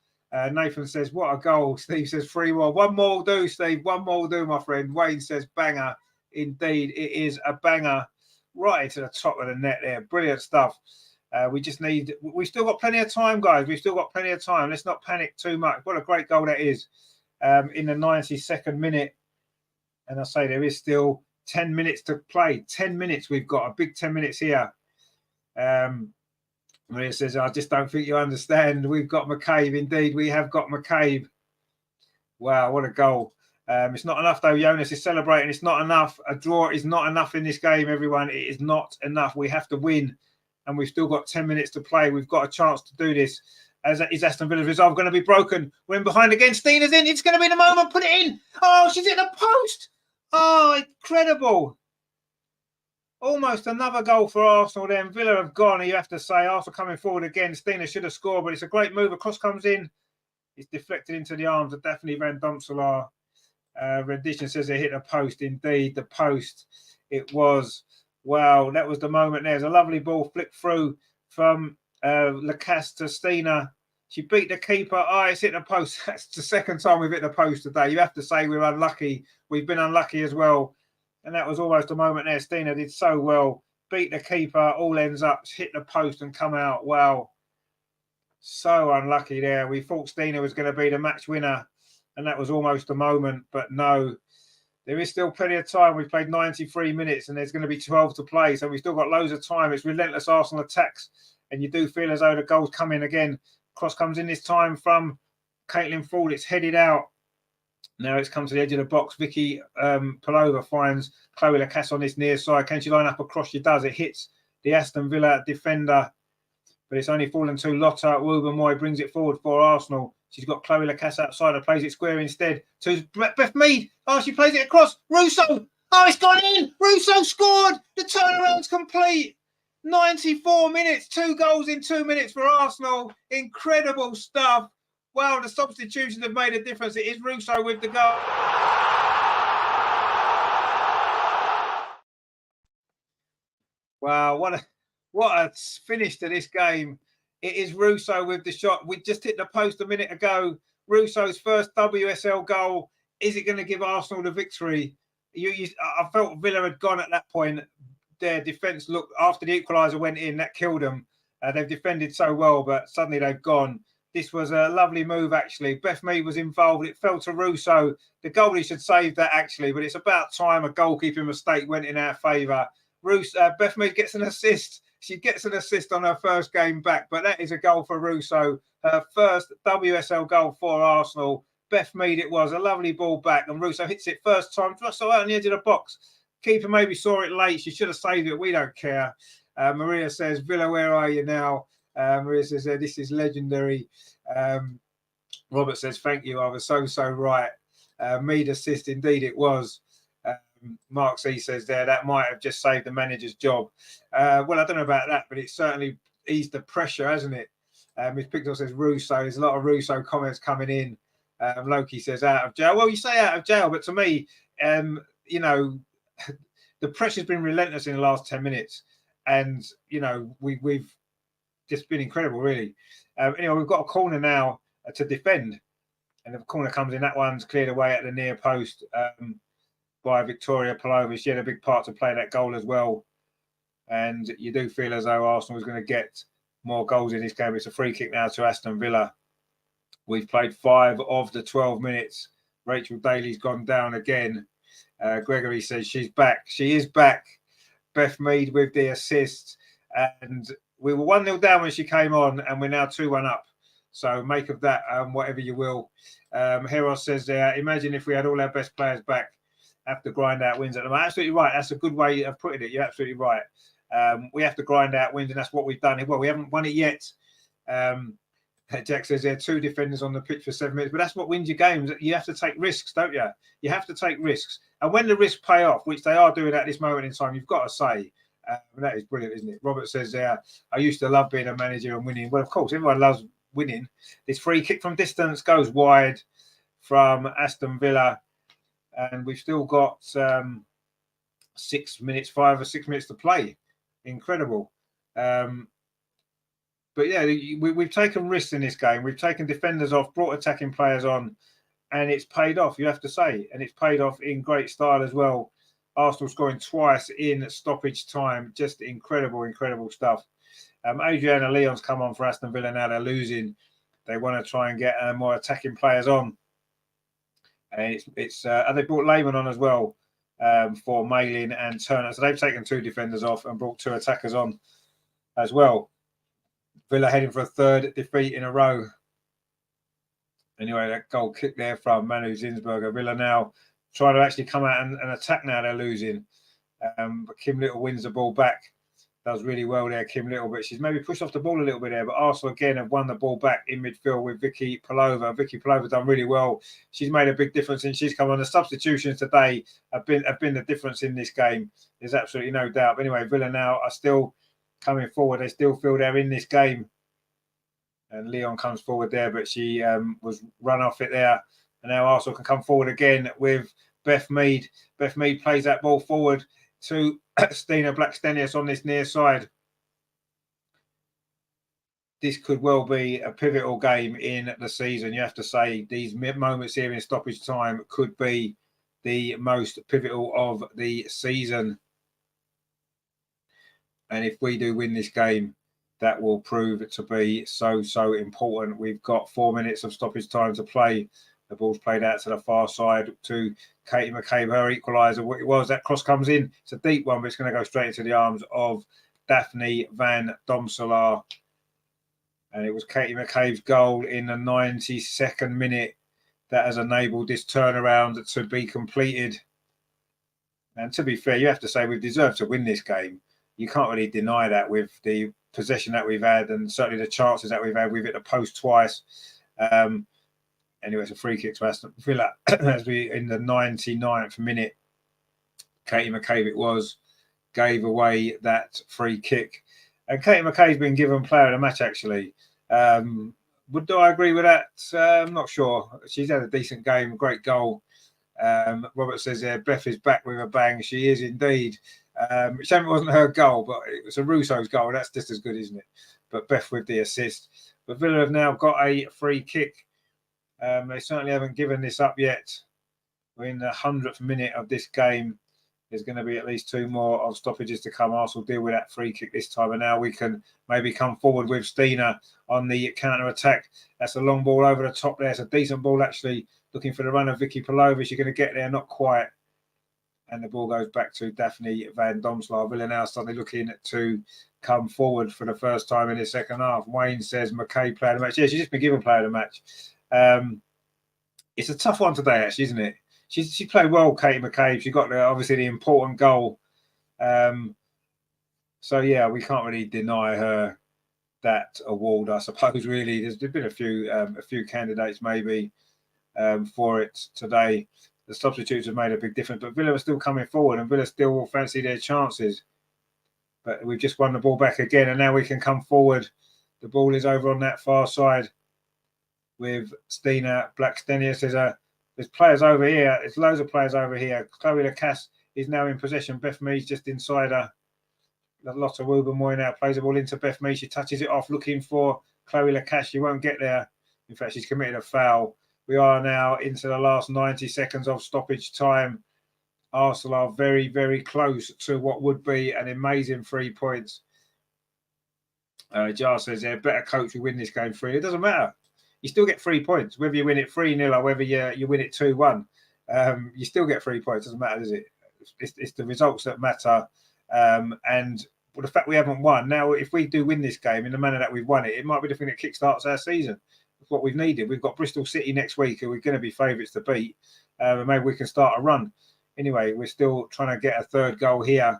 Nathan says, what a goal. Steve says, 3-1. One more will do, Steve. One more will do, my friend. Wayne says, banger. Indeed, it is a banger. Right to the top of the net there. Brilliant stuff. We've still got plenty of time, guys. We've still got plenty of time. Let's not panic too much. What a great goal that is in the 92nd minute. And I say there is still 10 minutes to play. 10 minutes we've got. A big 10 minutes here. Maria says, I just don't think you understand. We've got McCabe. Indeed, we have got McCabe. Wow, what a goal. It's not enough, though. Jonas is celebrating. It's not enough. A draw is not enough in this game, everyone. It is not enough. We have to win. And we've still got 10 minutes to play. We've got a chance to do this. Is Aston Villa's resolve going to be broken? We're in behind again. Stina's in. It's going to be the moment. Put it in. Oh, she's in the post. Oh, incredible. Almost another goal for Arsenal then. Villa have gone, you have to say. Arsenal coming forward again. Stina should have scored, but it's a great move. A cross comes in. It's deflected into the arms of Daphne Van Domselaar. Rendition says they hit a post. Indeed, the post. It was. Wow, that was the moment. There's a lovely ball flicked through from Lacasse to Stina. She beat the keeper. Oh, it's hit the post. That's the second time we've hit the post today. You have to say we're unlucky. We've been unlucky as well. And that was almost a moment there. Stina did so well. Beat the keeper. All ends up. Hit the post and come out. Wow. So unlucky there. We thought Stina was going to be the match winner. And that was almost a moment. But no. There is still plenty of time. We've played 93 minutes and there's going to be 12 to play. So we've still got loads of time. It's relentless Arsenal attacks. And you do feel as though the goal's coming again. Cross comes in this time from Caitlin Ford. It's headed out. Now it's come to the edge of the box. Vicky Palova finds Chloe Lacasse on this near side. Can she line up across? She does. It hits the Aston Villa defender. But it's only fallen to Lotta. Woobermoy brings it forward for Arsenal. She's got Chloe Lacasse outside. Plays it square instead to Beth Mead. Oh, she plays it across. Russo. Oh, it's gone in. Russo scored. The turnaround's complete. 94 minutes. 2 goals in 2 minutes for Arsenal. Incredible stuff. Wow, the substitutions have made a difference. It is Russo with the goal. Wow, what a finish to this game. It is Russo with the shot. We just hit the post a minute ago. Russo's first WSL goal. Is it going to give Arsenal the victory? I felt Villa had gone at that point. Their defence looked, after the equaliser went in, that killed them. They've defended so well, but suddenly they've gone. This was a lovely move, actually. Beth Mead was involved. It fell to Russo. The goalie should save that, actually, but it's about time a goalkeeping mistake went in our favour. Beth Mead gets an assist. She gets an assist on her first game back, but that is a goal for Russo. Her first WSL goal for Arsenal. Beth Mead it was. A lovely ball back, and Russo hits it first time. Just out on the edge of the box. Keeper maybe saw it late. She should have saved it. We don't care. Maria says, Villa, where are you now? Maria says, this is legendary. Robert says, thank you. I was so right. Mead assist, indeed it was. Mark C says there, that might have just saved the manager's job. Well, I don't know about that, but it certainly eased the pressure, hasn't it? Miss Pictor says, Russo. There's a lot of Russo comments coming in. Loki says, out of jail. Well, you say out of jail, but to me, you know, the pressure's been relentless in the last 10 minutes. And, you know, we've just been incredible, really. Anyway, we've got a corner now to defend. And the corner comes in. That one's cleared away at the near post by Victoria Palova. She had a big part to play that goal as well. And you do feel as though Arsenal is going to get more goals in this game. It's a free kick now to Aston Villa. We've played 5 of the 12 minutes. Rachel Daly's gone down again. Gregory says she's back. She is back. Beth Mead with the assist. And we were 1-0 down when she came on, and we're now 2-1 up. So make of that whatever you will. Heros says there, imagine if we had all our best players back. Have to grind out wins at the moment. Absolutely right. That's a good way of putting it. You're absolutely right. We have to grind out wins, and that's what we've done. Well, we haven't won it yet. Jack says there are 2 defenders on the pitch for 7 minutes, but that's what wins your games. You have to take risks, don't you? You have to take risks. And when the risks pay off, which they are doing at this moment in time, you've got to say, that is brilliant, isn't it? Robert says there, I used to love being a manager and winning. Well, of course, everyone loves winning. This free kick from distance goes wide from Aston Villa, and we've still got 6 minutes, 5 or 6 minutes to play. Incredible. But yeah, we've taken risks in this game. We've taken defenders off, brought attacking players on, and it's paid off, you have to say. And it's paid off in great style as well. Arsenal scoring twice in stoppage time. Just incredible, incredible stuff. Adriana Leon's come on for Aston Villa now. They're losing. They want to try and get more attacking players on. And they brought Lehman on as well for Malin and Turner. So they've taken 2 defenders off and brought 2 attackers on as well. Villa heading for a 3rd defeat in a row. Anyway, that goal kick there from Manu Zinsberger. Villa now trying to actually come out and attack now. They're losing. But Kim Little wins the ball back. Does really well there, Kim Little. But she's maybe pushed off the ball a little bit there. But Arsenal again have won the ball back in midfield with Vicky Palova. Vicky Palova done really well. She's made a big difference and she's come on. The substitutions today have been the difference in this game. There's absolutely no doubt. But anyway, Villa now are still coming forward. They still feel they're in this game. And Leon comes forward there, but she was run off it there. And now Arsenal can come forward again with Beth Mead. Beth Mead plays that ball forward to Stina Blackstenius on this near side. This could well be a pivotal game in the season. You have to say these moments here in stoppage time could be the most pivotal of the season. And if we do win this game, that will prove to be so important. We've got 4 minutes of stoppage time to play. The ball's played out to the far side to Katie McCabe, her equaliser. What it was, that cross comes in. It's a deep one, but it's going to go straight into the arms of Daphne van Domselaar. And it was Katie McCabe's goal in the 92nd minute that has enabled this turnaround to be completed. And to be fair, you have to say we've deserved to win this game. You can't really deny that with the possession that we've had and certainly the chances that we've had. We've hit the post twice. Anyway, it's a free kick to Aston Villa as we in the 99th minute. Katie McCabe it was, gave away that free kick. And Katie McCabe's been given player of the match actually. Do I agree with that? I'm not sure. She's had a decent game, great goal. Robert says there, Beth is back with a bang. She is indeed. It wasn't her goal, but it was a Russo's goal. That's just as good, isn't it? But Beth with the assist. But Villa have now got a free kick. They certainly haven't given this up yet. We're in the 100th minute of this game. There's going to be at least 2 more of stoppages to come. Arsenal deal with that free kick this time. And now we can maybe come forward with Stina on the counter-attack. That's a long ball over the top there. It's a decent ball, actually. Looking for the run of Vicky Palova. She's going to get there, not quite. And the ball goes back to Daphne van Domselaar. Villa now suddenly looking to come forward for the first time in the second half. Wayne says McKay player of the match. Yeah, she's just been given player of the match. It's a tough one today, actually, isn't it? She played well, Katie McCabe. She got obviously the important goal. So yeah, we can't really deny her that award, I suppose. Really, there's been a few candidates maybe for it today. The substitutes have made a big difference, but Villa are still coming forward, and Villa still will fancy their chances. But we've just won the ball back again, and now we can come forward. The ball is over on that far side with Stina Blackstenius. There's players over here. There's loads of players over here. Chloe Lacasse is now in possession. Beth Mead's just inside her. Lotta Wilbermoy now plays the ball into Beth Mead. She touches it off, looking for Chloe Lacasse. She won't get there. In fact, she's committed a foul. We are now into the last 90 seconds of stoppage time. Arsenal are very, very close to what would be an amazing 3 points. Jar says, yeah, better coach will win this game 3. It doesn't matter. You still get 3 points, whether you win it 3-0 or whether you win it 2-1. You still get 3 points. It doesn't matter, does it? It's the results that matter. And the fact we haven't won. Now, if we do win this game in the manner that we've won it, it might be the thing that kickstarts our season. It's what we've needed. We've got Bristol City next week, who we're going to be favourites to beat. And maybe we can start a run. Anyway, we're still trying to get a 3rd goal here.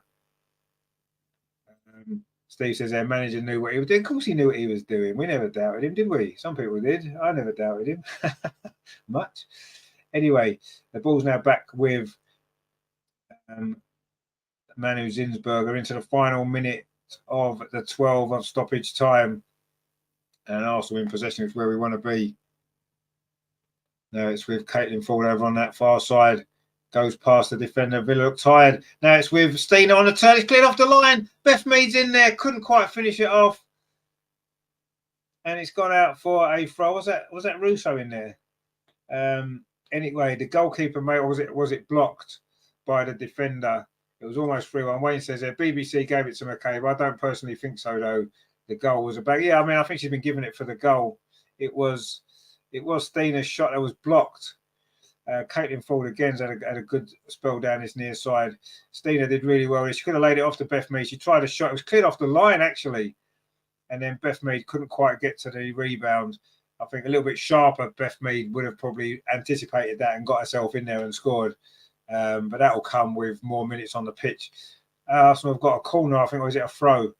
Steve says their manager knew what he was doing. Of course he knew what he was doing. We never doubted him, did we? Some people did. I never doubted him much. Anyway, the ball's now back with Manu Zinsberger into the final minute of the 12 of stoppage time. And Arsenal in possession is where we want to be. Now it's with Caitlin Ford over on that far side. Goes past the defender. Villa look tired. Now it's with Stina on the turn. It's cleared off the line. Beth Mead's in there. Couldn't quite finish it off. And it's gone out for a throw. Was that Russo in there? Anyway, the goalkeeper, mate, or was it blocked by the defender? It was almost 3-1. Wayne says there, BBC gave it to McCabe. I don't personally think so, though. The goal was about, yeah, I mean, I think she's been given it for the goal. It was Stina's shot that was blocked. Caitlin Ford again had a good spell down his near side. Stina did really well. She could have laid it off to Beth Mead. She tried a shot. It was cleared off the line, actually. And then Beth Mead couldn't quite get to the rebound. I think a little bit sharper, Beth Mead would have probably anticipated that and got herself in there and scored. But that will come with more minutes on the pitch. Arsenal have got a corner, I think, or is it a throw?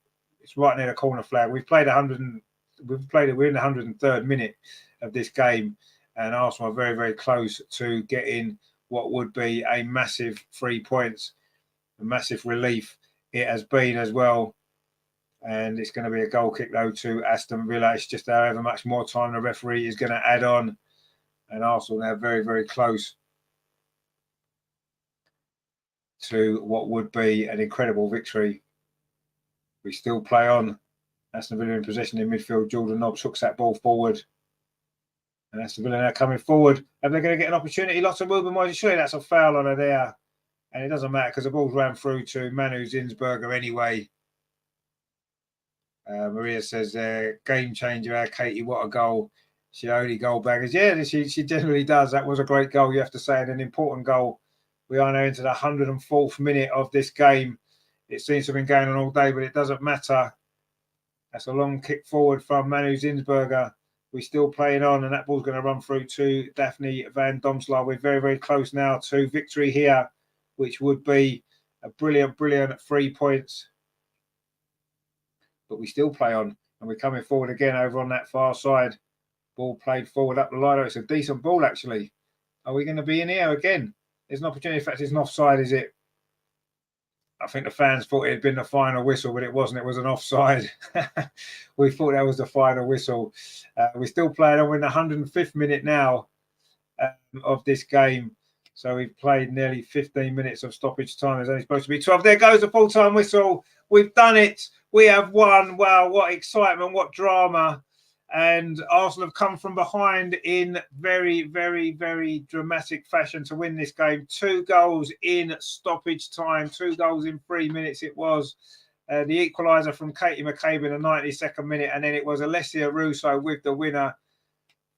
It's right near the corner flag. We're in the 103rd minute of this game, and Arsenal are very, very close to getting what would be a massive 3 points, a massive relief. It has been as well. And it's going to be a goal kick, though, to Aston Villa. It's just however much more time the referee is going to add on. And Arsenal now very, very close to what would be an incredible victory. We still play on. Aston Villa in possession in midfield. Jordan Nobbs hooks that ball forward. And Aston Villa now coming forward. And they're going to get an opportunity. Lots of movement. Surely that's a foul on her there. And it doesn't matter because the ball's ran through to Manu Zinsberger anyway. Maria says, game changer, Katie, what a goal. She only goal baggers. Yeah, she generally does. That was a great goal, you have to say, and an important goal. We are now into the 104th minute of this game. It seems to have been going on all day, but it doesn't matter. That's a long kick forward from Manu Zinsberger. We're still playing on, and that ball's going to run through to Daphne Van Domslaar. We're very, very close now to victory here, which would be a brilliant, brilliant 3 points. But we still play on, and we're coming forward again over on that far side. Ball played forward up the line. It's a decent ball, actually. Are we going to be in here again? There's an opportunity. In fact, it's an offside, is it? I think the fans thought it had been the final whistle, but it wasn't. It was an offside. We thought that was the final whistle. We're still playing on. We're in the 105th minute now of this game. So we've played nearly 15 minutes of stoppage time. There's only supposed to be 12. There goes the full-time whistle. We've done it. We have won. Wow, what excitement, what drama. And Arsenal have come from behind in very, very, very dramatic fashion to win this game. 2 goals in stoppage time, 2 goals in 3 minutes it was. The equaliser from Katie McCabe in the 92nd minute, and then it was Alessia Russo with the winner,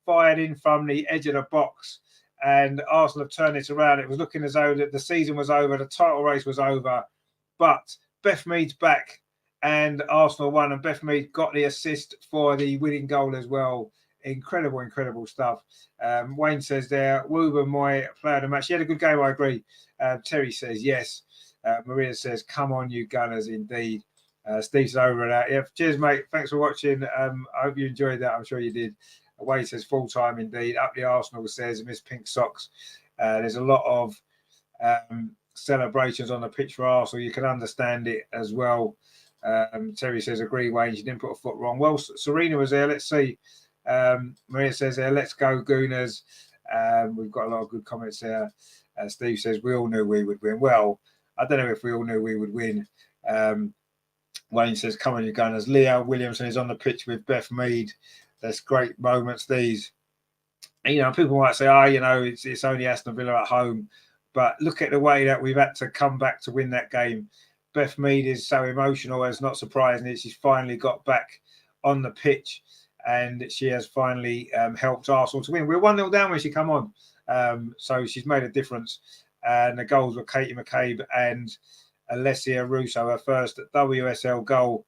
fired in from the edge of the box. And Arsenal have turned it around. It was looking as though that the season was over, the title race was over. But Beth Mead's back, and Arsenal won, and Beth Mead got the assist for the winning goal as well. Incredible, incredible stuff. Wayne says there, Woober Moy, player of the match. She had a good game, I agree. Terry says yes. Maria says, come on, you Gunners, indeed. Steve's over and out. Yeah, cheers, mate. Thanks for watching. I hope you enjoyed that. I'm sure you did. Wayne says, full time, indeed. Up the Arsenal says, Miss Pink Socks. There's a lot of celebrations on the pitch for Arsenal. You can understand it as well. Terry says, agree, Wayne. She didn't put a foot wrong. Well, Serena was there. Let's see. Maria says, let's go, Gooners. We've got a lot of good comments there. Steve says, we all knew we would win. Well, I don't know if we all knew we would win. Wayne says, come on, you Gunners. Leah Williamson is on the pitch with Beth Mead. That's great moments, these. And, you know, people might say, it's only Aston Villa at home. But look at the way that we've had to come back to win that game. Beth Mead is so emotional, it's not surprising. She's finally got back on the pitch, and she has finally helped Arsenal to win. We were 1-0 down when she came on, so she's made a difference. And the goals were Katie McCabe and Alessia Russo, her first WSL goal.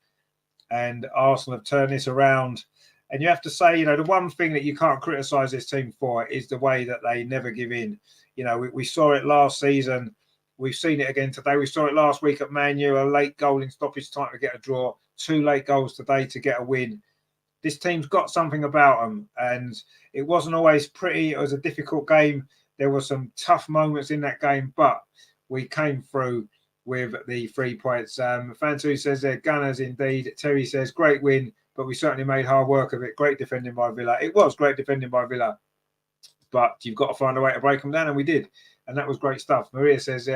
And Arsenal have turned this around. And you have to say, the one thing that you can't criticise this team for is the way that they never give in. We saw it last season. We've seen it again today. We saw it last week at Man U, a late goal in stoppage time to get a draw. 2 late goals today to get a win. This team's got something about them, and it wasn't always pretty. It was a difficult game. There were some tough moments in that game, but we came through with the 3 points. Fantu says they're Gunners indeed. Terry says, great win, but we certainly made hard work of it. Great defending by Villa. It was great defending by Villa, but you've got to find a way to break them down, and we did. And that was great stuff. Maria says,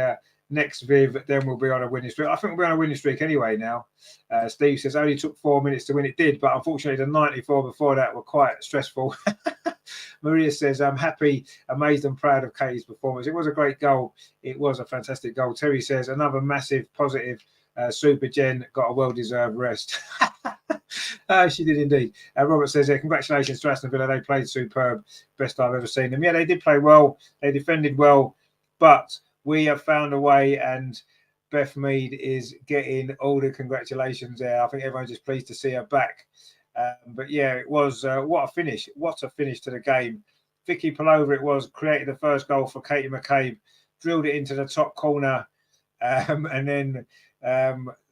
next Viv, then we'll be on a winning streak. I think we'll be on a winning streak anyway now. Steve says, only took 4 minutes to win. It did, but unfortunately the 94 before that were quite stressful. Maria says, I'm happy, amazed and proud of Katie's performance. It was a great goal. It was a fantastic goal. Terry says, another massive positive. Super Jen got a well-deserved rest. She did indeed. Robert says, congratulations to Aston Villa. They played superb. Best I've ever seen them. Yeah, they did play well. They defended well. But we have found a way, and Beth Mead is getting all the congratulations there. I think everyone's just pleased to see her back. But yeah, it was what a finish. What a finish to the game. Vicky Pullover, it was, created the first goal for Katie McCabe, drilled it into the top corner. And then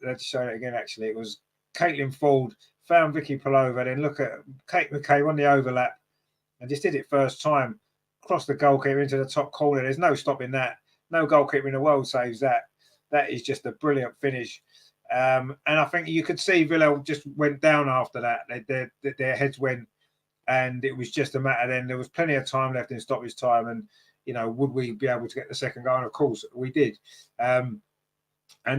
let's show it again, actually. It was Caitlin Ford, found Vicky Pullover, then look at Kate McCabe on the overlap and just did it first time. Crossed the goalkeeper into the top corner. There's no stopping that. No goalkeeper in the world saves that. That is just a brilliant finish. And I think you could see Villa just went down after that. Their heads went, and it was just a matter then. There was plenty of time left in stoppage time, and would we be able to get the second goal? And of course we did. And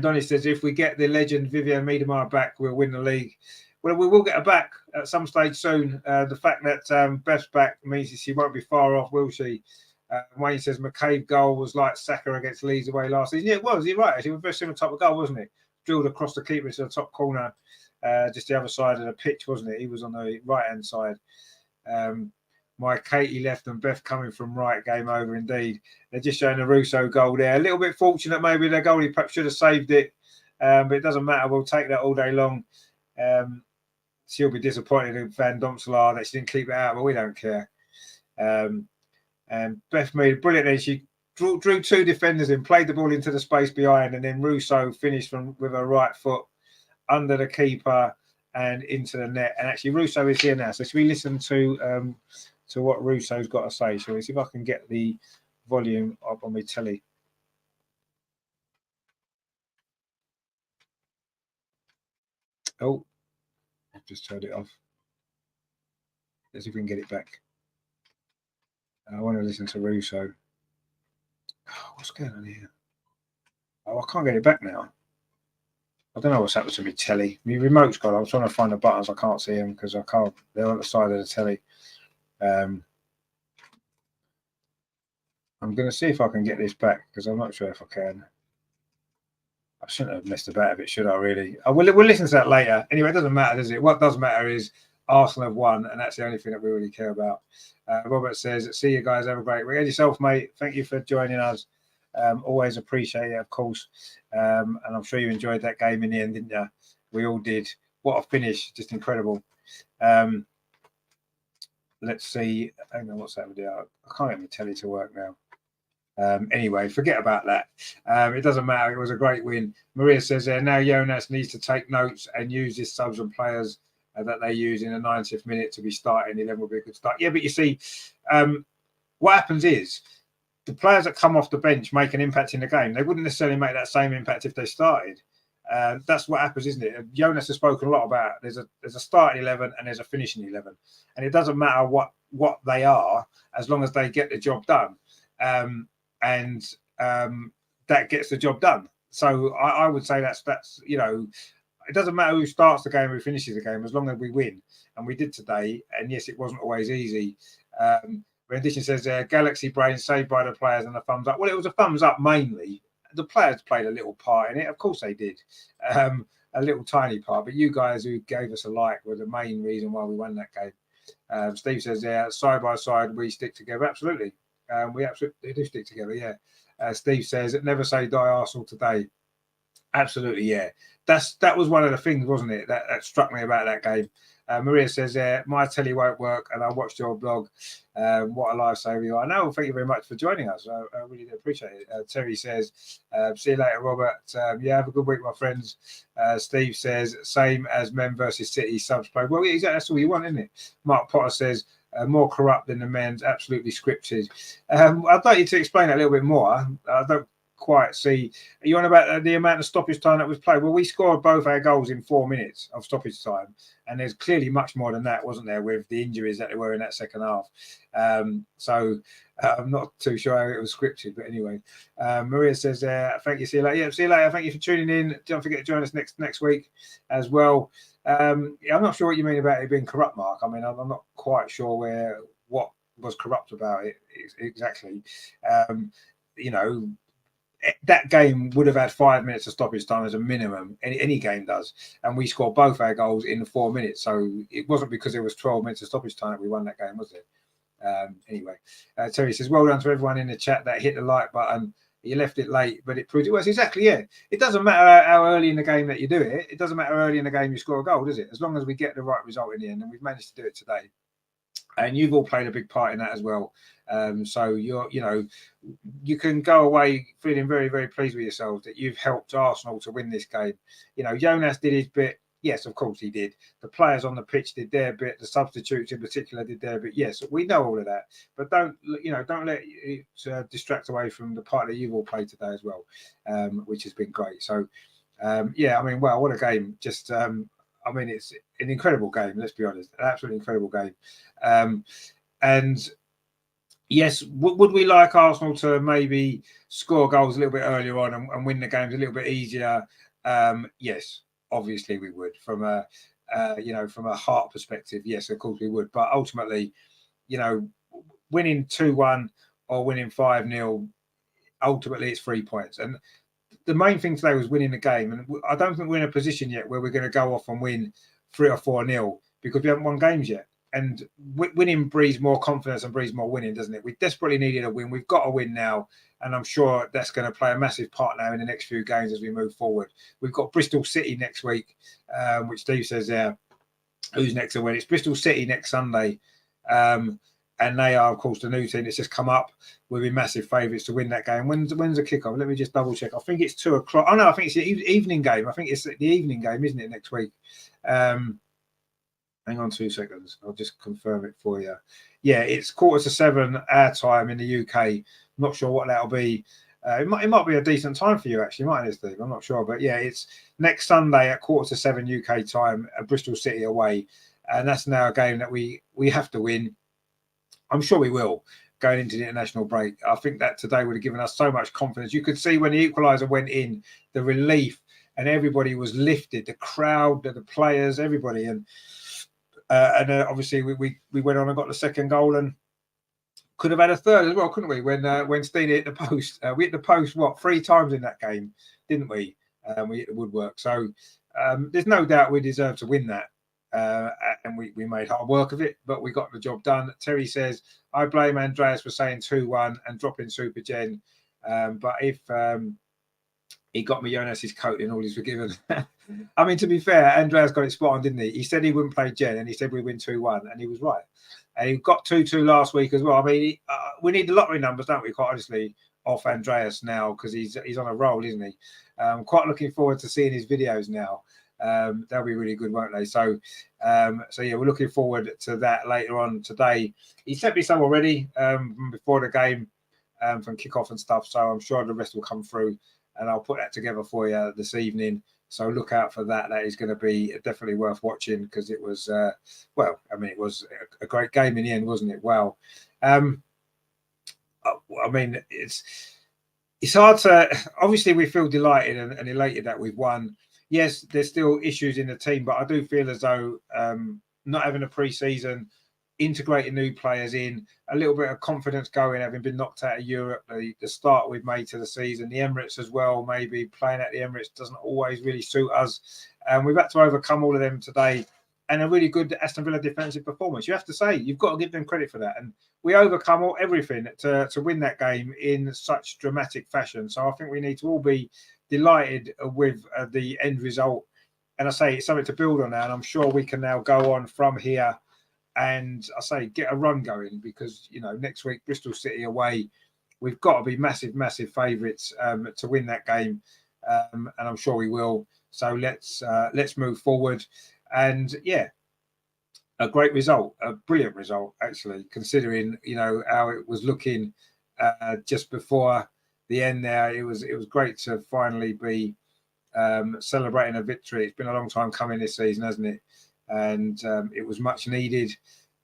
Donny says, if we get the legend Vivian Miedemar back, we'll win the league. Well, we will get her back at some stage soon. The fact that Beth's back means that she won't be far off, will she? Wayne says, McCabe goal was like Saka against Leeds away last season. Yeah, it was. You're right. Actually, it was a very similar type of goal, wasn't it? Drilled across the keeper to the top corner, just the other side of the pitch, wasn't it? He was on the right-hand side. My Katie left and Beth coming from right, game over indeed. They're just showing the Russo goal there. A little bit fortunate, maybe their goalie perhaps should have saved it, but it doesn't matter. We'll take that all day long. She'll be disappointed in Van Domselaar that she didn't keep it out, but we don't care. And Beth made it brilliant. She drew two defenders in, played the ball into the space behind, and then Russo finished with her right foot under the keeper and into the net. And actually, Russo is here now. So should we listen to what Russo's got to say? Shall we see if I can get the volume up on my telly? Oh, I've just turned it off. Let's see if we can get it back. I want to listen to Russo. Oh, what's going on here? Oh, I can't get it back now. I don't know what's happened to my telly. My remote's gone. I was trying to find the buttons. I can't see them because I can't. They're on the side of the telly. I'm going to see if I can get this back because I'm not sure if I can. I shouldn't have messed about a bit, should I, really? We'll listen to that later. Anyway, it doesn't matter, does it? What does matter is Arsenal have won, and that's the only thing that we really care about. Robert says, see you guys. Have a great week. And yourself, mate. Thank you for joining us. Always appreciate it, of course. And I'm sure you enjoyed that game in the end, didn't you? We all did. What a finish. Just incredible. Let's see. Hang on, what's happened here? I can't get my telly to work now. Anyway, forget about that. It doesn't matter. It was a great win. Maria says there, now Jonas needs to take notes and use his subs and players that they use in the 90th minute to be starting. 11 will be a good start. Yeah, but you see, what happens is the players that come off the bench make an impact in the game. They wouldn't necessarily make that same impact if they started. That's what happens, isn't it? Jonas has spoken a lot about there's a starting 11 and there's a finishing 11, and it doesn't matter what they are as long as they get the job done, and that gets the job done. So I would say that's it doesn't matter who starts the game or who finishes the game as long as we win, and we did today. And yes, it wasn't always easy. Rendition says Galaxy Brain saved by the players and a thumbs up. Well, it was a thumbs up mainly. The players played a little part in it. Of course they did. A little tiny part. But you guys who gave us a like were the main reason why we won that game. Steve says, side by side, we stick together. Absolutely. We absolutely do stick together, yeah. Steve says, never say die Arsenal today. Absolutely, yeah. That was one of the things, wasn't it, that struck me about that game. Maria says, my telly won't work and I watched your blog. What a lifesaver you are. No, thank you very much for joining us. I really do appreciate it. Terry says, see you later, Robert. Have a good week, my friends. Steve says, same as Men versus City subs play. Well, yeah, exactly. That's all you want, isn't it? Mark Potter says, more corrupt than the men's, absolutely scripted. I'd like you to explain that a little bit more. I don't quite see. Are you on about the amount of stoppage time that was played? Well, we scored both our goals in 4 minutes of stoppage time, and there's clearly much more than that, wasn't there, with the injuries that there were in that second half. So I'm not too sure how it was scripted, but anyway. Maria says, "Thank you. See you later." Yeah, see you later. Thank you for tuning in. Don't forget to join us next week as well. I'm not sure what you mean about it being corrupt, Mark. I mean, I'm not quite sure what was corrupt about it exactly. That game would have had 5 minutes of stoppage time as a minimum. Any game does, and we scored both our goals in 4 minutes. So it wasn't because there was 12 minutes of stoppage time that we won that game, was it? Anyway, Terry says, "Well done to everyone in the chat that hit the like button. You left it late, but it proved it was." Exactly, yeah. It doesn't matter how early in the game that you do it. It doesn't matter how early in the game you score a goal, does it? As long as we get the right result in the end, and we've managed to do it today. And you've all played a big part in that as well. So you can go away feeling very, very pleased with yourselves that you've helped Arsenal to win this game. Jonas did his bit. Yes, of course he did. The players on the pitch did their bit. The substitutes in particular did their bit. Yes, we know all of that. But don't let it distract away from the part that you've all played today as well, which has been great. So, what a game. Just, it's an incredible game, let's be honest. An absolutely incredible game. And yes, would we like Arsenal to maybe score goals a little bit earlier on and win the games a little bit easier? Yes. Obviously, we would from a heart perspective. Yes, of course we would. But ultimately, winning 2-1 or winning 5-0, ultimately it's 3 points. And the main thing today was winning the game. And I don't think we're in a position yet where we're going to go off and win 3 or 4-0 because we haven't won games yet. And winning breeds more confidence and breeds more winning, doesn't it? We desperately needed a win. We've got a win now. And I'm sure that's going to play a massive part now in the next few games as we move forward. We've got Bristol City next week, which Steve says there. Who's next to win? It's Bristol City next Sunday. And they are, of course, the new team that's just come up. We'll be massive favourites to win that game. When's the kickoff? Let me just double check. I think it's 2 o'clock. Oh, no, I think it's the evening game. I think it's the evening game, isn't it, next week? Hang on 2 seconds. I'll just confirm it for you. Yeah, it's 6:45 our time in the UK. I'm not sure what that'll be. It might be a decent time for you, actually, mightn't it, Steve? I'm not sure. But yeah, it's next Sunday at 6:45 UK time at Bristol City away. And that's now a game that we have to win. I'm sure we will going into the international break. I think that today would have given us so much confidence. You could see when the equaliser went in, the relief, and everybody was lifted, the crowd, the players, everybody. And obviously we went on and got the second goal and could have had a third as well, couldn't we? When Steen hit the post, we hit the post 3 times in that game, didn't we? We hit the woodwork. So there's no doubt we deserve to win that, and we made hard work of it, but we got the job done. Terry says, "I blame Andreas for saying 2-1 and dropping Super Gen, but if he got me Jonas's coat and all he's forgiven." I mean, to be fair, Andreas got it spot on, didn't he? He said he wouldn't play Gen, and he said we win 2-1, and he was right. And he got 2-2 last week as well. I mean, we need the lottery numbers, don't we, quite honestly, off Andreas now, because he's on a roll, isn't he? Quite looking forward to seeing his videos now. They'll be really good, won't they? So yeah, we're looking forward to that later on today. He sent me some already before the game from kickoff and stuff, so I'm sure the rest will come through, and I'll put that together for you this evening. So look out for that. That is going to be definitely worth watching because it was, it was a great game in the end, wasn't it? Wow. It's hard to. Obviously, we feel delighted and elated that we've won. Yes, there's still issues in the team, but I do feel as though not having a pre-season, integrating new players in, a little bit of confidence going, having been knocked out of Europe, the start we've made to the season, the Emirates as well, maybe playing at the Emirates doesn't always really suit us. And we've had to overcome all of them today. And a really good Aston Villa defensive performance. You have to say, you've got to give them credit for that. And we overcome everything to win that game in such dramatic fashion. So I think we need to all be delighted with the end result. And I say it's something to build on now. And I'm sure we can now go on from here and I say get a run going because, next week, Bristol City away, we've got to be massive, massive favourites to win that game. And I'm sure we will. So let's move forward. And yeah, a great result, a brilliant result, actually, considering, how it was looking just before the end there. It was great to finally be celebrating a victory. It's been a long time coming this season, hasn't it? And it was much needed.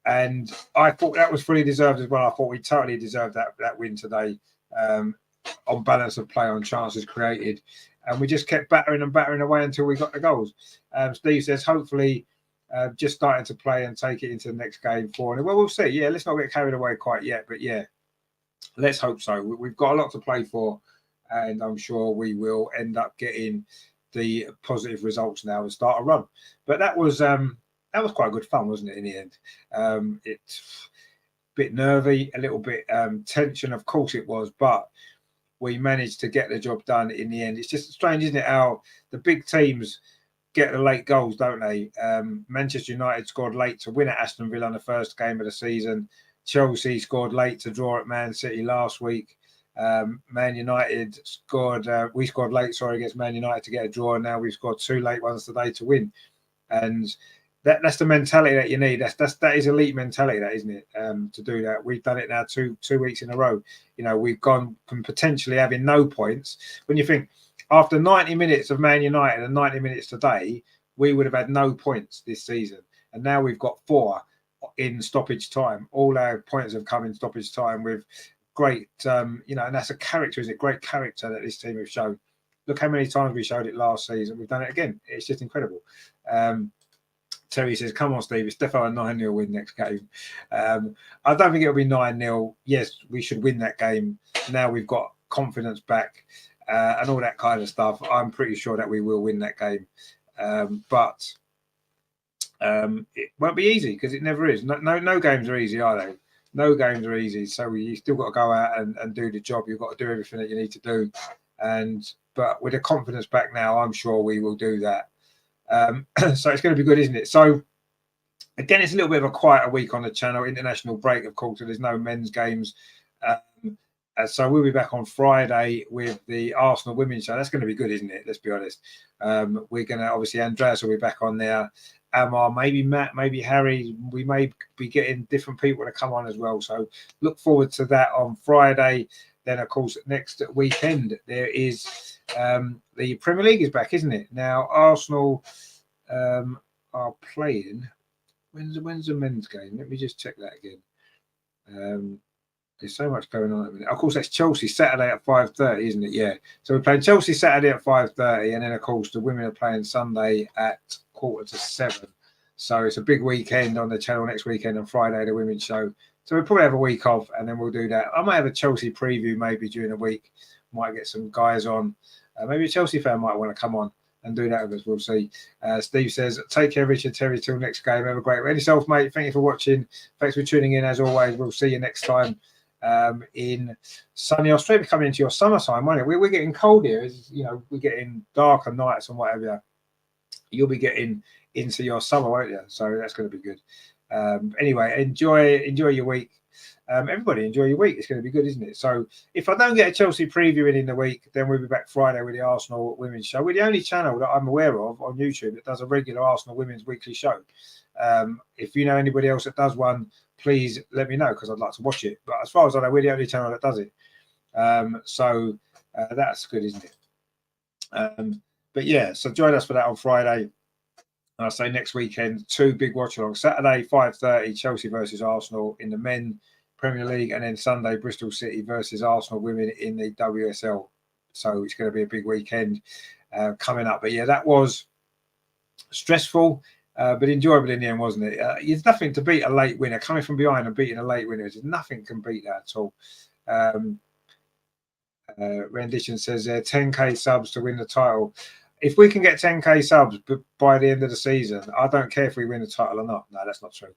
And I thought that was fully deserved as well. I thought we totally deserved that win today, on balance of play, on chances created. And we just kept battering and battering away until we got the goals. Steve says, hopefully, just starting to play and take it into the next game 4-0. Well, we'll see. Yeah, let's not get carried away quite yet. But yeah, let's hope so. We've got a lot to play for. And I'm sure we will end up getting the positive results now and start a run. But that was quite good fun, wasn't it, in the end? It's a bit nervy, a little bit tension, of course it was, but we managed to get the job done in the end. It's just strange, isn't it, how the big teams get the late goals, don't they? Manchester United scored late to win at Aston Villa on the first game of the season. Chelsea scored late to draw at Man City last week. Man United scored, we scored late, against Man United to get a draw, and now we've scored 2 late ones today to win. And that's the mentality that you need. That is elite mentality, that, isn't it? To do that. We've done it now two weeks in a row. You know, we've gone from potentially having no points. When you think after 90 minutes of Man United and 90 minutes today, we would have had no points this season. And now we've got 4 in stoppage time. All our points have come in stoppage time with great, and that's a character, isn't it? Great character that this team have shown. Look how many times we showed it last season. We've done it again. It's just incredible. Terry says, come on, Steve, it's definitely a 9-0 win next game. I don't think it'll be 9-0. Yes, we should win that game. Now we've got confidence back and all that kind of stuff. I'm pretty sure that we will win that game. But it won't be easy, because it never is. No games are easy, are they? No games are easy. So you still got to go out and do the job. You've got to do everything that you need to do. But with the confidence back now, I'm sure we will do that. So it's going to be good, isn't it? So again, it's a little bit of a quieter week on the channel. International break, of course, so there's no men's games. So we'll be back on Friday with the Arsenal women's show. That's going to be good, isn't it? Let's be honest. We're going to, obviously, Andreas will be back on there. Amar, maybe Matt, maybe Harry. We may be getting different people to come on as well. So look forward to that on Friday. Then, of course, next weekend there is the Premier League is back, isn't it? Now Arsenal are playing. When's the men's game? Let me just check that again. There's so much going on at the minute. Of course, that's Chelsea Saturday at 5:30, isn't it? Yeah. So we're playing Chelsea Saturday at 5:30, and then of course the women are playing Sunday at 6:45. So it's a big weekend on the channel next weekend, on Friday the women's show. So we'll probably have a week off, and then we'll do that. I might have a Chelsea preview maybe during the week. Might get some guys on. Maybe a Chelsea fan might want to come on and do that with us. We'll see. Steve says, take care, Richard Terry, till next game. Have a great one. Yourself, mate. Thank you for watching. Thanks for tuning in as always. We'll see you next time in sunny Australia. Coming into your summertime, won't it? We're getting cold here. We're getting darker nights and whatever. You'll be getting into your summer, won't you? So that's going to be good. Anyway, enjoy your week. Everybody enjoy your week. It's going to be good, isn't it? So if I don't get a Chelsea preview in the week, then we'll be back Friday with the Arsenal women's show. We're the only channel that I'm aware of on YouTube that does a regular Arsenal women's weekly show. If you know anybody else that does one, please let me know, because I'd like to watch it. But as far as I know, we're the only channel that does it. So that's good, isn't it? But yeah, so join us for that on Friday. And I say next weekend, 2 big watch-alongs. Saturday, 5:30, Chelsea versus Arsenal in the men Premier League, and then Sunday, Bristol City versus Arsenal women in the WSL. So it's going to be a big weekend coming up. But yeah, that was stressful, but enjoyable in the end, wasn't it? There's nothing to beat a late winner. Coming from behind and beating a late winner, there's nothing can beat that at all. Rendition says 10k subs to win the title. If we can get 10k subs by the end of the season, I don't care if we win the title or not. No, that's not true.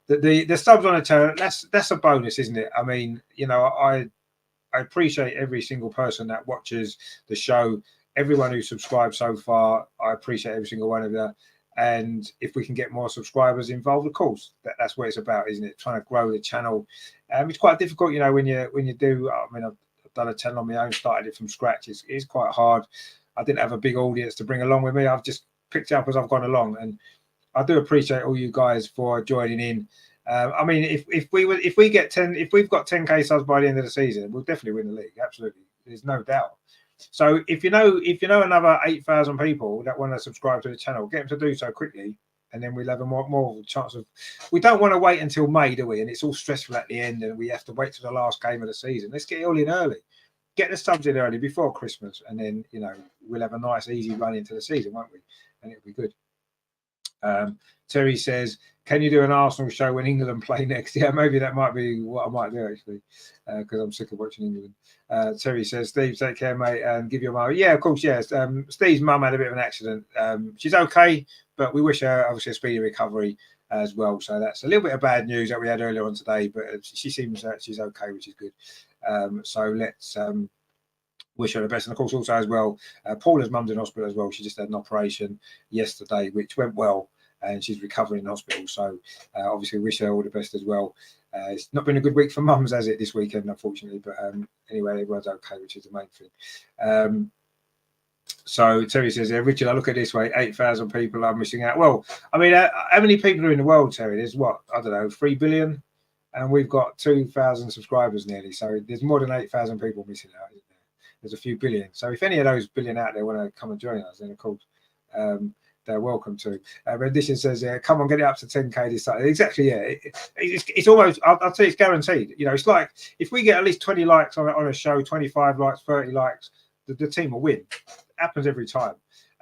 The subs on the channel, that's a bonus, isn't it? I mean, I appreciate every single person that watches the show, everyone who subscribed so far. I appreciate every single one of you. And if we can get more subscribers involved, of course, that's what it's about, isn't it? Trying to grow the channel. It's quite difficult, when you do. I mean, I've done a channel on my own, started it from scratch. It's quite hard. I didn't have a big audience to bring along with me. I've just picked it up as I've gone along, and I do appreciate all you guys for joining in. I mean, if we've got 10k subs by the end of the season, we'll definitely win the league. Absolutely, there's no doubt. So if you know another 8,000 people that want to subscribe to the channel, get them to do so quickly, and then we'll have a more chance of. We don't want to wait until May, do we? And it's all stressful at the end, and we have to wait till the last game of the season. Let's get it all in early. Get the subs in early before Christmas, and then we'll have a nice, easy run into the season, won't we? And it'll be good. Terry says, can you do an Arsenal show when England play next? Yeah, maybe that might be what I might do, actually, because I'm sick of watching England. Terry says, Steve, take care, mate, and give your mum. Yeah, of course, yes. Steve's mum had a bit of an accident. She's okay, but we wish her, obviously, a speedy recovery as well. So that's a little bit of bad news that we had earlier on today, but she seems she's okay, which is good. So let's wish her the best. And, of course, also as well, Paula's mum's in hospital as well. She just had an operation yesterday, which went well, and she's recovering in hospital. So obviously wish her all the best as well. It's not been a good week for mums, has it, this weekend, unfortunately. But anyway, everyone's okay, which is the main thing. So Terry says, yeah, Richard, I look at it this way, 8,000 people are missing out. Well, I mean, how many people are in the world, Terry? There's what? I don't know, 3 billion? And we've got 2,000 subscribers nearly. So there's more than 8,000 people missing out, isn't there? There's a few billion. So if any of those billion out there want to come and join us, then of course, they're welcome to. Rendition says, come on, get it up to 10k this Saturday. Exactly, yeah. It's almost, I'll tell you, it's guaranteed. It's like if we get at least 20 likes on a show, 25 likes, 30 likes, the team will win. It happens every time.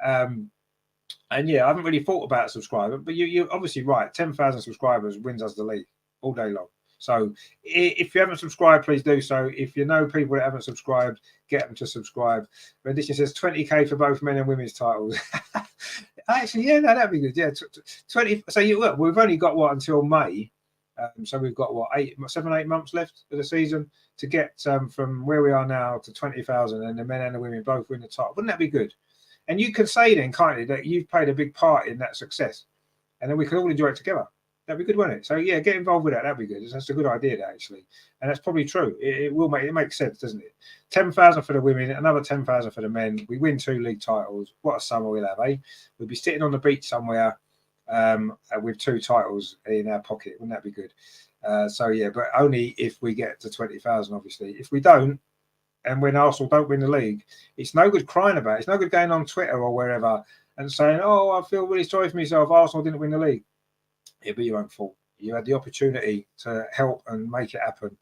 And yeah, I haven't really thought about subscribing, but you're obviously right. 10,000 subscribers wins us the league all day long. So if you haven't subscribed, please do so. If you know people that haven't subscribed, get them to subscribe. Rendition says 20k for both men and women's titles. Actually, yeah, no, that'd be good. Yeah, 20. So look, we've only got what until May. So we've got what 7, 8 months left of the season to get from where we are now to 20,000, and the men and the women both win the title. Wouldn't that be good? And you can say then, kindly, that you've played a big part in that success, and then we can all enjoy it together. That'd be good, wouldn't it? So yeah, get involved with that. That'd be good. That's a good idea, that, actually, and that's probably true. It makes sense, doesn't it? 10,000 for the women, another 10,000 for the men. We win 2 league titles. What a summer we'll have, eh? We'll be sitting on the beach somewhere with 2 titles in our pocket. Wouldn't that be good? So yeah, but only if we get to 20,000, obviously. If we don't, and when Arsenal don't win the league, it's no good crying about it. It's no good going on Twitter or wherever and saying, oh, I feel really sorry for myself. Arsenal didn't win the league. It'll be your own fault. You had the opportunity to help and make it happen.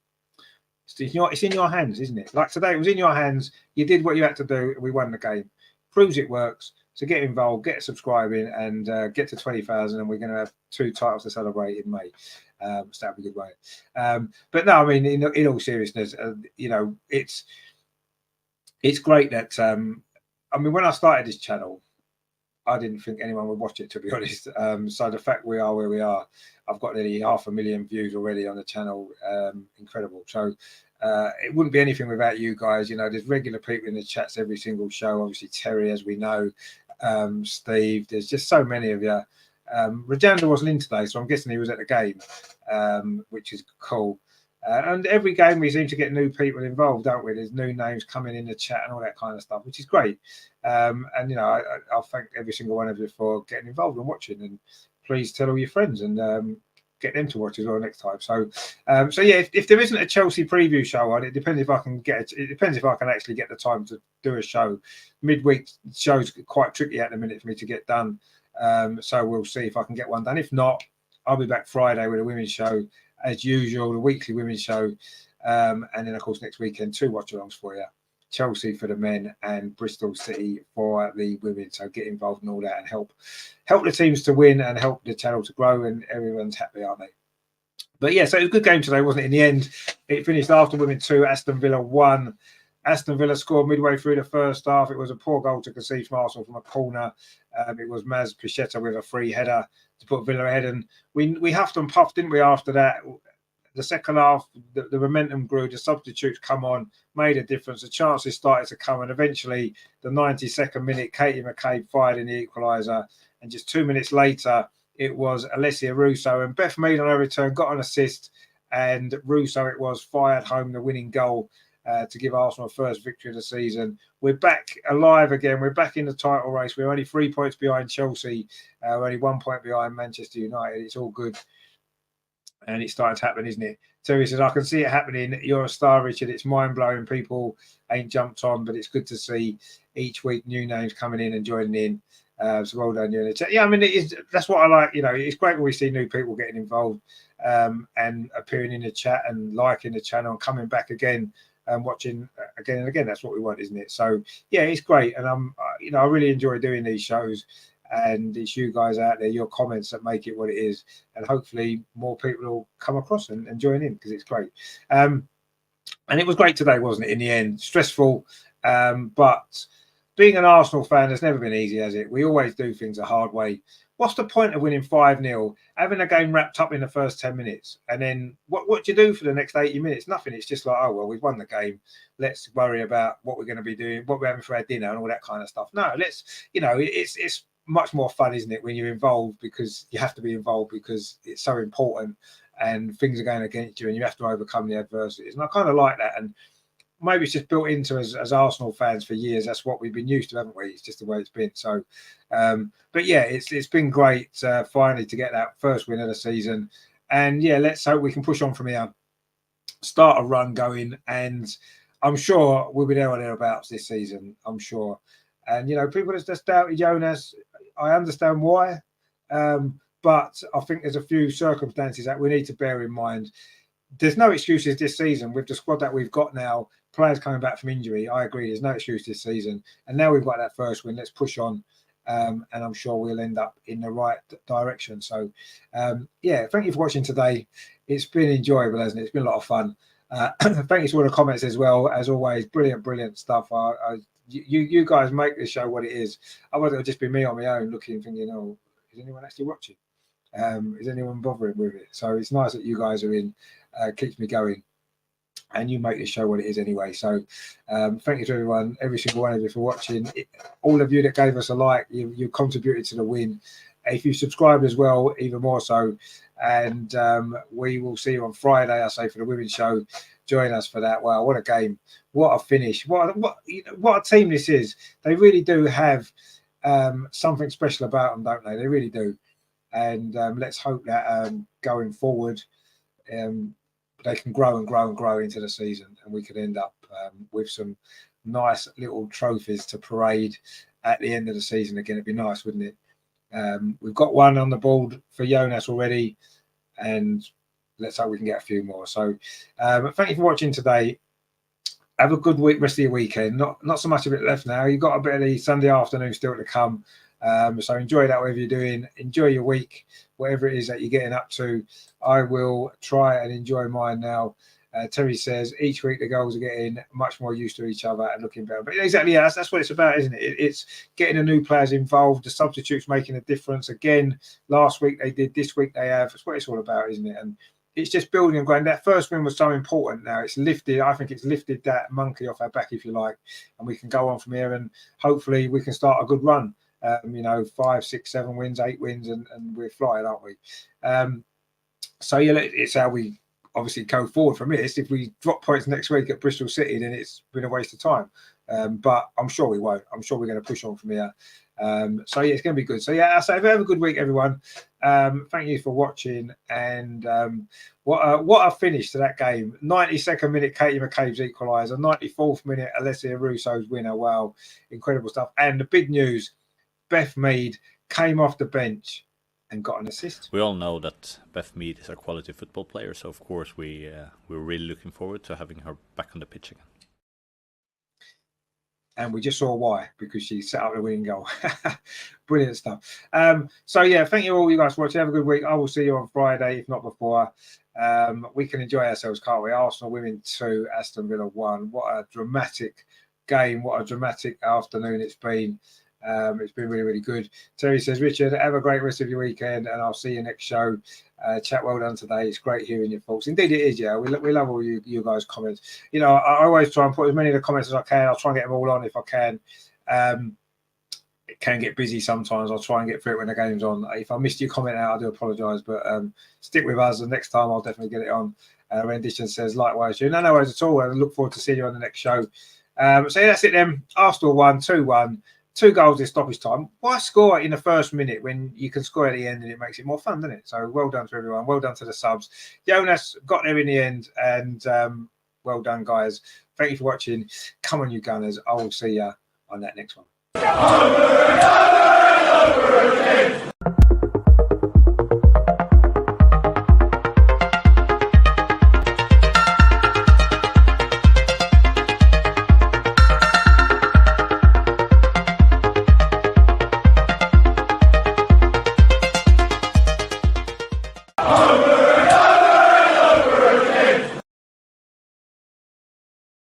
It's in your hands, isn't it? Like today, it was in your hands. You did what you had to do. We won the game. Proves it works. So get involved, get subscribing, and get to 20,000. And we're going to have 2 titles to celebrate in May. So that'd be a good way. But no, I mean, in all seriousness, it's great that. I mean, when I started this channel, I didn't think anyone would watch it, to be honest. So the fact we are where we are, I've got nearly 500,000 views already on the channel. Incredible. So it wouldn't be anything without you guys. There's regular people in the chats every single show. Obviously, Terry, as we know, Steve. There's just so many of you. Rajanda wasn't in today, so I'm guessing he was at the game, which is cool. And every game we seem to get new people involved, don't we? There's new names coming in the chat and all that kind of stuff, which is great. And I'll thank every single one of you for getting involved and watching. And please tell all your friends and get them to watch as well next time. So yeah, if there isn't a Chelsea preview show on, it depends if I can get it. It depends if I can actually get the time to do a show. Midweek shows quite tricky at the minute for me to get done. So we'll see if I can get one done. If not, I'll be back Friday with a women's show as usual, the weekly women's show, and then of course next weekend 2 watch-alongs for you. Chelsea for the men and Bristol City for the women. So get involved in all that and help the teams to win and help the channel to grow, and everyone's happy, aren't they? But yeah, so it was a good game today, wasn't it? In the end, it finished after women 2, Aston Villa 1. Aston Villa scored midway through the first half. It was a poor goal to concede from Arsenal from a corner. It was Maz Pichetta with a free header to put Villa ahead, and we huffed and puffed, didn't we? After that, the second half, the momentum grew. The substitutes come on, made a difference. The chances started to come, and eventually, the 92nd minute, Katie McCabe fired in the equaliser, and just 2 minutes later, it was Alessia Russo, and Beth Mead on her return got an assist, and Russo it was fired home the winning goal. to give Arsenal a first victory of the season. We're back alive again. We're back in the title race. We're only 3 points behind Chelsea. We're only 1 point behind Manchester United. It's all good. And it's starting to happen, isn't it? Terry says, I can see it happening. You're a star, Richard. It's mind-blowing. People ain't jumped on, but it's good to see each week new names coming in and joining in. So well done, you in the chat. Yeah, I mean, that's what I like. You know, it's great when we see new people getting involved and appearing in the chat and liking the channel and coming back again and watching again and again. That's what we want, isn't it? So, yeah, it's great. And I really enjoy doing these shows. And it's you guys out there, your comments that make it what it is. And hopefully more people will come across and join in because it's great. And it was great today, wasn't it, in the end? Stressful, but being an Arsenal fan has never been easy, has it? We always do things a hard way. What's the point of winning 5-0, having a game wrapped up in the first 10 minutes? And then what do you do for the next 80 minutes? Nothing. It's just like, oh, well, we've won the game. Let's worry about what we're going to be doing, what we're having for our dinner and all that kind of stuff. No, it's much more fun, isn't it, when you're involved, because you have to be involved because it's so important and things are going against you and you have to overcome the adversities. And I kind of like that. And maybe it's just built into us as Arsenal fans for years. That's what we've been used to, haven't we? It's just the way it's been. So, but yeah, it's been great finally to get that first win of the season. And yeah, let's hope we can push on from here, start a run going. And I'm sure we'll be there or thereabouts this season. I'm sure. And, people just doubted Jonas. I understand why. But I think there's a few circumstances that we need to bear in mind. There's no excuses this season with the squad that we've got now, players coming back from injury. I agree, there's no excuse this season. And now we've got that first win. Let's push on. And I'm sure we'll end up in the right direction. So, yeah, thank you for watching today. It's been enjoyable, hasn't it? It's been a lot of fun. Thank you for all the comments as well. As always, brilliant stuff. You guys make this show what it is. Otherwise, it'll just be me on my own looking, thinking, oh, is anyone actually watching? Is anyone bothering with it? So it's nice that you guys are in. Keeps me going. And you make this show what it is anyway. So thank you to everyone, every single one of you for watching. All of you that gave us a like, you contributed to the win. If you subscribed as well, even more so. And we will see you on Friday, I say, for the women's show. Join us for that. Wow, what a game. What a finish. What a team this is. They really do have something special about them, don't they? They really do. And let's hope that going forward, they can grow into the season, and we could end up with some nice little trophies to parade at the end of the season again. It'd be nice, wouldn't it? We've got one on the board for Jonas already, and let's hope we can get a few more. So thank you for watching today. Have a good week, rest of your weekend. Not so much of it left now. You've got a bit of the Sunday afternoon still to come. So enjoy that, whatever you're doing. Enjoy your week, whatever it is that you're getting up to. I will try and enjoy mine now. Terry says each week the girls are getting much more used to each other and looking better. But exactly, yeah, that's what it's about, isn't it? It's getting the new players involved, the substitutes making a difference. Again, last week they did, this week they have. That's what it's all about, isn't it? And it's just building and growing. That first win was so important. Now it's lifted. I think it's lifted that monkey off our back, if you like, and we can go on from here. And hopefully we can start a good run. 5, 6, 7 wins, 8 wins, and we're flying, aren't we? So yeah, it's how we obviously go forward from this. If we drop points next week at Bristol City, then it's been a waste of time. But I'm sure we won't. I'm sure we're going to push on from here. So yeah, it's going to be good. So yeah, so have a good week, everyone. Thank you for watching. And what a finish to that game. 92nd minute, Katie McCabe's equaliser. 94th minute, Alessia Russo's winner. Wow, incredible stuff. And the big news: Beth Mead came off the bench and got an assist. We all know that Beth Mead is a quality football player, so of course we're really looking forward to having her back on the pitch again. And we just saw why, because she set up the winning goal. Brilliant stuff. So yeah, thank you all, you guys, for watching. Have a good week. I will see you on Friday, if not before. We can enjoy ourselves, can't we? Arsenal women 2, Aston Villa 1. What a dramatic game. What a dramatic afternoon it's been. It's been really, really good. Terry says, Richard, have a great rest of your weekend, and I'll see you next show. Chat, well done today. It's great hearing your thoughts. Indeed, it is. Yeah, we love all you guys' comments. I always try and put as many of the comments as I can. I'll try and get them all on if I can. it can get busy sometimes. I'll try and get through it when the game's on. If I missed your comment out, I do apologise, but stick with us. And next time I'll definitely get it on. Rendition says, likewise, you. No worries at all. I look forward to seeing you on the next show. So that's it then. Arsenal won 2-1. 2 goals in stoppage time. Why score in the first minute when you can score at the end and it makes it more fun, doesn't it? So well done to everyone. Well done to the subs. Jonas got there in the end, and well done, guys. Thank you for watching. Come on, you Gunners. I will see you on that next one.